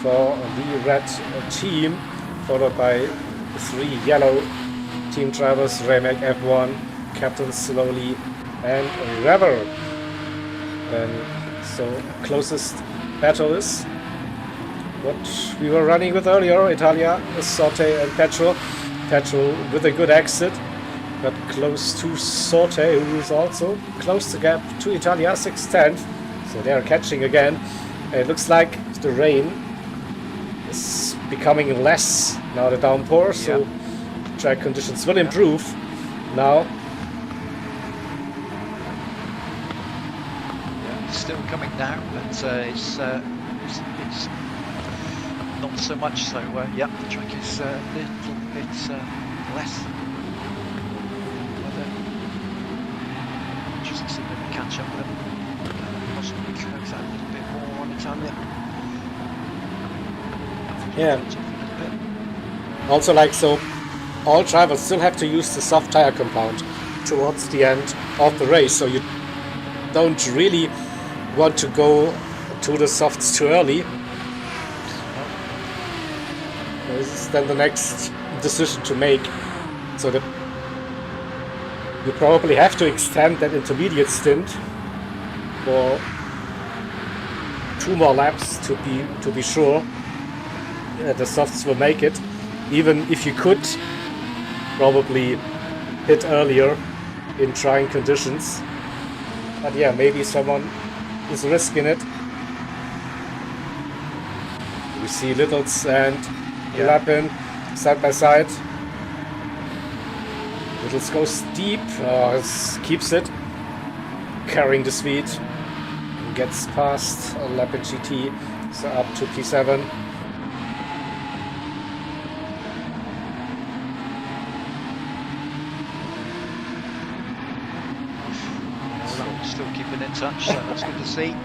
for the red team, followed by 3 yellow team drivers, Remek F1, Captain Slowly, and Rever. And so closest battle is what we were running with earlier, Italia, Sorte and Petrol. Petrol with a good exit, but close to Sorte, who is also close the gap to Italia, 6/10. So they are catching again. It looks like the rain is becoming less now, the downpour, so track conditions will improve now. Still coming down, but it's not so much. So yeah, the track is a little bit less. Just see if we can catch up with them. Possibly close out a little bit more on Italia. Yeah. Also, like, so all drivers still have to use the soft tire compound towards the end of the race, so you don't really want to go to the softs too early. This is then the next decision to make. So that you probably have to extend that intermediate stint for 2 more laps to be sure the softs will make it. Even if you could probably hit earlier in trying conditions. But yeah, maybe someone is risking it. We see Littles and Lapin side by side. Littles goes deep, keeps it, carrying the speed, and gets past Lapin GT, so up to P7. Still keeping in touch, so that's good to see.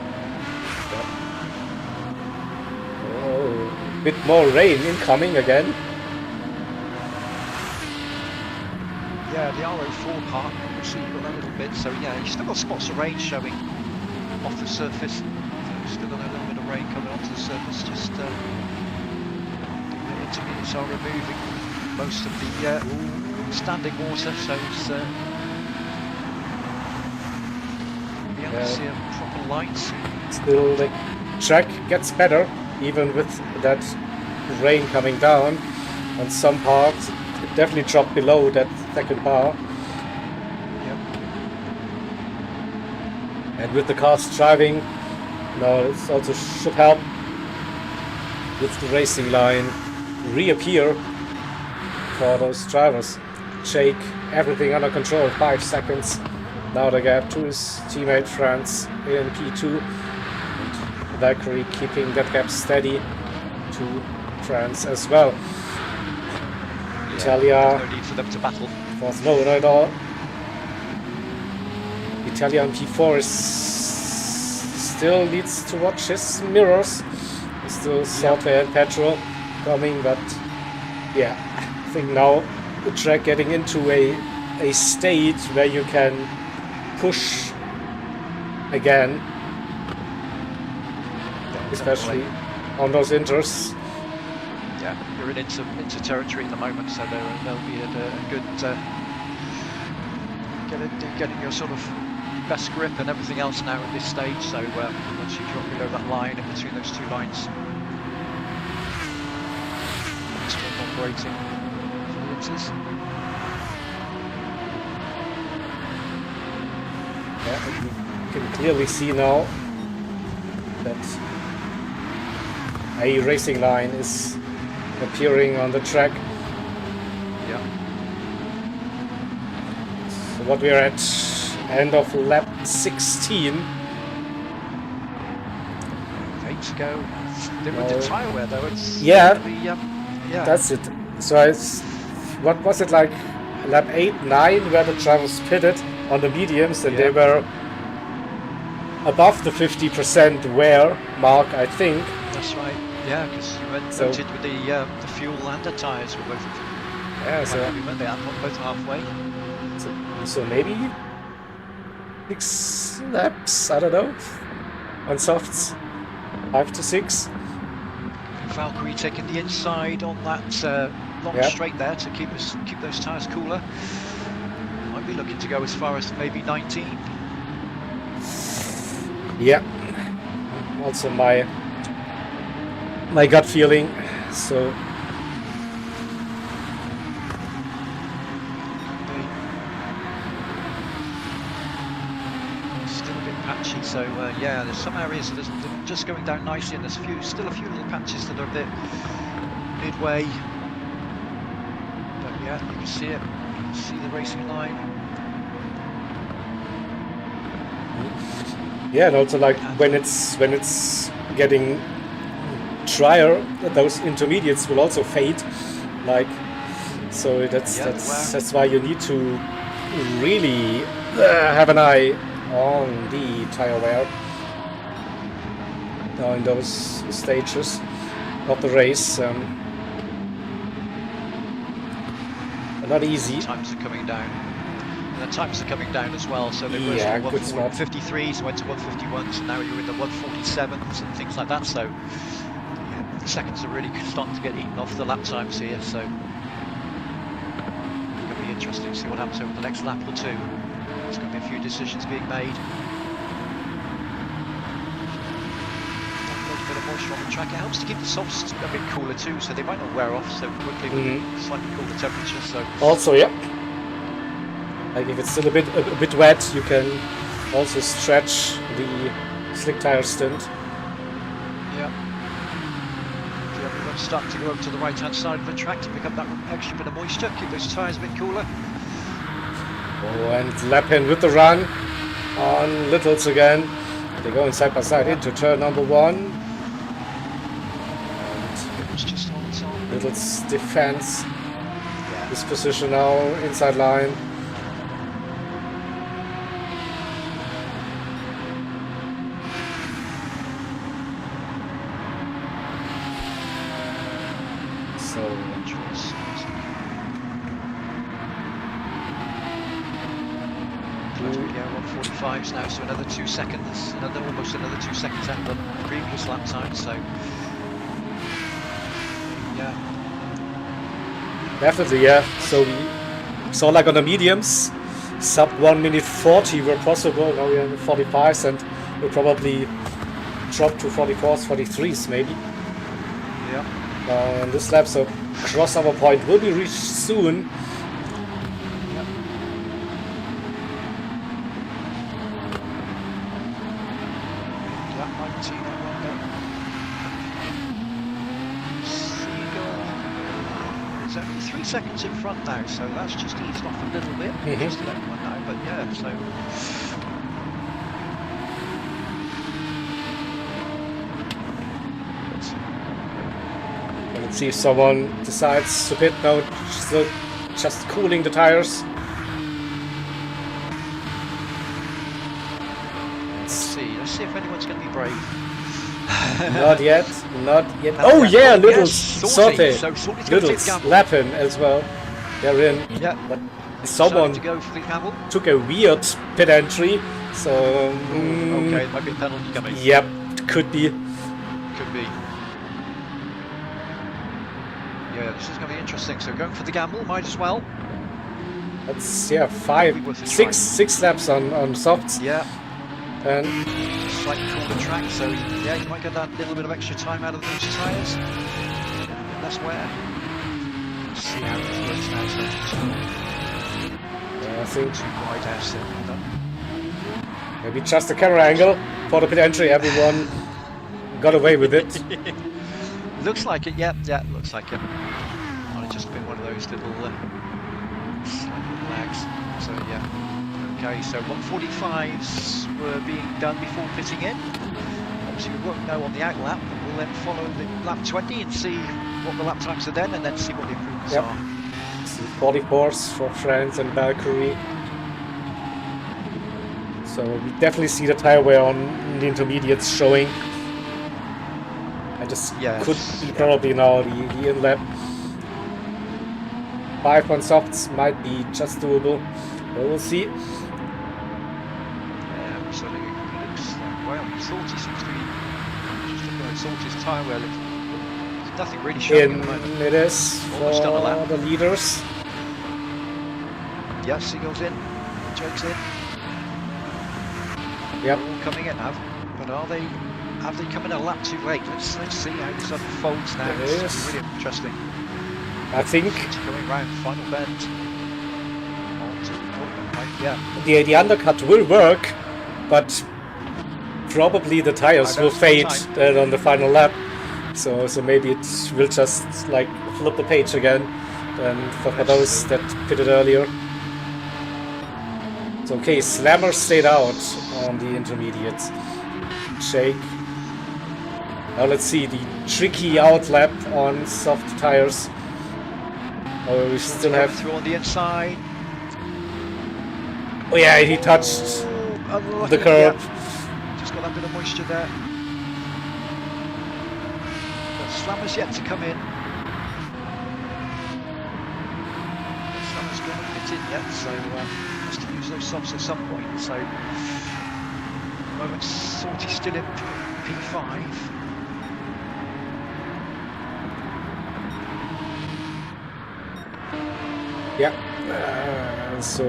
Oh, bit more rain incoming again. Yeah, the RO4 part, obviously you've got that little bit, so yeah, you've still got spots of rain showing off the surface. So you've still got a little bit of rain coming onto the surface, just the intermediates are removing most of the standing water, so it's see a proper light. Still the track gets better, even with that rain coming down. On some parts, it definitely dropped below that second bar. Yep. And with the cars driving, it also should help with the racing line reappear for those drivers. Jake, everything under control, 5 seconds. Now the gap to his teammate France in P2. And Valkyrie keeping that gap steady to France as well. Yeah, Italia. no need for them to battle. No, not at all. Italia on P4 still needs to watch his mirrors. Still Salter and Petrol coming, but yeah, I think now the track getting into a state where you can push again, especially on those inters. Yeah, you're in into territory at the moment, so they'll be at a good getting your sort of best grip and everything else now at this stage. So once you drop below that line in between those two lines, still operating influences. Yeah, you can clearly see now that a racing line is appearing on the track. Yeah. So what we're at, end of lap 16. 8 to go. With the tyre wear though, it's That's it. So what was it, like lap 8, 9, where the drivers pitted on the mediums, and they were above the 50% wear mark, I think. That's right. Yeah, because you went noted with the fuel and the tyres were both. Yeah, so weren't they? Both halfway. So maybe 6 laps, I don't know, on softs, 5 to 6. Valkyrie taking the inside on that long straight there to keep those tyres cooler. Might be looking to go as far as maybe 19. Yeah, also my gut feeling. So still a bit patchy. So yeah, there's some areas that are just going down nicely, and there's still a few little patches that are a bit midway. But yeah, you can see it. You can see the racing line. yeah, and also like when it's getting drier, those intermediates will also fade. Like, so that's why you need to really have an eye on the tire wear now in those stages of the race. Not easy. Times are coming down. And the times are coming down as well, so they were 153s, went to 151s, and now you're in the 147s and things like that. So yeah, the seconds are really starting to get eaten off the lap times here. So it's going to be interesting to see what happens over the next lap or two. There's going to be a few decisions being made. A bit of moisture on the track. It helps to keep the softs a bit cooler too, so they might not wear off so quickly with slightly cooler temperatures. So also, yeah. Like if it's still a bit wet, you can also stretch the slick tire stint. Yeah. Everyone's starting to go over to the right-hand side of the track to pick up that extra bit of moisture, keep those tyres a bit cooler. Oh, and Lapin with the run on Littles again. They're going side by side into turn number 1. And it's just on its own. Littles defense this position now, inside line. Now, so another 2 seconds, almost another 2 seconds out of the previous lap time. So yeah, definitely, yeah. So we saw like on the mediums, sub 1 minute 40 were possible. Now we are in the 45s and we'll probably drop to 44s, 43s maybe. Yeah. On this lap, so crossover point will be reached soon. It's only 3 seconds in front now, so that's just eased off a little bit. Just to let everyone know, but yeah, so. Let's see if someone decides to pit now, still just cooling the tires. Let's see if anyone's going to be brave. Not yet, not yet. Not oh yet. yeah, Oh, Littles, yes, Sorte, So Sorte's going to take the Littles, gamble. Lappin as well. They're in. Yeah. But someone to go for the gamble. took a weird pit entry, so... Okay, might be a penalty coming. Yep, could be. Could be. Yeah, this is going to be interesting. So going for the gamble, might as well. That's, yeah, six laps on softs. Yeah. And slightly corner track, so yeah, you might get that little bit of extra time out of those tyres. That's where. Let's see how this works now. So I think too wide out, so done. Maybe just the camera angle for the pit entry. Everyone got away with it. Looks like it, yeah, looks like it. Might have just been one of those little slight lags. So yeah. Okay, so 145s were being done before pitting in. Obviously we won't know on the out lap, but we'll then follow the lap 20 and see what the lap times are then, and then see what the improvements are. 44s for France and Valkyrie. So we definitely see the tire wear on the intermediates showing. I just could be probably now the in lap. 5 on softs might be just doable. We'll see. So it looks like, well, Salty seems to be just looking at Salty's tyre wear. There's nothing really showing at the moment. It is Almost done a lap. for the leaders. Yeah, Seagull's in, Jake's in. Yep. All coming in, but have they come in a lap too late? Let's see how this unfolds now. It's really interesting. I think going round final bend. Yeah. The undercut will work, but probably the tires will fade on the final lap. So maybe it will just like flip the page again. And for those that pitted earlier. It's okay. Slammer stayed out on the intermediates. Shake. Now let's see the tricky out lap on soft tires. Oh, we still have through on the inside. Oh yeah, he touched the curb. Yeah. Just got that bit of moisture there. But Slammer's yet to come in. Slammer's going to fit in yet, so has to use those softs at some point. So at the moment, Salty's still in P5. Yeah. So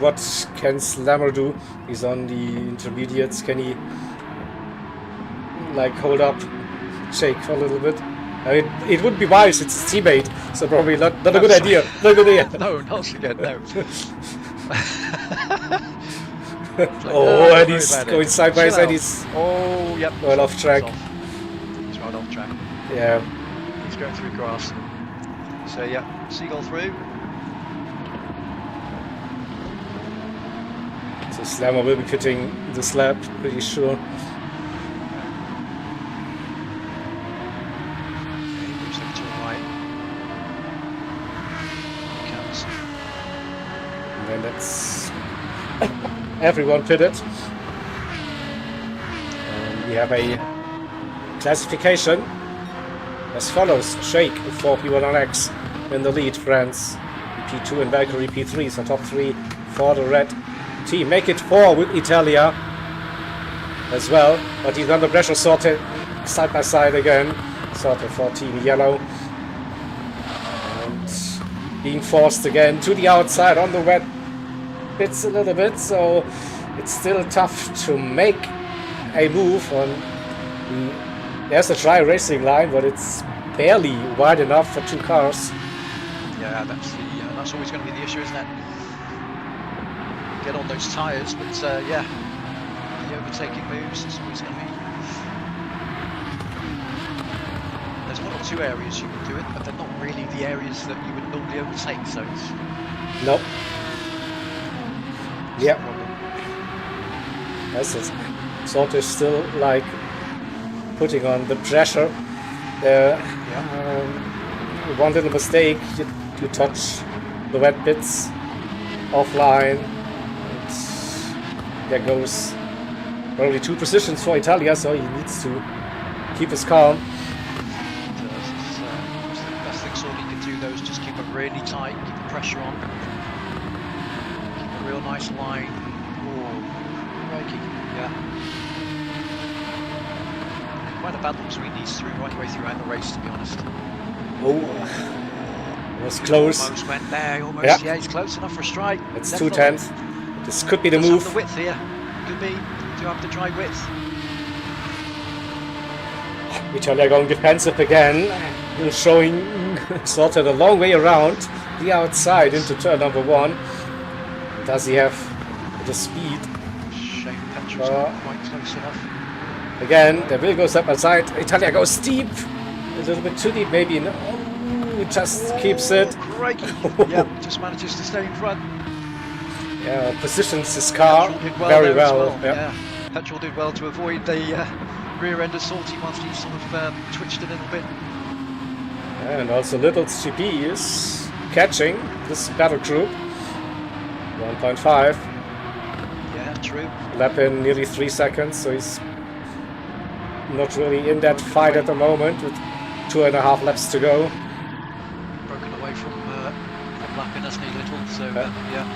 what can Slammer do? He's on the intermediates. Can he like hold up Shake for a little bit? I mean, it would be wise. It's his teammate, so probably not a good idea. Not a good idea. No, not again. No. Oh, and he's going side by side. He's well off track. He's right off track. Yeah. He's going through grass. So yeah, Seagull through. So Slammer will be pitting this lap, pretty sure. He moves over to the right. He comes. And then that's everyone pitted. And we have a classification as follows. Shake for P1Rx in the lead, France P2 and Valkyrie P3, so top 3 for the red team. Make it 4 with Italia as well, but he's under pressure. Sorted side by side again. Sorted for team yellow. And being forced again to the outside on the wet bits a little bit, so it's still tough to make a move on. There's a dry racing line, but it's barely wide enough for two cars. Yeah, that's always going to be the issue, isn't it? Get on those tyres, but yeah, the overtaking moves is always going to be. There's one or two areas you can do it, but they're not really the areas that you would normally overtake. So it's Nope. Yeah. the problem. Yes, it's sort of still like putting on the pressure. One little mistake, you touch the wet bits offline. And there goes probably 2 positions for Italia, so he needs to keep his calm. It's the best thing Saudi can do though is just keep it really tight, keep the pressure on, keep a real nice line. Oh, crikey, yeah. Quite a battle between these three right the way throughout the race, to be honest. Oh, it was close. Almost went there, almost, yeah, he's close enough for a strike. It's Definitely. 2/10. This could be the Does move. have the width here, could be, to have the dry width. Italia going defensive again, showing sort of a long way around the outside into turn number 1. Does he have the speed? Shame Petrol's not quite close enough. Again, the wheel goes up outside. Italia goes steep, a little bit too deep maybe. No, it just keeps it. Crikey, yeah, just manages to stay in front. Yeah, positions his car Petrol did very there as well. Yeah, Petrol did well to avoid the rear end of Salty once he sort of twitched a little bit. And also Little GP is catching this battle group. 1.5. Yeah, true. Lap in nearly 3 seconds, so he's not really in that fight at the moment with 2.5 laps to go. Broken away from lapping, hasn't he, Little? So yeah.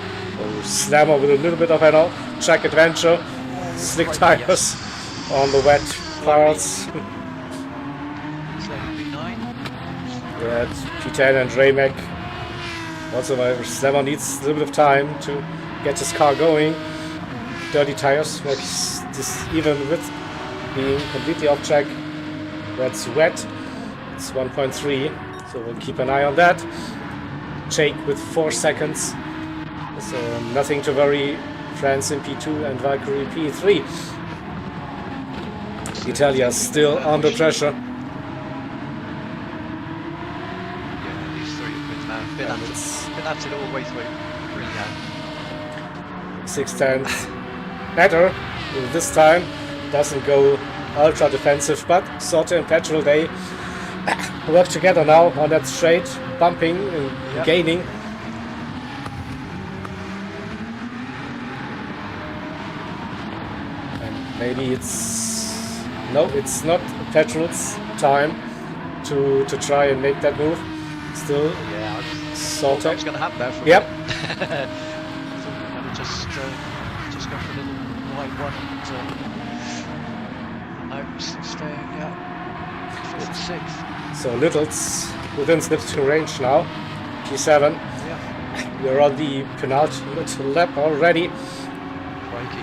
Oh, Slammer with a little bit of an track adventure. Slick tires Yes. on the wet parts. So P9. Yeah, P10 and Ramek. Also, Slammer needs a little bit of time to get his car going. Dirty tires, like this, even with being completely off track. That's wet. It's 1.3, so we'll keep an eye on that. Jake with 4 seconds. So nothing to worry. France in P2 and Valkyrie P3. Italia still under pressure. Yeah, these three have been at it all the way through. Really have. 6/10 better this time. Doesn't go ultra defensive, but Sorte and Petrol, they work together now on that straight, bumping and gaining. And maybe it's not Petrol's time to try and make that move. Still, Yeah, Sorte. that was going to happen there for a Yep. minute. I thought we might have just go for a little wide one and no, staying, yeah, 5th and 6th. So Little's within slipstream range now. P7. Yeah, We're on the penultimate lap already. crikey.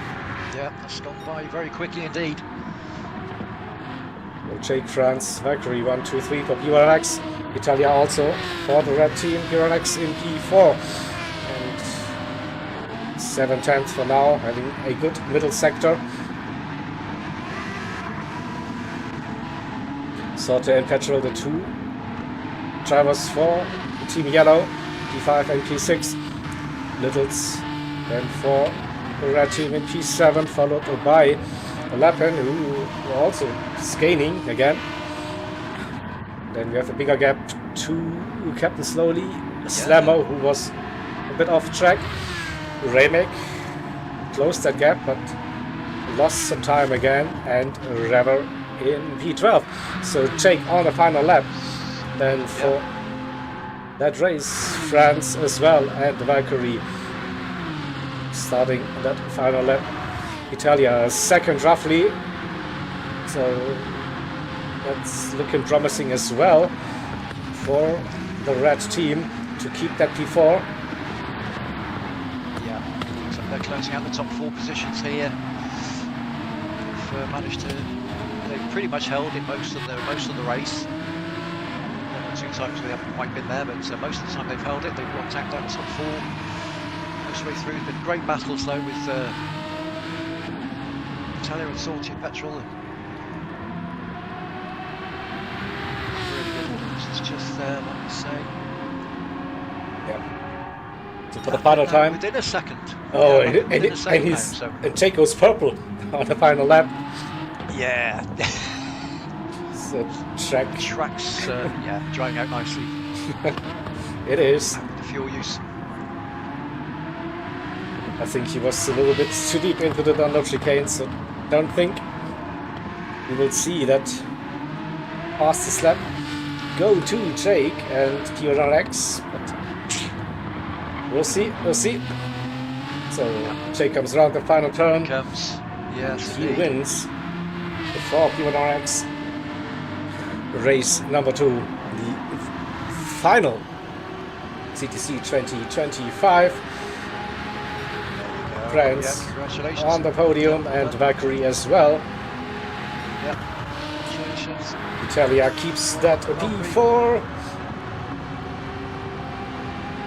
Yeah, that's gone by very quickly indeed. We'll take France, Valkyrie 1, 2, 3 for P1Rx. Italia also for the red team, P1Rx in P4. And 7/10 for now, having a good middle sector. Sorte and Petrol, the 2 drivers for Team Yellow, P5 and P6. Littles then for the red team in P7, followed by Lappen, who also is gaining again. Then we have a bigger gap to Captain Slowly, Slammer, who was a bit off track. Ramek closed that gap, but lost some time again, and Rever in P12. So Jake on the final lap. Then for that race, France as well, and Valkyrie starting that final lap. Italia second roughly, so that's looking promising as well for the red team to keep that P4. Yeah, they're closing out the top 4 positions here. They've managed to, they've pretty much held it most of the race. 2 times they haven't quite been there, but most of the time they've held it. They've locked out down the top 4 most of the way through. It's been great battles though with Italia and Salty and Petrol. Really good ones. It's just there, like you say. Yeah. So for the final time. Within a second. Oh, yeah, and Jake goes purple on the final lap. Yeah. So Track's yeah, drying out nicely. It is. With the fuel use. I think he was a little bit too deep into the Dunlop chicane, so don't think we will see that fastest lap go to Jake and P1Rx. But we'll see. So Jake comes around the final turn. Yes, he wins before P1Rx. Race number 2, the final CTC 2025. Friends on the podium and Valkyrie as well. Yeah, congratulations. Italia keeps that P4.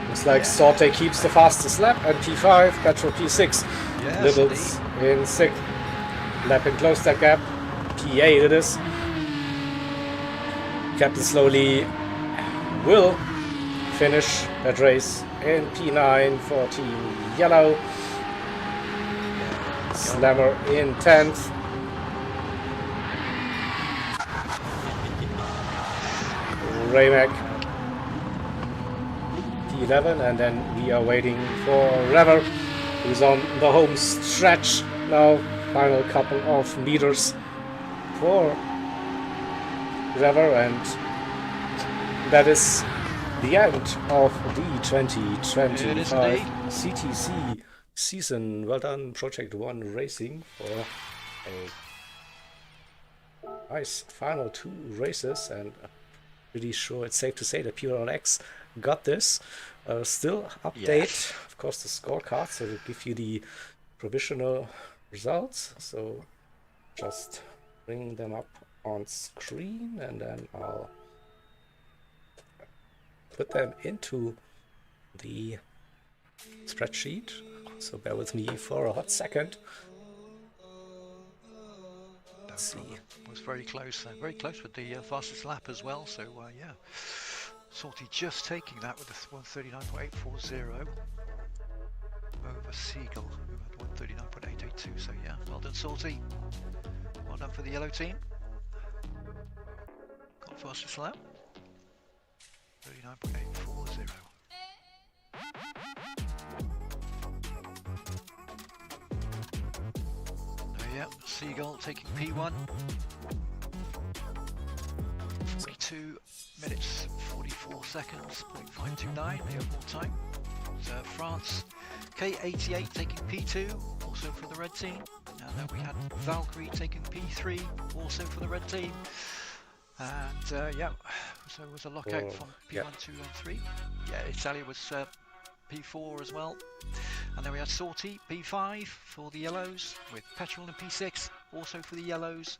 Looks like Sorte keeps the fastest lap and P5, Petrol P6. Yes, Littles in 6th. Lappin closed that gap. P8 it is. Captain Slowly will finish that race in P9 for Team Yellow. Slammer in 10th. Raymac P11, and then we are waiting for Rever, who's on the home stretch now. Final couple of meters for Rever, and that is the end of the 2025 CTC season. Well done, Project 1 Racing, for a nice final 2 races, and I'm pretty sure it's safe to say that P1Rx got this. Still update, of course, the scorecard, so we'll give you the provisional results. So just bring them up on screen, and then I'll put them into the spreadsheet. So bear with me for a hot second. Let's see. It was very close with the fastest lap as well. So yeah, Salty just taking that with a 139.840 over Seagull, who had 139.882. So yeah, well done, Salty. Well done for the yellow team. Got fastest lap. 39.840. Yeah, Seagull taking P1. 42 minutes 44 seconds, 0.529, the overall time. France K88 taking P2, also for the red team. And then we had Valkyrie taking P3, also for the red team. And yeah, so it was a lockout from P1, 2 and 3. Yeah, Italia was P4 as well. And then we had Salty P5 for the yellows, with Petrol and P6 also for the yellows.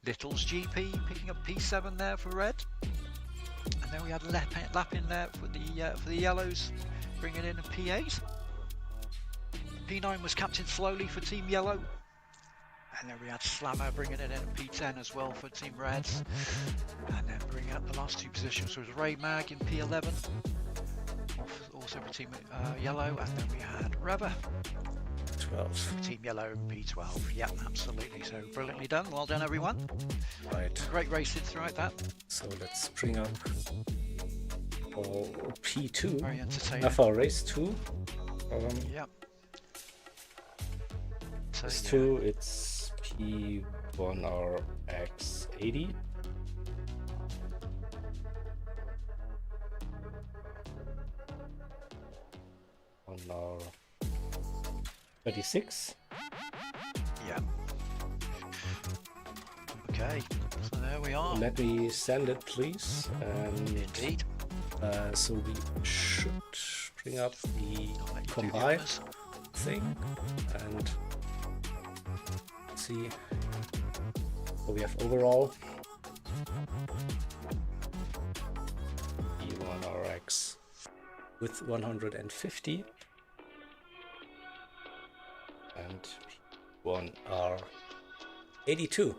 Little's GP picking up P7 there for red. And then we had Lap in there for the yellows, bringing in a P8. P9 was Captain Slowly for Team Yellow. And then we had Slammer bringing it in a P10 as well for Team Reds. And then bringing up the last 2 positions was Ray Mag in P11. Also for Team Yellow. And then we had Rever 12 for Team Yellow and P12. Yep, absolutely. So brilliantly done. Well done, everyone. Right. Great racing throughout that. So let's bring up for P2. Very entertaining. For race 2. Yep. So, race 2, it's P1Rx 80. On our 36. Yeah. Okay, so there we are. Let me send it, please. And indeed. So we should bring up the combined thing, and see. So we have overall P1Rx with 150 and P1R 82.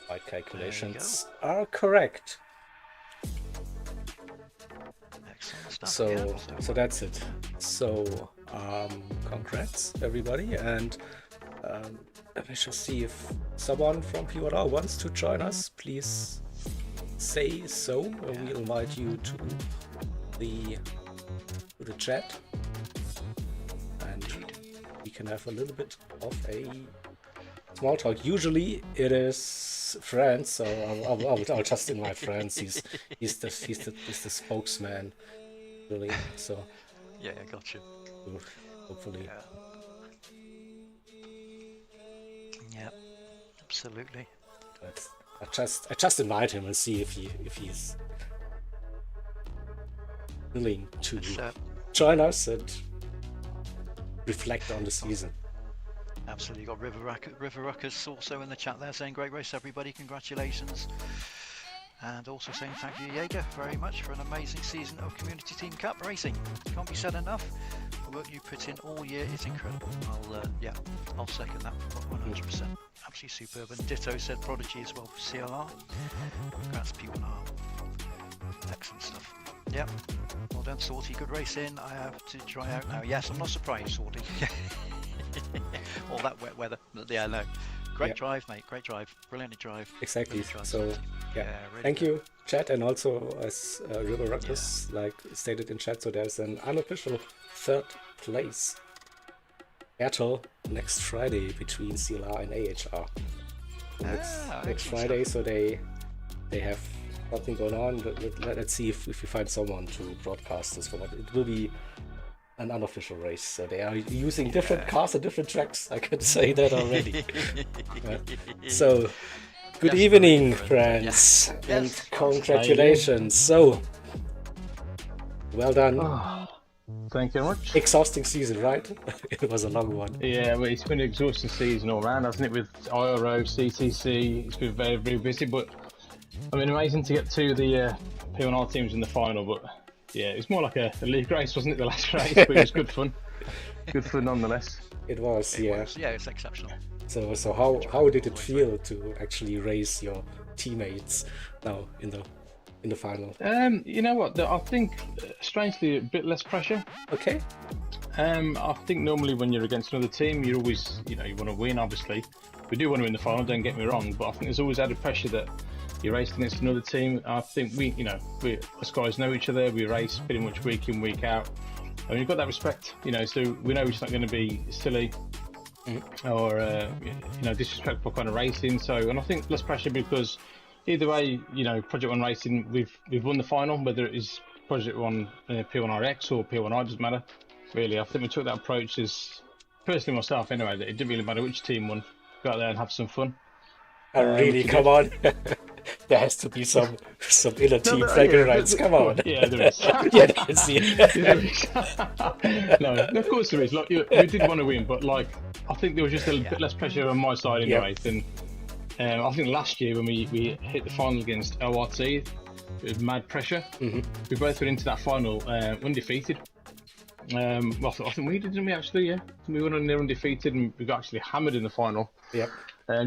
My calculations are correct. Excellent stuff. So that's it. So congrats everybody, and let me just see if someone from P1R wants to join us. Please say so. We'll invite you to the chat, and we can have a little bit of a small talk. Usually it is friends, so I'll just invite friends. He's the spokesman, really. So yeah, gotcha. Hopefully. Yeah, absolutely. I just invite him and see if he's willing to join us and reflect on the season. Absolutely. Got River Ruckers also in the chat there saying great race everybody, congratulations, and also saying thank you Jaeger very much for an amazing season of Community Team Cup racing. Can't be said enough. The work you put in all year is incredible. I'll second that 100%. Absolutely superb. And ditto said Prodigy as well for CLR. Congrats P1R. Excellent stuff. Yep. Well done, Sorty. Good racing. I have to try out now. Yes, I'm not surprised, Sorty. All that wet weather. Yeah, no. Great drive, mate. Great drive. Brilliant drive. Exactly. Drive, so, really thank you, chat, and also as River Ruckers like stated in chat. So there's an unofficial third place battle next Friday between CLR and AHR. Next Friday, so they have something going on. Let's see if we find someone to broadcast this for. It will be an unofficial race, so they are using different cars and different tracks. I can say that already. So, good evening, friends, and congratulations. So, well done. Thank you very much. Exhausting season, right? It was a long one. Yeah, well, it's been an exhausting season all round, hasn't it? With IRO, CTC, it's been very, very busy. But I mean, amazing to get to the P1R teams in the final. But yeah, it was more like a league race, wasn't it? The last race, but it was good fun. Good fun nonetheless. It was, yeah. It's exceptional. So how did it feel to actually race your teammates now in the final? You know what? I think strangely a bit less pressure. Okay. I think normally when you're against another team, you're always, you want to win. Obviously, we do want to win the final. Don't get me wrong, but I think there's always added pressure that you're racing against another team. I think we us guys know each other. We race pretty much week in, week out. I mean, you've got that respect, so we know it's not going to be silly or disrespectful kind of racing. So, and I think less pressure because either way, Project One Racing, we've won the final, whether it is Project One P1Rx or P1R, doesn't matter really. I think we took that approach as personally myself anyway, that it didn't really matter which team won. Go out there and have some fun. Really, come on. There has to be some inner team bragging rights. Come on. Yeah, there is. Yeah, I can see it. No, of course there is. Like, we did want to win, but I think there was just a bit less pressure on my side anyway. Than I think last year when we hit the final against ORT, it was mad pressure. We both went into that final undefeated. I think we did, didn't we actually? Yeah, we went on there undefeated and we got actually hammered in the final. Yep.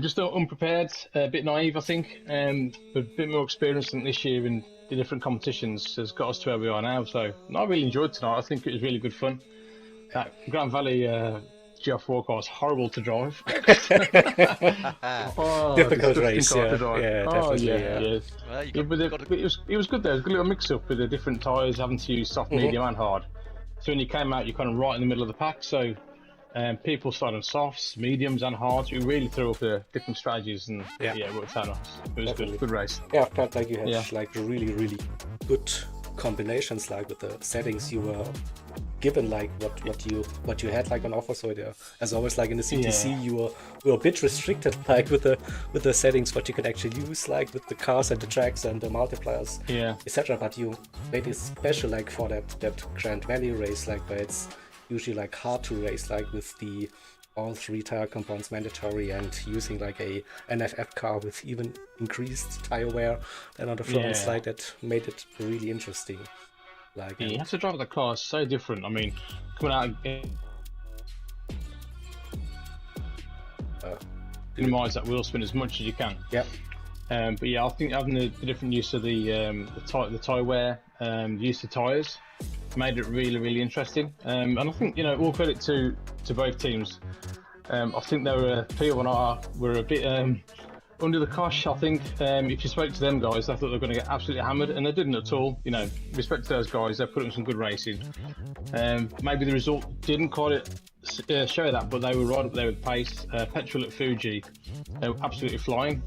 Just unprepared, a bit naive, I think. But a bit more experience than this year in the different competitions has got us to where we are now. So I really enjoyed tonight. I think it was really good fun. That Grand Valley GR4 car was horrible to drive. Difficult race, yeah. Definitely. Yeah. Well, it was good though. It was a little mix up with the different tyres, having to use soft, medium, and hard. So when you came out, you're kind of right in the middle of the pack. So people started on softs, mediums, and hards. We really threw up the different strategies, and it worked out nice. It was a good race. Yeah, I felt like you had really, really good combinations, like with the settings you were given, like what you had like on offer. So as always, like in the CTC, you were a bit restricted, like with the settings, what you could actually use, like with the cars and the tracks and the multipliers, etc. But you made it special, like for that Grand Valley race, like where it's usually like hard to race, like with the all 3 tire compounds mandatory and using like a NFF car with even increased tire wear and on the front slide, that made it really interesting. Like you have to drive the car so different. I mean, coming out minimize that wheel spin as much as you can. Yep. But yeah, I think having the different use of the tyre wear, use of tyres, made it really interesting. And I think, you know, all credit to both teams. I think they were P1R were a bit under the cosh. I think if you spoke to them guys, I thought they were going to get absolutely hammered, and they didn't at all. You know, respect to those guys, they put in some good racing. Maybe the result didn't quite show that, but they were right up there with pace. Petrol at Fuji, they were absolutely flying.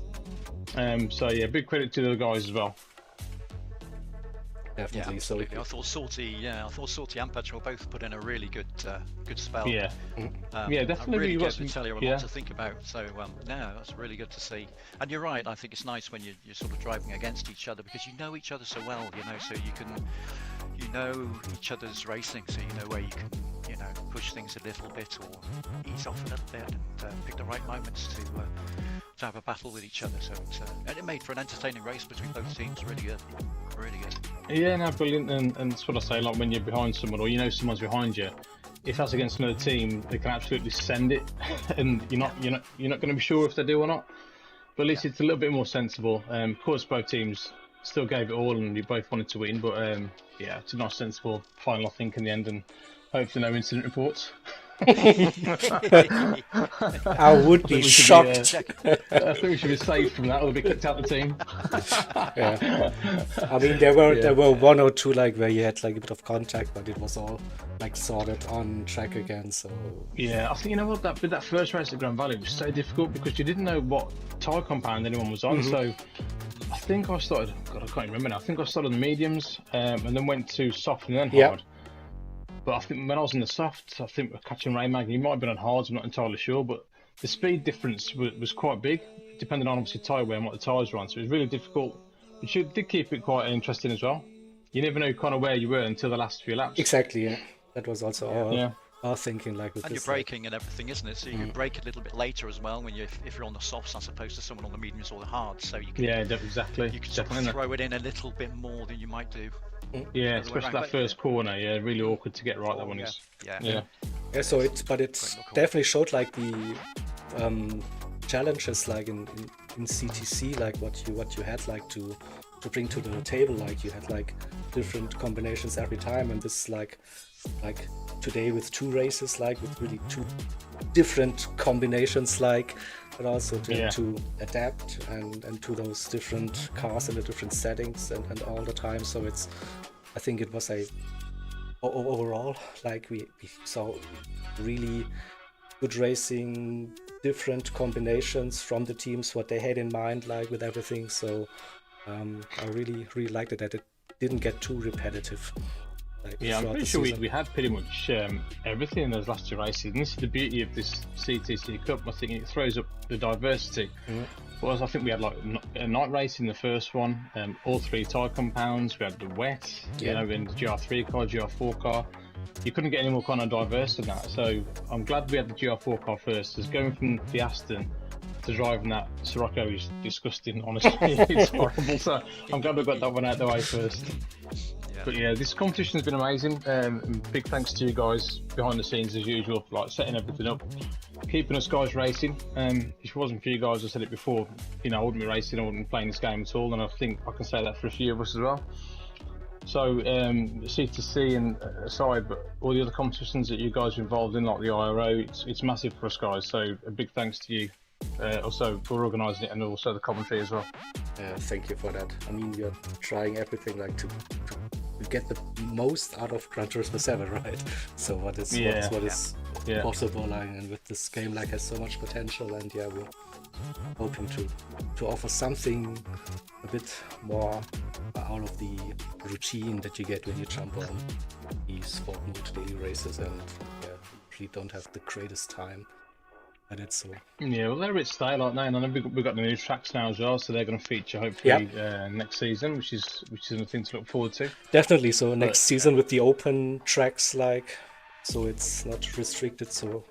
So yeah, big credit to the guys as well. Definitely. Yeah, absolutely. I thought Salty and Petrol both put in a really good spell. Yeah, yeah, definitely. I really get to tell you a lot to think about. So no, that's really good to see. And you're right. I think it's nice when you're sort of driving against each other, because you know each other so well. You know, so you know each other's racing, so you know where you can, you know, push things a little bit or ease off a little bit and pick the right moments to have a battle with each other. So and it made for an entertaining race between both teams. Really good. Really good. Yeah, no, brilliant, and that's what I say. Like when you're behind someone, or you know someone's behind you, if that's against another team, they can absolutely send it, and you're not going to be sure if they do or not. But at least it's a little bit more sensible. Of course, both teams still gave it all, and we both wanted to win. But yeah, it's a nice, sensible final, I think, in the end, and hopefully no incident reports. I would be shocked. I think we should be safe from that, or be kicked out the team. Yeah, I mean there were 1 or 2 like where you had like a bit of contact, but it was all like sorted on track again. So yeah, I think, you know what, that first race at Grand Valley was so difficult because you didn't know what tyre compound anyone was on. So I think I started. God, I can't remember now. I think I started on the mediums, and then went to soft and then hard. But I think when I was in the softs, I think catching Raymag, he might have been on hards, I'm not entirely sure, but the speed difference was quite big, depending on obviously tyre wear and what the tyres were on, so it was really difficult, which did keep it quite interesting as well. You never know kind of where you were until the last few laps. Exactly, yeah. That was also our thinking, like with and this, you're braking and everything, isn't it? So you brake a little bit later as well when if you're on the softs as opposed to someone on the mediums or the hards, so you can exactly. You can sort of throw it in a little bit more than you might do. Yeah, especially that first corner. Yeah, really awkward to get right. That one is. Yeah. So it definitely showed like the challenges, like in CTC, like what you had like to bring to the table. Like you had like different combinations every time, and this like today with 2 races, like with really 2 different combinations, like, but also to adapt and to those different cars and the different settings and all the time. So I think it was overall, like we saw really good racing, different combinations from the teams, what they had in mind, like with everything. So I really liked it that it didn't get too repetitive. Yeah, I'm pretty sure we had pretty much everything in those last 2 races, and this is the beauty of this CTC Cup. I think it throws up the diversity. Whereas I think we had like a night race in the first one, all 3 tyre compounds, we had the wet, you know, in the GR3 car, GR4 car. You couldn't get any more kind of diverse than that, so I'm glad we had the GR4 car first, because going from the Aston to driving that Sirocco is disgusting, honestly. It's horrible, so I'm glad we got that one out the way first. But yeah, this competition has been amazing. Big thanks to you guys behind the scenes as usual, for like setting everything up, keeping us guys racing. If it wasn't for you guys, I said it before, you know, I wouldn't be racing, I wouldn't be playing this game at all, and I think I can say that for a few of us as well. So CTC and aside, but all the other competitions that you guys are involved in, like the IRO, it's massive for us guys. So a big thanks to you, also for organising it, and also the commentary as well. Thank you for that. I mean, we are trying everything like to get the most out of Gran Turismo 7, right? So what is possible, like, and with this game, like, has so much potential, and we're hoping to offer something a bit more out of the routine that you get when you jump on the sport mode daily races, and really don't have the greatest time. And it's so. Yeah, well, they're a bit stale, aren't they? And I know we've got the new tracks now as well, so they're going to feature hopefully next season, which is a thing to look forward to. Definitely. So next season with the open tracks, like, so it's not restricted. So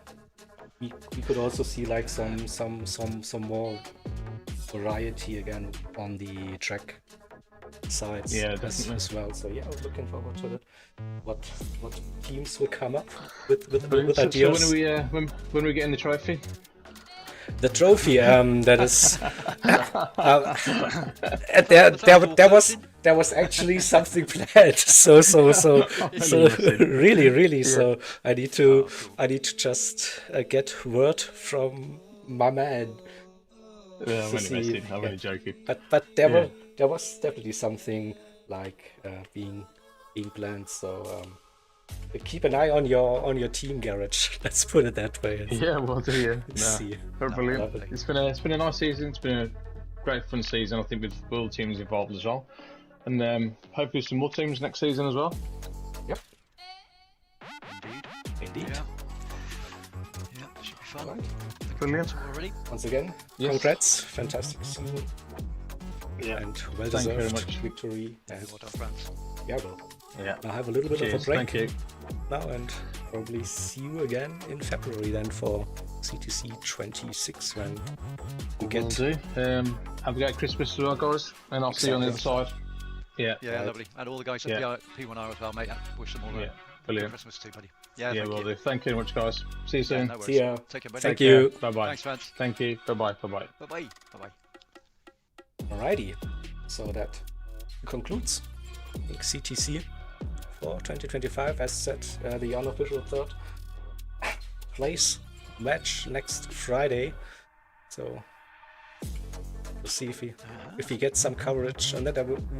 we could also see like some more variety again on the track sides as well. So yeah, I'm looking forward to it. What teams will come up with ideas. So when we get in the trophy? The trophy, that is, there was actually something planned. So really. So I need to just get word from my man. I'm only joking. But there was definitely something like being planned. So keep an eye on your team garage. Let's put it that way. Yeah, we'll do. Yeah, See. Brilliant. It's been a nice season. It's been a great fun season. I think with all teams involved as well, and hopefully some more teams next season as well. Yep. Indeed. Yeah, should be fun. Right. Brilliant. Already. Once again, Yes. congrats, fantastic season. Yeah. And well Thank you very deserved much. victory. And What our friends. yeah, well, Yeah. I'll have a little bit of a Cheers. break Thank you. now, and probably see you again in February then for CTC 26 when we Will get. do. Have a great Christmas as well, guys, and I'll see you on the other side. Yeah. Yeah, Right. lovely. And all the guys at P1R as well, mate. Wish them all a Yeah. good Brilliant. Christmas too, buddy. Yeah, thank will you. do. Thank you very much, guys. See you soon. No worries. See ya. Take care, buddy. Thank you. Bye bye. Thanks, fans. Thank you. Bye bye. Bye bye. Bye-bye. Bye-bye. Alrighty, so that concludes CTC for 2025. As said, the unofficial third place match next Friday. So we'll see if we get some coverage, and that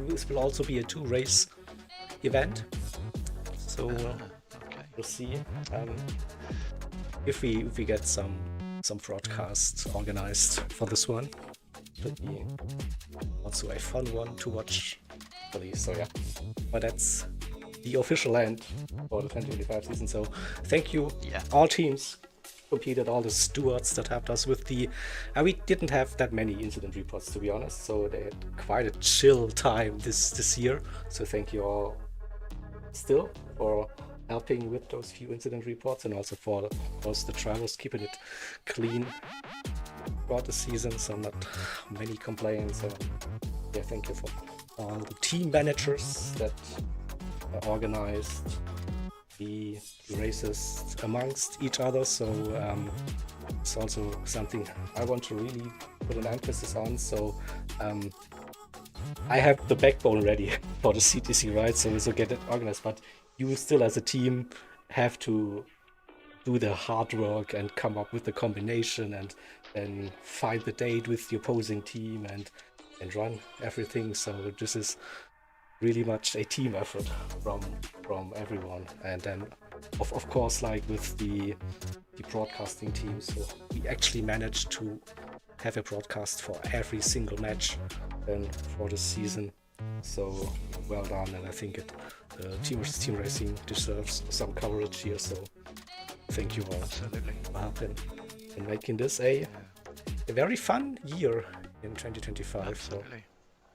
this will also be a 2-race event. So Okay. we'll see if we get some broadcasts organized for this one. Should be also a fun one to watch, hopefully. So yeah, but that's the official end for the 2025 season. So thank you, all teams competed, all the stewards that helped us with the. We didn't have that many incident reports, to be honest. So they had quite a chill time this year. So thank you all still for helping with those few incident reports, and also for the drivers keeping it clean throughout the season, so not many complaints. So yeah, thank you for all the team managers that organized the races amongst each other. So it's also something I want to really put an emphasis on. So I have the backbone ready for the CTC, right? So get it organized, but you still as a team have to do the hard work and come up with the combination, and then find the date with the opposing team and run everything. So this is really much a team effort from everyone. And then of course, like with the broadcasting team, so we actually managed to have a broadcast for every single match then for the season. So well done, and I think team racing deserves some coverage here. So thank you all Absolutely. for helping in making this a very fun year in 2025 Absolutely.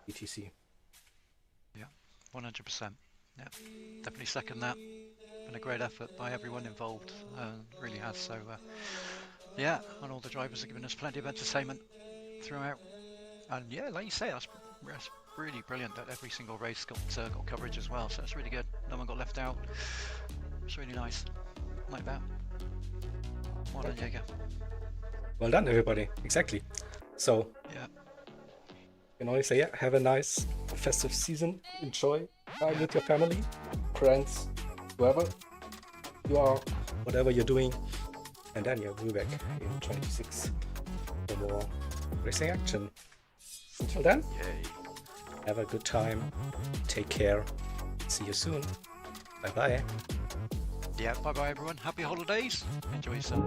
for ETC. 100%. Yeah, definitely second that. Been a great effort by everyone involved. Really has. So, yeah, and all the drivers are giving us plenty of entertainment throughout. And yeah, like you say, that's really brilliant that every single race got coverage as well. So that's really good. No one got left out. It's really nice. Like that. Well done, Jaeger. Well done, everybody. Exactly. So Yeah. can only say, yeah, have a nice festive season. Enjoy time with your family, friends, whoever you are, whatever you're doing. And then we'll be back in 26 for more racing action. Until then, Yay. have a good time. Take care. See you soon. Bye bye. Yeah, bye bye everyone. Happy holidays. Enjoy yourself.